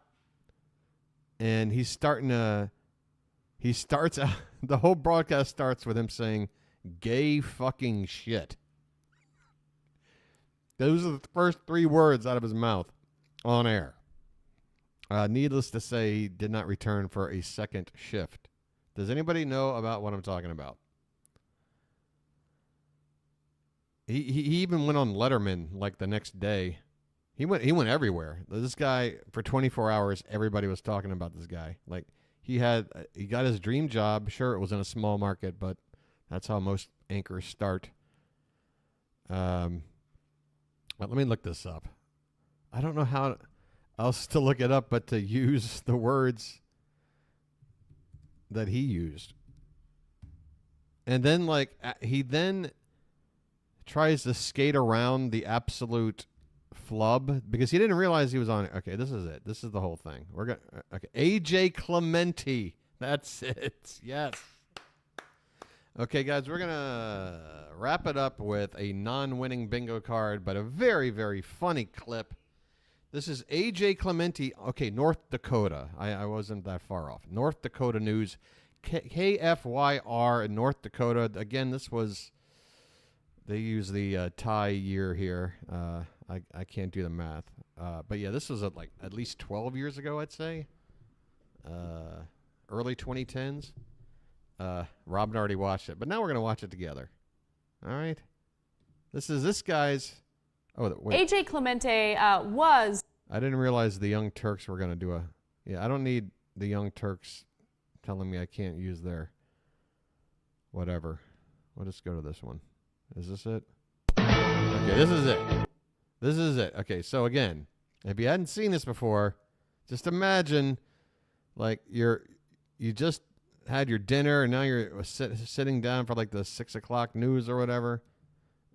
and he starts out, the whole broadcast starts with him saying "gay fucking shit." Those are the first 3 words out of his mouth on air. Needless to say, he did not return for a second shift. Does anybody know about what I'm talking about? He even went on Letterman like the next day. He went everywhere. This guy, for 24 hours, everybody was talking about this guy. Like he got his dream job. Sure, it was in a small market, but that's how most anchors start. But let me look this up. I don't know how else to look it up but to use the words that he used. And then like he then tries to skate around the absolute flub because he didn't realize he was on it. Okay, this is it. This is the whole thing. We're going okay, AJ Clementi. That's it. Yes. Okay, guys, we're going to wrap it up with a non-winning bingo card, but a very, very funny clip. This is AJ Clementi. Okay, North Dakota. I wasn't that far off. North Dakota News. KFYR in North Dakota. Again, this was... They use the tie year here. I can't do the math. But yeah, this was at least 12 years ago, I'd say. Early 2010s. Robin already watched it, but now we're going to watch it together. All right? This guy's... Oh, wait. AJ Clemente was... I didn't realize the Young Turks were going to do a... Yeah, I don't need the Young Turks telling me I can't use their... Whatever. We'll just go to this one. Is this it? Okay, this is it. This is it. Okay, so again, if you hadn't seen this before, just imagine like you just had your dinner and now you're sitting down for like the 6 o'clock news or whatever,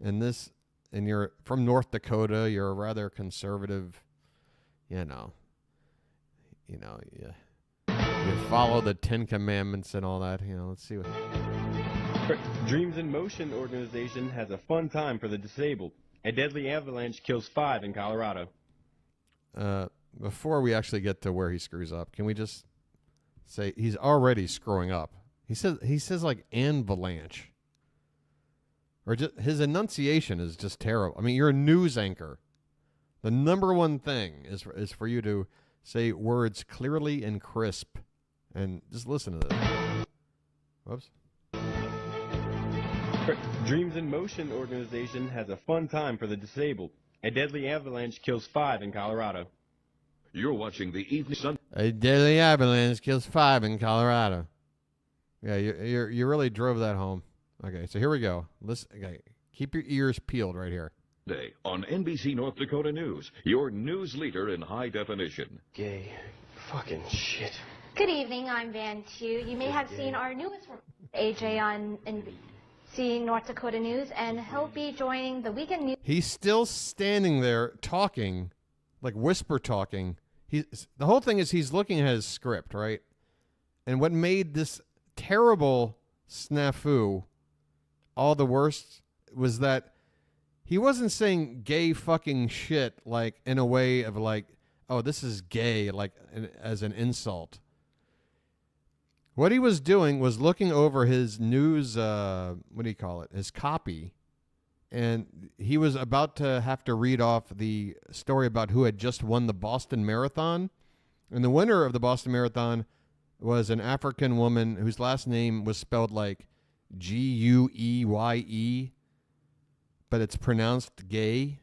and you're from North Dakota. You're a rather conservative, you follow the 10 Commandments and all that. Let's see what. Dreams in Motion organization has a fun time for the disabled. A deadly avalanche kills 5 in Colorado. Before we actually get to where he screws up, can we just say he's already screwing up? He says like avalanche. Or just his enunciation is just terrible. I mean, you're a news anchor. The number one thing is for you to say words clearly and crisp. And just listen to this. Whoops. Dreams in Motion organization has a fun time for the disabled. A deadly avalanche kills 5 in Colorado. You're watching the Evening Sun. A deadly avalanche kills 5 in Colorado. Yeah, you really drove that home. Okay, so here we go. Listen, okay, keep your ears peeled right here. Day on NBC North Dakota News, your news leader in high definition. Gay fucking shit. Good evening, I'm Van Tew. You may have seen our newest AJ on NBC North Dakota News, and he'll be joining the weekend news. He's still standing there talking, like whisper talking. The whole thing is he's looking at his script, right? And what made this terrible snafu all the worst was that he wasn't saying gay fucking shit like in a way of like, oh, this is gay, like as an insult. What he was doing was looking over his news, what do you call it, his copy, and he was about to have to read off the story about who had just won the Boston Marathon. And the winner of the Boston Marathon was an African woman whose last name was spelled like Gueye, but it's pronounced gay.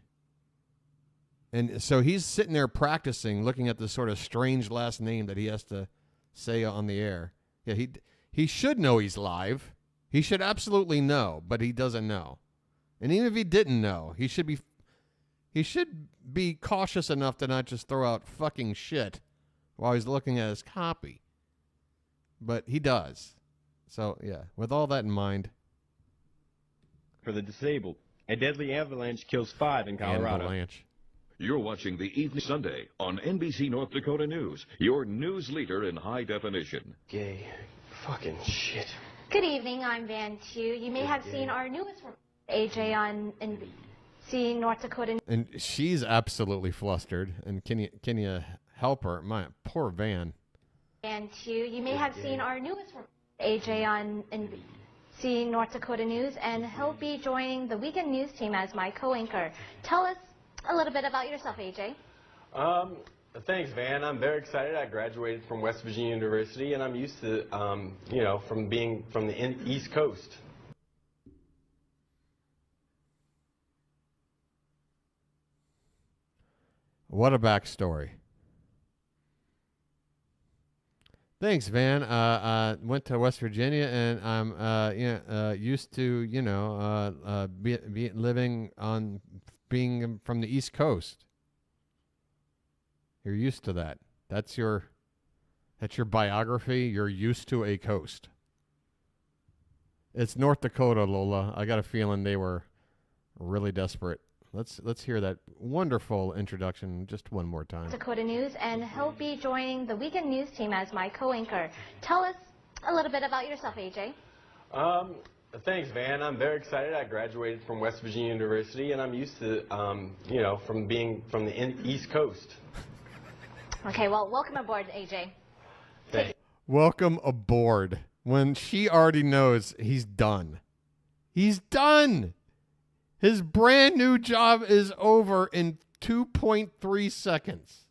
And so he's sitting there practicing, looking at this sort of strange last name that he has to say on the air. Yeah, he should know he's live. He should absolutely know, but he doesn't know. And even if he didn't know, he should be cautious enough to not just throw out fucking shit while he's looking at his copy. But he does. So, yeah, with all that in mind. For the disabled, a deadly avalanche kills 5 in Colorado. Avalanche. You're watching the Evening Sunday on NBC North Dakota News, your news leader in high definition. Gay fucking shit. Good evening, I'm Van Tew. You may have seen our newest AJ on NBC North Dakota. And she's absolutely flustered. And can you help her? My poor Van. Van Tew. You may have seen our newest AJ on NBC North Dakota News, and he'll be joining the weekend news team as my co-anchor. Tell us a little bit about yourself, AJ. Thanks, Van. I'm very excited. I graduated from West Virginia University, and I'm used to, from being from the East Coast. What a backstory. Thanks, Van. Went to West Virginia, and I'm used to being from the East Coast. You're used to that. That's your biography. You're used to a coast. It's North Dakota, Lola. I got a feeling they were really desperate. Let's hear that wonderful introduction just one more time. Dakota News, and he'll be joining the weekend news team as my co-anchor. Tell us a little bit about yourself, AJ. Thanks, Van. I'm very excited. I graduated from West Virginia University, and I'm used to, from being from the East Coast. Okay, well, welcome aboard, AJ. Thanks. Welcome aboard. When she already knows he's done. He's done. His brand new job is over in 2.3 seconds.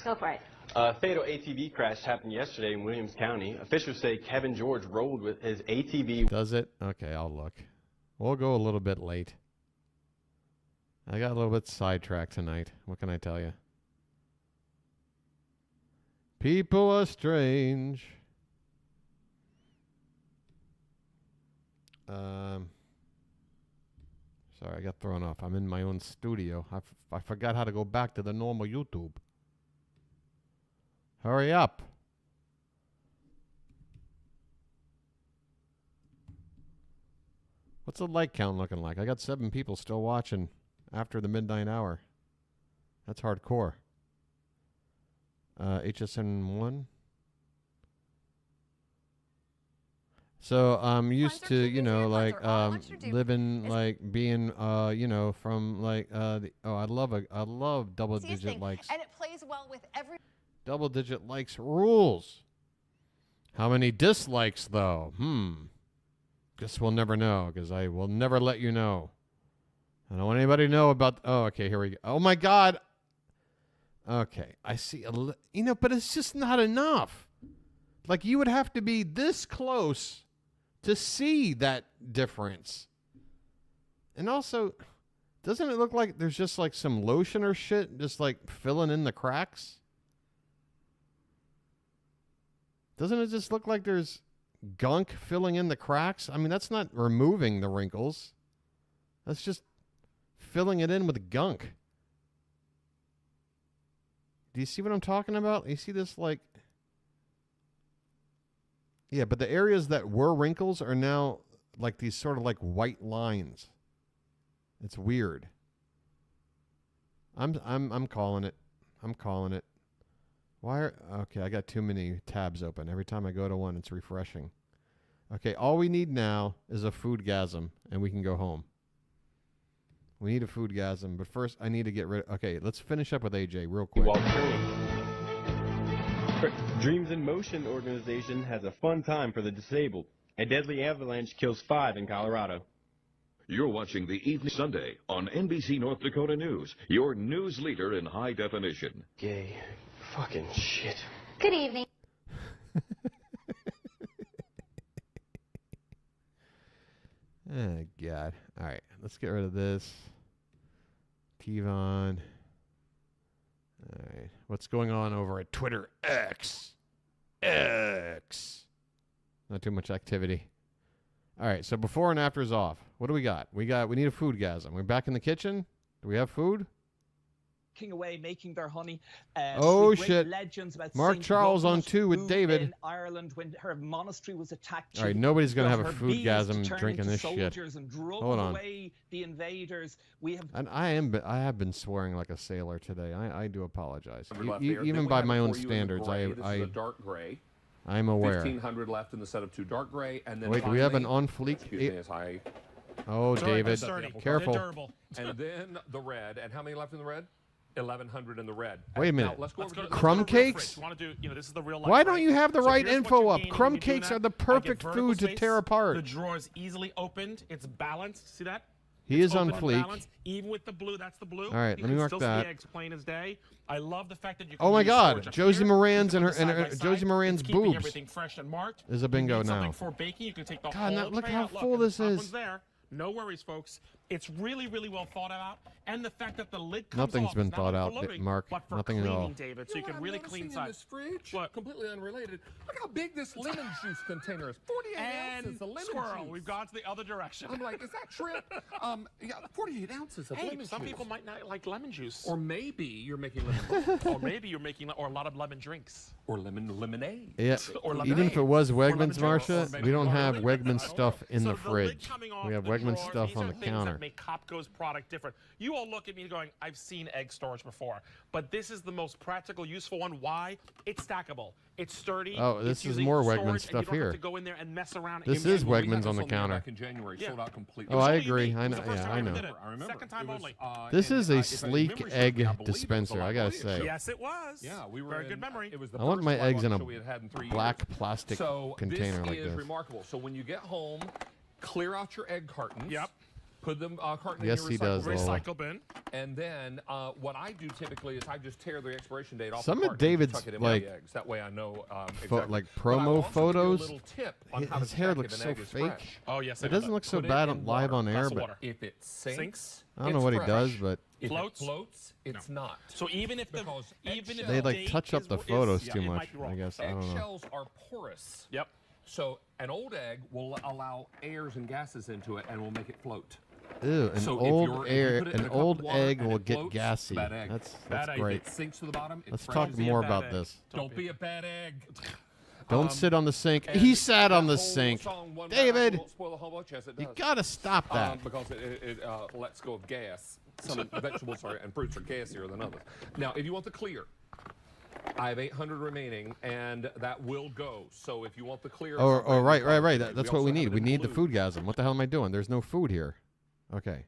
Go for it. A fatal ATV crash happened yesterday in Williams County. Officials say Kevin George rolled with his ATV. Does it? Okay, I'll look. We'll go a little bit late. I got a little bit sidetracked tonight. What can I tell you? People are strange. Sorry, I got thrown off. I'm in my own studio. I forgot how to go back to the normal YouTube. Hurry up. What's the like count looking like? I got 7 people still watching after the midnight hour. That's hardcore. HSN 1. So I'm used to, living like being, from like, I love double digit likes. And it plays well with every. Double digit likes rules. How many dislikes though? Guess we'll never know because I will never let you know. I don't want anybody to know about. Oh, okay, here we go. Oh my God. Okay, I see. But it's just not enough. Like, you would have to be this close to see that difference. And also, doesn't it look like there's just like some lotion or shit just like filling in the cracks? Doesn't it just look like there's gunk filling in the cracks? I mean, that's not removing the wrinkles. That's just filling it in with gunk. Do you see what I'm talking about? You see this, like... Yeah, but the areas that were wrinkles are now like these sort of like white lines. It's weird. I'm calling it. I'm calling it. Okay, I got too many tabs open. Every time I go to one, it's refreshing. Okay, all we need now is a foodgasm, and we can go home. We need a foodgasm, but first I need to get rid of... Okay, let's finish up with AJ real quick. Dreams in Motion organization has a fun time for the disabled. A deadly avalanche kills 5 in Colorado. You're watching the Evening Sunday on NBC North Dakota News, your news leader in high definition. Gay fucking shit. Good evening. Oh, God. All right, let's get rid of this. Kevon. All right. What's going on over at Twitter X? Not too much activity. All right, so before and after is off. What do we got? We need a foodgasm. We're back in the kitchen. Do we have food? Away making their honey. Oh shit! Legends about Mark Saint Charles on Rose, 2 with who David. In Ireland, when her monastery was attacked. All right, nobody's gonna have a got her bees foodgasm to turn drinking into this shit. soldiers and drove Hold on. away the invaders. We have. And I have been swearing like a sailor today. I do apologize. Left there. Even Then we by have my it own for you in the standards, gray. This is I a dark gray. I'm aware. 1,500 left in the set of 2 dark gray, and then Wait, do we have an finally- on fleek? Excuse me, as I. Oh, David, careful. And then the red, and how many left in the red? 1,100 in the red. Wait a Now, minute. let's go over to the Crumb cakes? You want to do, this is the real life. Why don't you have the So right here's what info you're up? gaining Crumb when you're doing cakes that. are the I get perfect vertical food to space. tear apart. The drawer is easily opened. It's balanced. See that? He is on open and fleek. balanced. Even with the blue, that's the blue. All right, you let me can mark still that. see the eggs plain as day. I love the fact that you can Oh my use God, storage up Josie here. Moran's You and can her put it side by Josie side. Moran's It's keeping boobs everything fresh and marked. is a bingo You need something now. for baking, you can take the God, whole look tray how out. full and the this top is. one's there. No worries, folks. It's really, really well thought out. And the fact that the lid comes Nothing's off been is not thought only out, for loading, Mark. but for Nothing at cleaning, all. David, so you know can what really I'm clean noticing in side. this fridge? What? Completely unrelated. Look how big this lemon juice container is. 48 ounces of lemon squirrel, juice. we've gone to the other direction. I'm like, is that trip? Yeah, 48 ounces of Hey, lemon some juice. people might not like lemon juice. Or maybe you're making lemon. Or maybe you're making or a lot of lemon drinks. Or lemonade. Yeah, Or even if it was Wegmans, Marsha, or we don't have maybe Wegmans stuff in So the fridge. We have Wegmans stuff on the counter. That make Copco's product different. You all look at me going, I've seen egg storage before, but this is the most practical, useful one. Why? It's stackable. It's sturdy. Oh, this it's is using more storage, Wegmans and stuff you don't here. Have to go in there and mess around. This is Wegmans on the counter. Back in January, sold out completely. Oh, I It was only agree. unique. I It know. was the first Yeah, time I we ever know. did it. Second time only. This is a if sleek memory serves egg me, I believe it was dispenser. I gotta say. Yes, it was. Yeah, we were Very in, good memory. It was the I want first my live eggs in auction a we had in 3 black years. plastic So container like this is this. remarkable. So when you get home, clear out your egg cartons. Yep. Put them carton Yes, in he your does, Lola. Recycle bin. And then what I do typically is I just tear the expiration date off Some the of carton and David's, tuck it in like, my eggs. That way I know exactly. like But I will promo also give you a photos. little tip on how His to hair check looks if so an egg is fake. fresh. Oh, yes, I It know doesn't that. look so Put it bad in live water. on air, Glass of but water. If it sinks, I don't know it's what he fresh. does, but If Floats? it floats, it's not. So even if Because they like date touch up is- the is- photos yeah, too it might much. be wrong. I guess I don't know. Eggshells are porous. Yep. So an old egg will allow airs and gases into it and will make it float. Ew, an So old if you put it in an a cup of old water egg and will it get floats, gassy. bad egg. That's Bad egg. great. If it sinks to the bottom, it's Let's fresh. talk Don't be a more bad about egg. this. Don't be a bad egg. Don't sit on the sink. and He sat on the that whole sink. song, One Bad Apple David, Won't Spoil the Whole Bunch. Yes, it you does. gotta stop that. Because it lets go of gas. Some vegetables and fruits are gassier than others. Now, if you want the clear, I have 800 remaining, and that will go. So if you want the clear... Oh, right. we That's what also we have need. it We need the include. foodgasm. What the hell am I doing? There's no food here. Okay.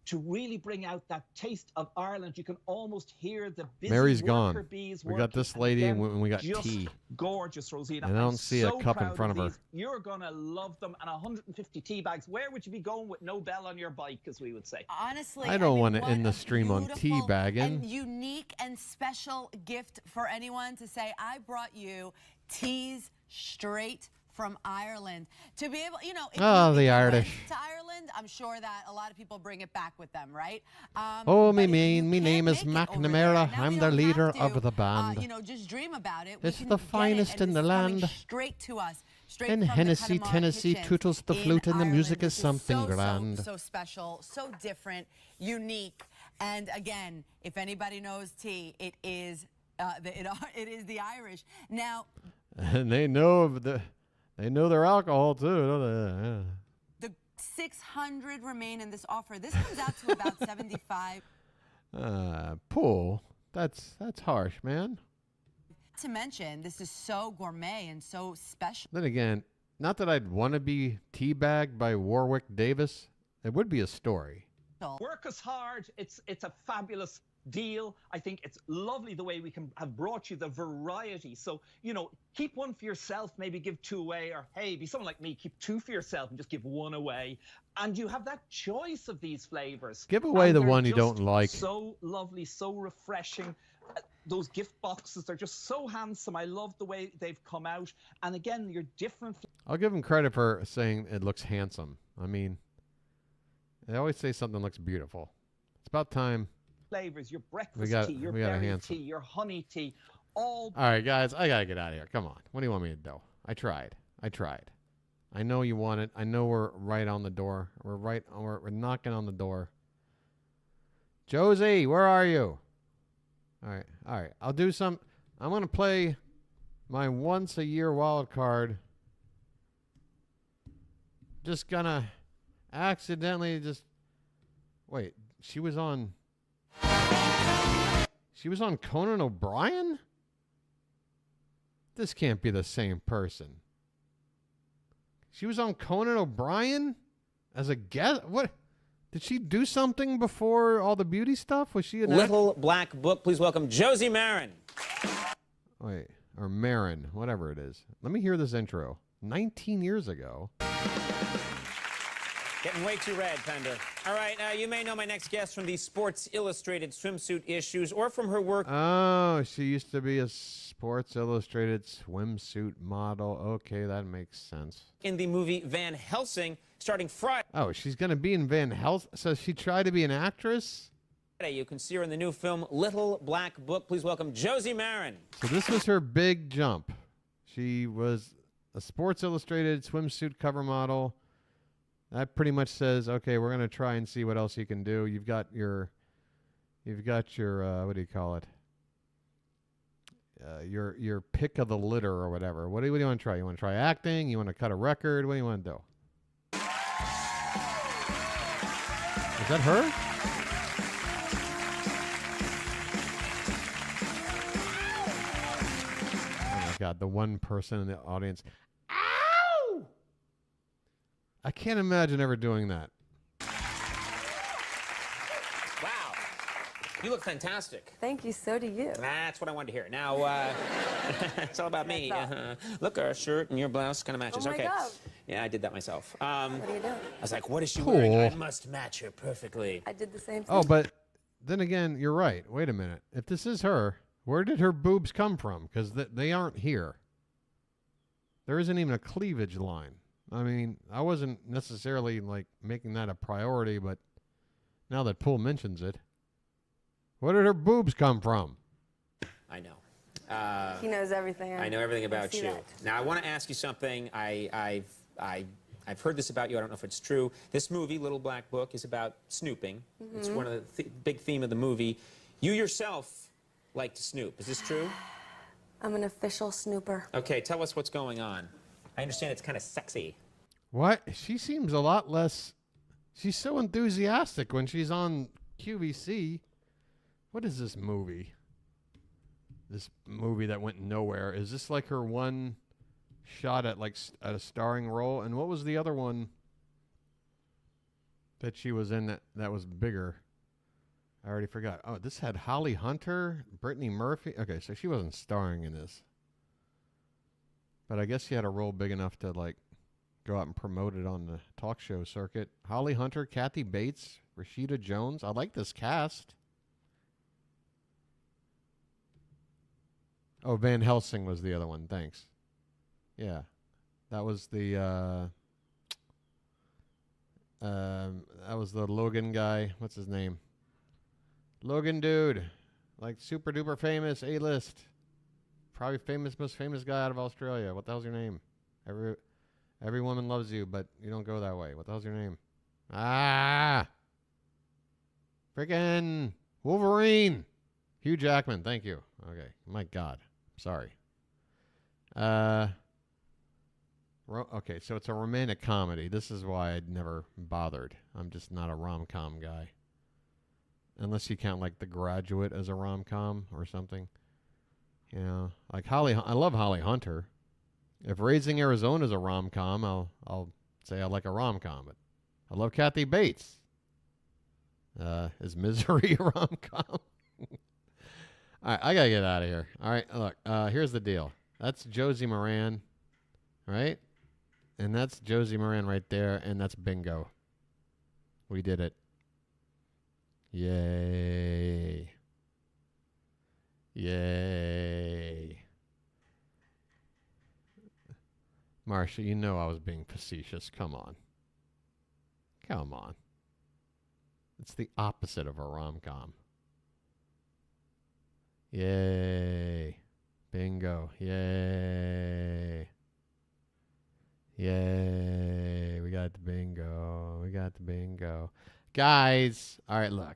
To really bring out that taste of Ireland, you can almost hear the busy Mary's worker gone. bees We got working, this and lady them and we got just tea. Gorgeous, Rosina. And I don't I'm see a so cup in proud front of her. these. You're gonna love them, and 150 tea bags. Where would you be going with no bell on your bike, as we would say? Honestly, I don't want to what end the a stream on beautiful teabagging. and unique and special gift for anyone to say, I brought you teas straight from Ireland. To be able, you know, if Oh, you the went Irish. to Ireland, I'm sure that a lot of people bring it back with them, right? Oh, but me if you name is can't make it over McNamara. there, now I'm we the don't leader have to, of the band. you know, just dream about it. It's We can the get it, finest and in this the is coming land. straight to us, straight In from Hennessy, the Connemara Tennessee, kitchen tootles the in flute and the Ireland, music is which something so, grand. So special, so different, unique, and again, if anybody knows tea, it is it is the Irish. Now, And they know they know their alcohol too, don't they? the 600 remain in this offer. This comes out to about 75. Pool. That's harsh, man. To mention, this is so gourmet and so special. Then again, not that I'd want to be teabagged by Warwick Davis. It would be a story. Work us hard. It's a fabulous deal. I think it's lovely the way we can have brought you the variety. So, you know, keep one for yourself, maybe give 2 away, or hey, be someone like me, keep 2 for yourself and just give 1 away. And you have that choice of these flavors. Give away And the they're one you just don't like. So lovely, so refreshing. Those gift boxes are just so handsome. I love the way they've come out. And again, you're different. I'll give him credit for saying it looks handsome. I mean, they always say something looks beautiful. It's about time. Flavors, your breakfast We got tea, your a berry handsome. tea, your honey tea, all. All right, guys, I gotta get out of here. Come on. What do you want me to do? I tried. I know you want it. I know we're right on the door. We're knocking on the door. Josie, where are you? All right. I'll do some. I'm gonna play my once a year wild card. Just gonna accidentally just wait. She was on Conan O'Brien? This can't be the same person. She was on Conan O'Brien as a guest? What? Did she do something before all the beauty stuff? Was she an Little Black Book? Please welcome Josie Marin. Wait, or Marin, whatever it is. Let me hear this intro. 19 years ago. Getting way too red, Fender. All right, you may know my next guest from the Sports Illustrated swimsuit issues or from her work. Oh, she used to be a Sports Illustrated swimsuit model. Okay, that makes sense. In the movie Van Helsing, starting Friday. Oh, she's going to be in Van Helsing. So she tried to be an actress? You can see her in the new film Little Black Book. Please welcome Josie Marin. So this was her big jump. She was a Sports Illustrated swimsuit cover model. That pretty much says, okay, we're going to try and see what else you can do. You've got your what do you call it? Your pick of the litter or whatever. What do you want to try? You want to try acting? You want to cut a record? What do you want to do? Is that her? Oh my God, the one person in the audience. Ow! I can't imagine ever doing that. Wow. You look fantastic. Thank you. So do you. That's what I wanted to hear. Now, it's all about me. Look, our shirt and your blouse kind of matches. Oh my okay. God. Yeah, I did that myself. What are you doing? I was like, what is she Cool. wearing? I must match her perfectly. I did the same thing. Oh, but then again, you're right. Wait a minute. If this is her, where did her boobs come from? Because they aren't here. There isn't even a cleavage line. I mean, I wasn't necessarily like making that a priority, but now that Poole mentions it, where did her boobs come from? I know. He knows everything. I know everything about you. that. Now, I want to ask you something. I've heard this about you. I don't know if it's true. This movie, Little Black Book, is about snooping. It's one of the big theme of the movie. You yourself like to snoop. Is this true? I'm an official snooper. Okay, tell us what's going on. I understand it's kind of sexy. What? She seems a lot less. She's so enthusiastic when she's on QVC. What is this movie? This movie that went nowhere. Is this like her one shot at at a starring role? And what was the other one that she was in that was bigger? I already forgot. Oh, this had Holly Hunter, Brittany Murphy. Okay, so she wasn't starring in this. But I guess she had a role big enough to like go out and promote it on the talk show circuit. Holly Hunter, Kathy Bates, Rashida Jones. I like this cast. Oh, Van Helsing was the other one. Thanks. Yeah. That was the Logan guy. What's his name? Logan dude. Like super duper famous, A-list. Probably most famous guy out of Australia. What the hell's your name? Every woman loves you, but you don't go that way. What the hell's your name? Ah! Freaking Wolverine. Hugh Jackman. Thank you. Okay. My God. Sorry. Okay, so it's a romantic comedy. This is why I'd never bothered. I'm just not a rom-com guy. Unless you count like The Graduate as a rom-com or something. You know, like I love Holly Hunter. If Raising Arizona is a rom-com, I'll say I like a rom-com. But I love Kathy Bates. Is Misery a rom-com? All right, I gotta get out of here. All right, look, here's the deal. That's Josie Moran, right? And that's Josie Moran right there, and that's bingo. We did it. Yay. Yay. Marcia, you know I was being facetious. Come on. Come on. It's the opposite of a rom-com. Yay. Bingo. Yay. Yay. We got the bingo. We got the bingo. Guys, all right, look.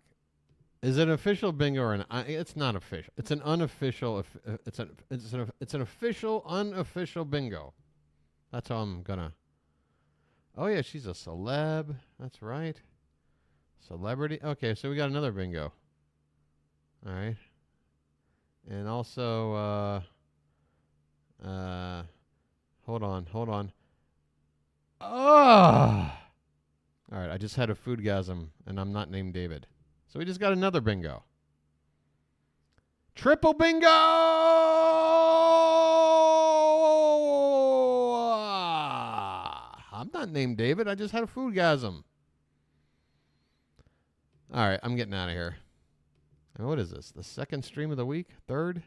Is it an official bingo or an it's not official. It's an unofficial it's an official unofficial bingo. That's how I'm gonna. Oh yeah, she's a celeb. That's right. Celebrity. Okay, so we got another bingo. All right. And also hold on. Oh! All right, I just had a foodgasm, and I'm not named David. So we just got another bingo. Triple bingo! I'm not named David. I just had a foodgasm. All right, I'm getting out of here. And what is this? The second stream of the week? Third?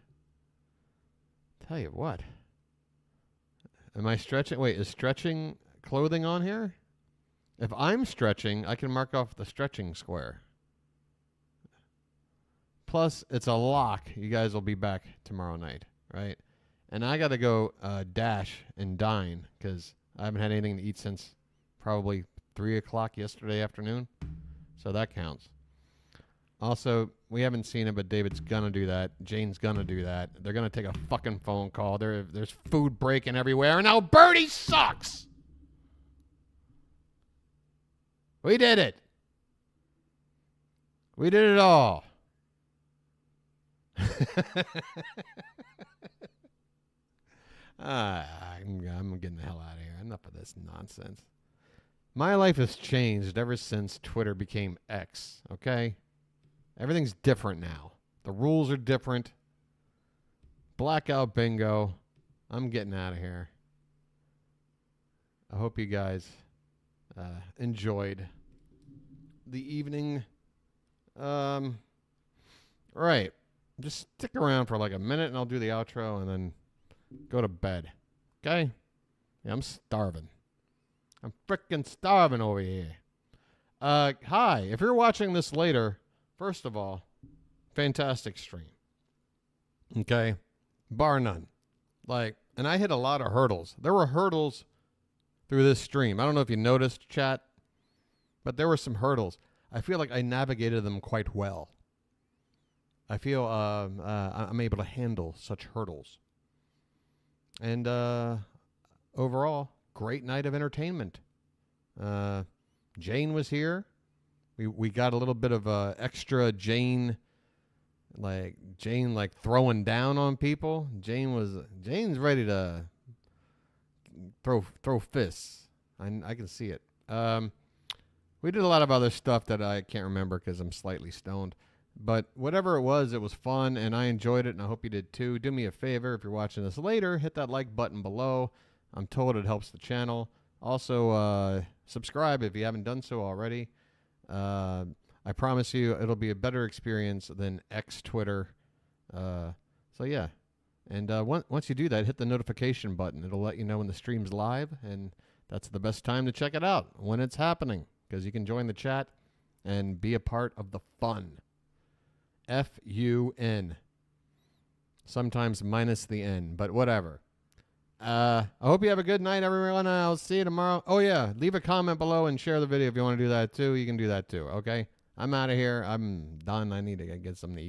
Tell you what. Am I stretching? Wait, is stretching clothing on here? If I'm stretching, I can mark off the stretching square. Plus, it's a lock. You guys will be back tomorrow night, right? And I got to go dash and dine because I haven't had anything to eat since probably 3 o'clock yesterday afternoon. So that counts. Also, we haven't seen it, but David's going to do that. Jane's going to do that. They're going to take a fucking phone call. There's food breaking everywhere. And now Birdie sucks. We did it. We did it all. I'm getting the hell out of here. Enough of this nonsense. My life has changed ever since Twitter became X, okay? Everything's different now. The rules are different. Blackout bingo. I'm getting out of here. I hope you guys enjoyed the evening. Right. Just stick around for like a minute and I'll do the outro and then go to bed. Okay? Yeah, I'm starving. I'm freaking starving over here. Hi. If you're watching this later, first of all, fantastic stream. Okay? Bar none. And I hit a lot of hurdles. There were hurdles through this stream. I don't know if you noticed, chat, but there were some hurdles. I feel like I navigated them quite well. I feel I'm able to handle such hurdles. And overall, great night of entertainment. Jane was here. We got a little bit of extra Jane throwing down on people. Jane's ready to throw fists. I can see it. We did a lot of other stuff that I can't remember because I'm slightly stoned. But whatever it was fun, and I enjoyed it, and I hope you did too. Do me a favor, if you're watching this later, hit that like button below. I'm told it helps the channel. Also, subscribe if you haven't done so already. I promise you it'll be a better experience than X Twitter. So, yeah. And once you do that, hit the notification button. It'll let you know when the stream's live, and that's the best time to check it out, when it's happening, because you can join the chat and be a part of the fun. F-U-N. Sometimes minus the N, but whatever. I hope you have a good night, everyone. I'll see you tomorrow. Oh, yeah. Leave a comment below and share the video if you want to do that, too. You can do that, too, okay? I'm out of here. I'm done. I need to get something to eat.